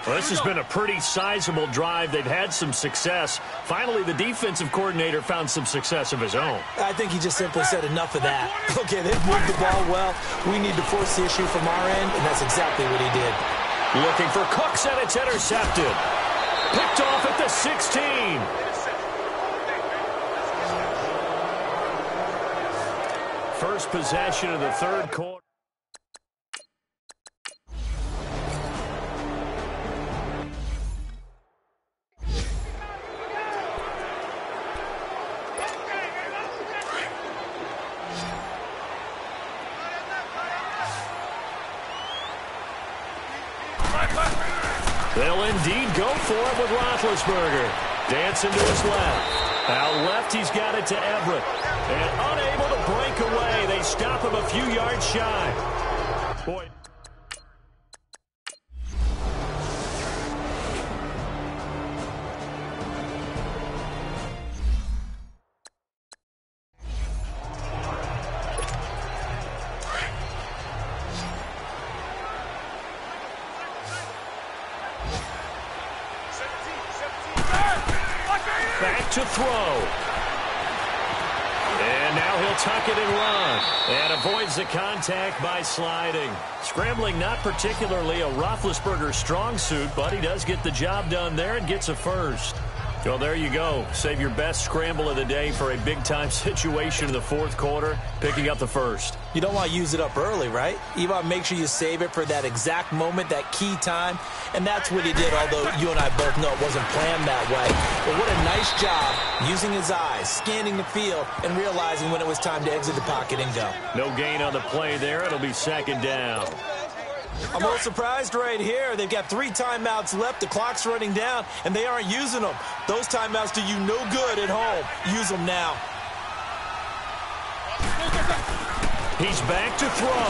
Well, this has been a pretty sizable drive. They've had some success. Finally, the defensive coordinator found some success of his own. I think he just simply said enough of that. Okay, they've moved the ball well. We need to force the issue from our end, and that's exactly what he did. Looking for Cooks, and it's intercepted. Picked off at the 16. First possession of the third quarter. They'll indeed go for it with Roethlisberger. Dancing to his left. Out left, he's got it to Everett. And unable to break away. They stop him a few yards shy. Boy. Back to throw. And now he'll tuck it and run. And avoids the contact by sliding. Scrambling not particularly a Roethlisberger strong suit, but he does get the job done there and gets a first. Well, there you go. Save your best scramble of the day for a big-time situation in the fourth quarter, picking up the first. You don't want to use it up early, right? You want to make sure you save it for that exact moment, that key time. And that's what he did, although you and I both know it wasn't planned that way. But what a nice job using his eyes, scanning the field, and realizing when it was time to exit the pocket and go. No gain on the play there. It'll be 2nd down. I'm a little surprised right here. They've got 3 timeouts left. The clock's running down, and they aren't using them. Those timeouts do you no good at home. Use them now. He's back to throw.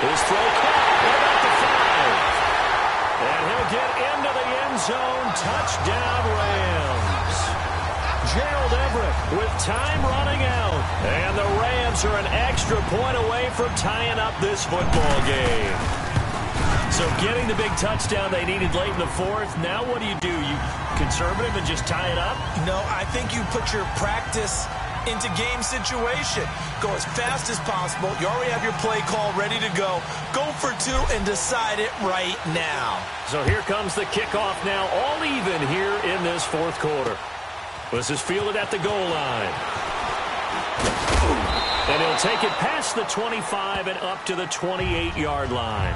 His throw caught about the 5. And he'll get into the end zone. Touchdown, Rams. Gerald Everett with time running out. And the Rams are an extra point away from tying up this football game. So getting the big touchdown they needed late in the fourth. Now what do? You conservative and just tie it up? No, I think you put your practice into game situation. Go as fast as possible. You already have your play call ready to go. Go for 2 and decide it right now. So here comes the kickoff now, all even here in this fourth quarter. This is fielded at the goal line. And he'll take it past the 25 and up to the 28-yard line.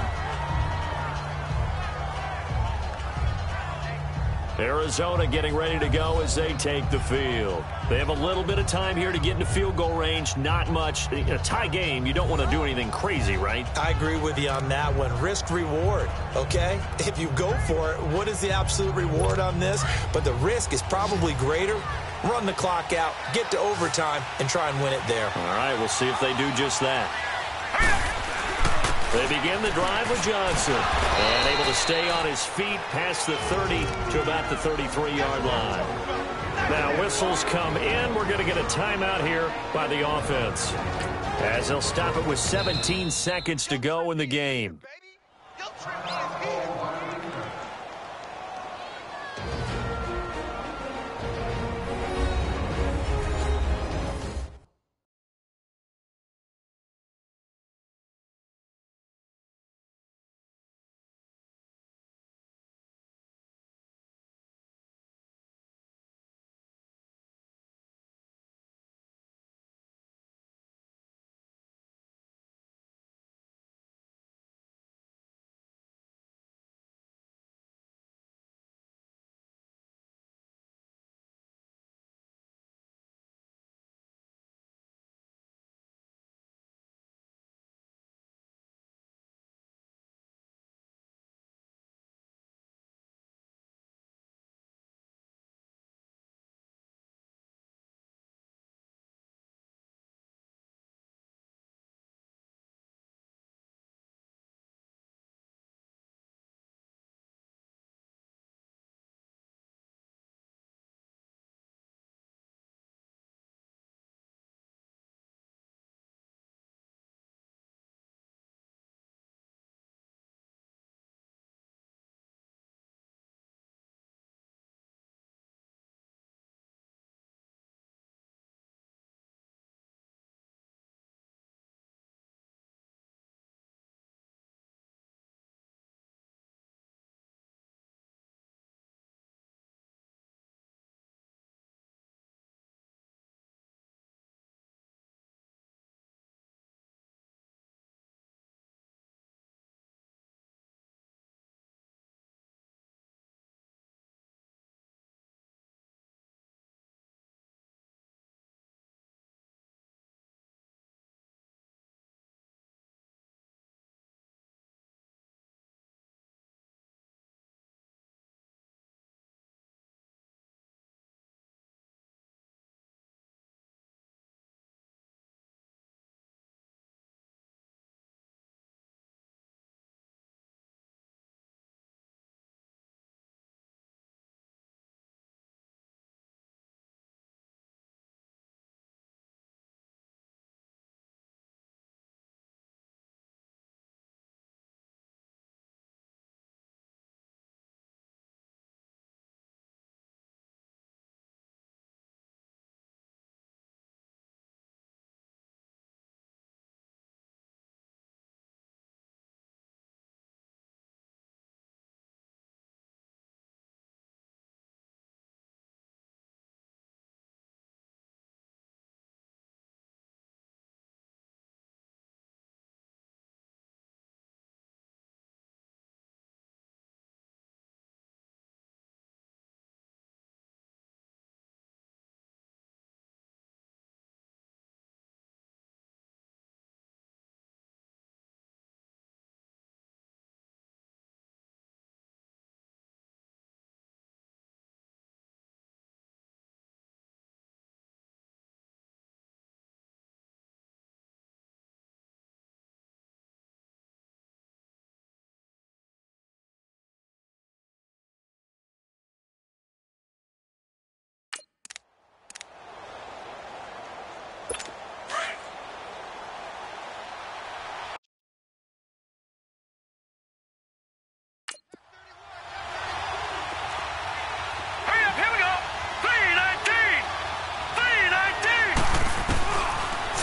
Arizona getting ready to go as they take the field. They have a little bit of time here to get into field goal range. Not much. In a tie game, you don't want to do anything crazy, right? I agree with you on that one. Risk reward, okay? If you go for it, what is the absolute reward on this? But the risk is probably greater. Run the clock out, get to overtime, and try and win it there. All right, we'll see if they do just that. They begin the drive with Johnson. And able to stay on his feet past the 30 to about the 33-yard line. Now whistles come in. We're going to get a timeout here by the offense, as they'll stop it with 17 seconds to go in the game.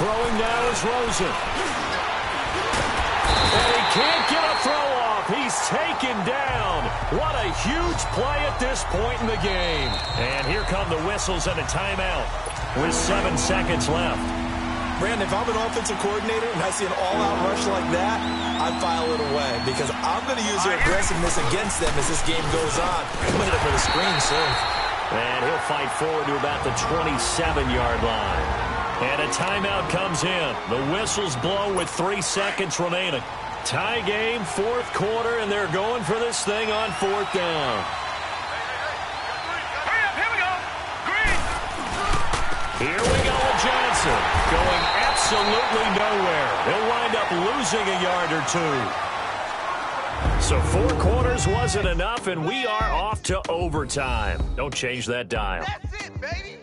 Throwing now is Rosen. And he can't get a throw off. He's taken down. What a huge play at this point in the game. And here come the whistles and a timeout with 7 seconds left. Brandon, if I'm an offensive coordinator and I see an all-out rush like that, I file it away because I'm going to use their aggressiveness against them as this game goes on. I'm going to hit it for the screen soon. And he'll fight forward to about the 27-yard line. And a timeout comes in. The whistle's blown with 3 seconds remaining. Tie game, fourth quarter, and they're going for this thing on fourth down. Here we go with Johnson, going absolutely nowhere. He'll wind up losing a yard or 2. So 4 quarters wasn't enough, and we are off to overtime. Don't change that dial. That's it, baby.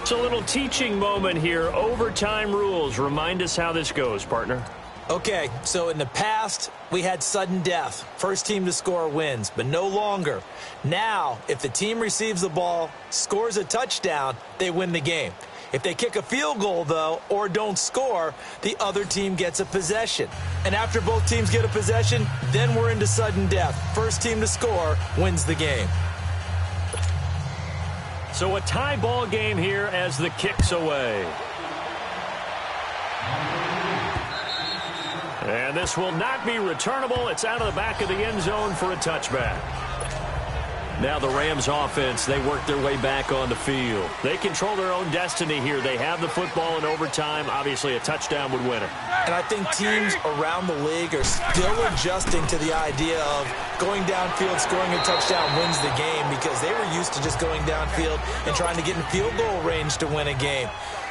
It's a little teaching moment here. Overtime rules. Remind us how this goes, partner. Okay, so in the past, we had sudden death. First team to score wins, but no longer. Now, if the team receives the ball, scores a touchdown, they win the game. If they kick a field goal, though, or don't score, the other team gets a possession. And after both teams get a possession, then we're into sudden death. First team to score wins the game. So a tie ball game here as the kick's away. And this will not be returnable. It's out of the back of the end zone for a touchback. Now the Rams offense, they work their way back on the field. They control their own destiny here. They have the football in overtime. Obviously, a touchdown would win it. And I think teams around the league are still adjusting to the idea of going downfield, scoring a touchdown wins the game because they were used to just going downfield and trying to get in field goal range to win a game.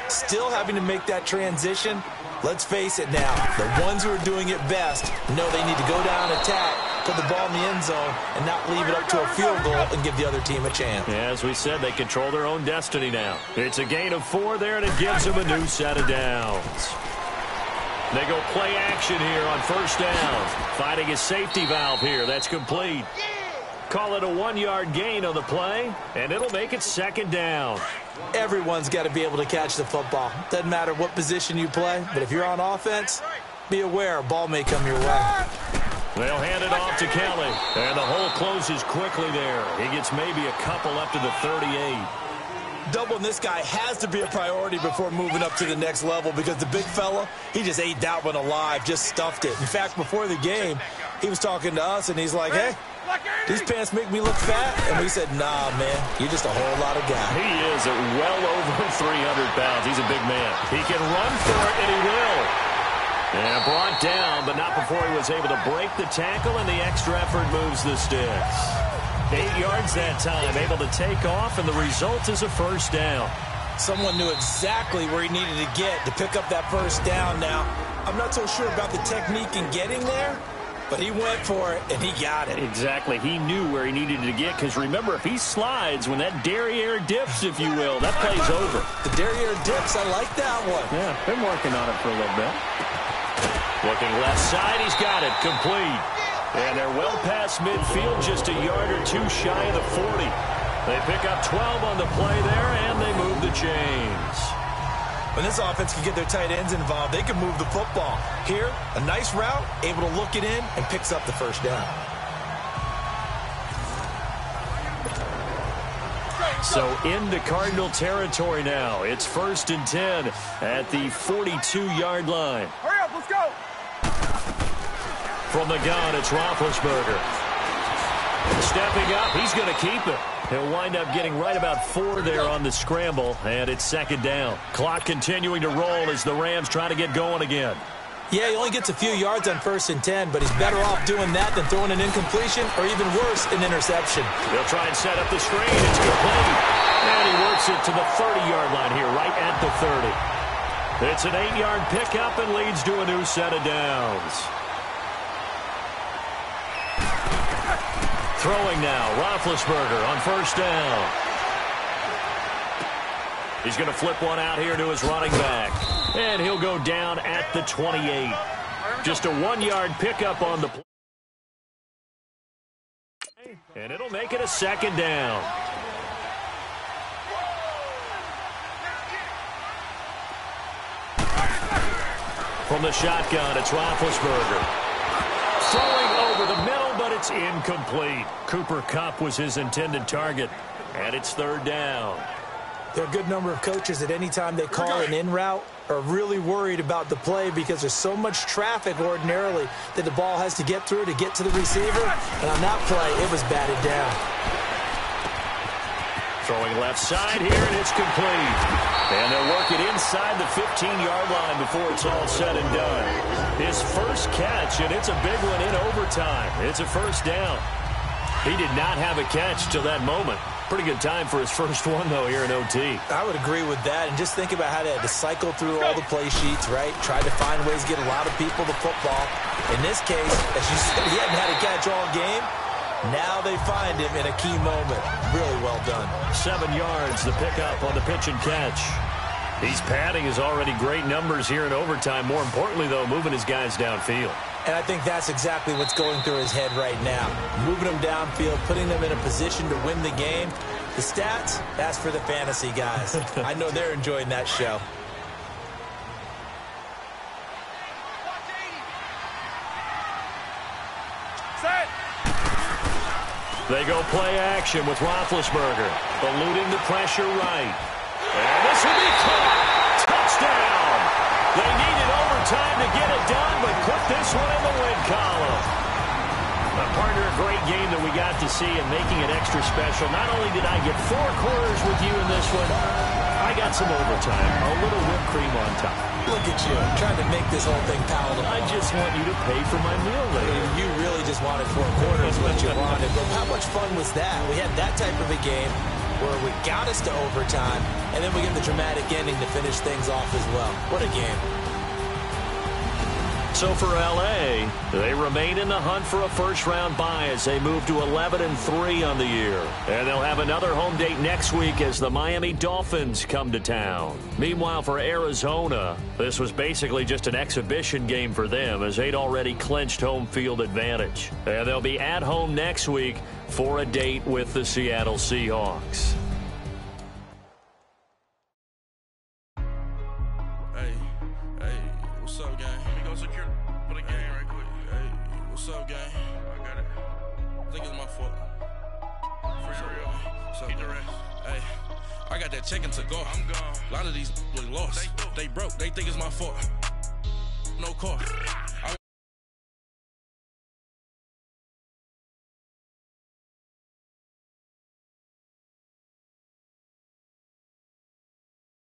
Still having to make that transition. Let's face it now, the ones who are doing it best know they need to go down, attack, put the ball in the end zone, and not leave it up to a field goal and give the other team a chance. Yeah, as we said, they control their own destiny now. It's a gain of 4 there, and it gives them a new set of downs. They go play action here on first down. Finding a safety valve here. That's complete. Call it a 1-yard gain on the play, and it'll make it second down. Everyone's got to be able to catch the football. Doesn't matter what position you play, but if you're on offense, be aware a ball may come your way. They'll hand it off to Kelly, and the hole closes quickly there. He gets maybe a couple up to the 38. Doubling this guy has to be a priority before moving up to the next level because the big fella, he just ate that one alive, just stuffed it. In fact, before the game, he was talking to us, and he's like, hey, these pants make me look fat. And we said, nah, man, you're just a whole lot of guy. He is at well over 300 pounds. He's a big man. He can run for it, and he will. And brought down, but not before he was able to break the tackle, and the extra effort moves the sticks. 8 yards that time, able to take off, and the result is a first down. Someone knew exactly where he needed to get to pick up that first down. Now, I'm not so sure about the technique in getting there, but he went for it, and he got it. Exactly. He knew where he needed to get, because remember, if he slides, when that derriere dips, if you will, that play's over. The derriere dips, I like that one. Yeah, been working on it for a little bit. Looking left side, he's got it, complete. And they're well past midfield, just a yard or 2 shy of the 40. They pick up 12 on the play there, and they move the chains. When this offense can get their tight ends involved, they can move the football. Here, a nice route, able to look it in, and picks up the first down. So into Cardinal territory now. It's 1st and 10 at the 42-yard line. Hurry up, let's go. From the gun, it's Roethlisberger. Stepping up, he's going to keep it. He'll wind up getting right about 4 there on the scramble, and it's second down. Clock continuing to roll as the Rams try to get going again. Yeah, he only gets a few yards on 1st and 10, but he's better off doing that than throwing an incompletion or even worse, an interception. They'll try and set up the screen. It's complete. And he works it to the 30-yard line here, right at the 30. It's an 8-yard pickup and leads to a new set of downs. Throwing now, Roethlisberger on first down. He's going to flip one out here to his running back. And he'll go down at the 28. Just a 1-yard pickup on the play. And it'll make it a second down. From the shotgun, it's Roethlisberger. Throwing over the middle, but it's incomplete. Cooper Kupp was his intended target, and it's third down. There are a good number of coaches at any time they call an in route are really worried about the play because there's so much traffic ordinarily that the ball has to get through to get to the receiver. And on that play, it was batted down. Throwing left side here, and it's complete. And they'll work it inside the 15-yard line before it's all said and done. His first catch, and it's a big one in overtime. It's a first down. He did not have a catch till that moment. Pretty good time for his first one, though, here in OT. I would agree with that. And just think about how they had to cycle through all the play sheets, right? Tried to find ways to get a lot of people the football. In this case, as you said, he hadn't had a catch all game. Now they find him in a key moment. Really well done. 7 yards, the pickup on the pitch and catch. He's padding his already great numbers here in overtime. More importantly, though, moving his guys downfield. And I think that's exactly what's going through his head right now. Moving them downfield, putting them in a position to win the game. The stats, that's for the fantasy guys. I know they're enjoying that show. Set. They go play action with Roethlisberger, eluding the pressure right. And this will be caught. Touchdown. They needed overtime to get it done, but put this one in the win column. Partner, a great game that we got to see and making it extra special. Not only did I get 4 quarters with you in this one, I got some overtime, a little whipped cream on top. Look at you, trying to make this whole thing palatable. I just want you to pay for my meal later. You really just wanted 4 quarters, what you wanted. But how much fun was that? We had that type of a game where we got us to overtime, and then we get the dramatic ending to finish things off as well. What a game. So for L.A., they remain in the hunt for a first-round bye as they move to 11-3 on the year. And they'll have another home date next week as the Miami Dolphins come to town. Meanwhile, for Arizona, this was basically just an exhibition game for them as they'd already clinched home field advantage. And they'll be at home next week for a date with the Seattle Seahawks. What's up, gang? Let me go secure for the game right quick. Hey, what's up, gang? I got it. I think it's my fault. For real. What's up, keep the rest. Hey, I got that chicken to go. I'm gone. A lot of these look lost. They broke. They think it's my fault. No car.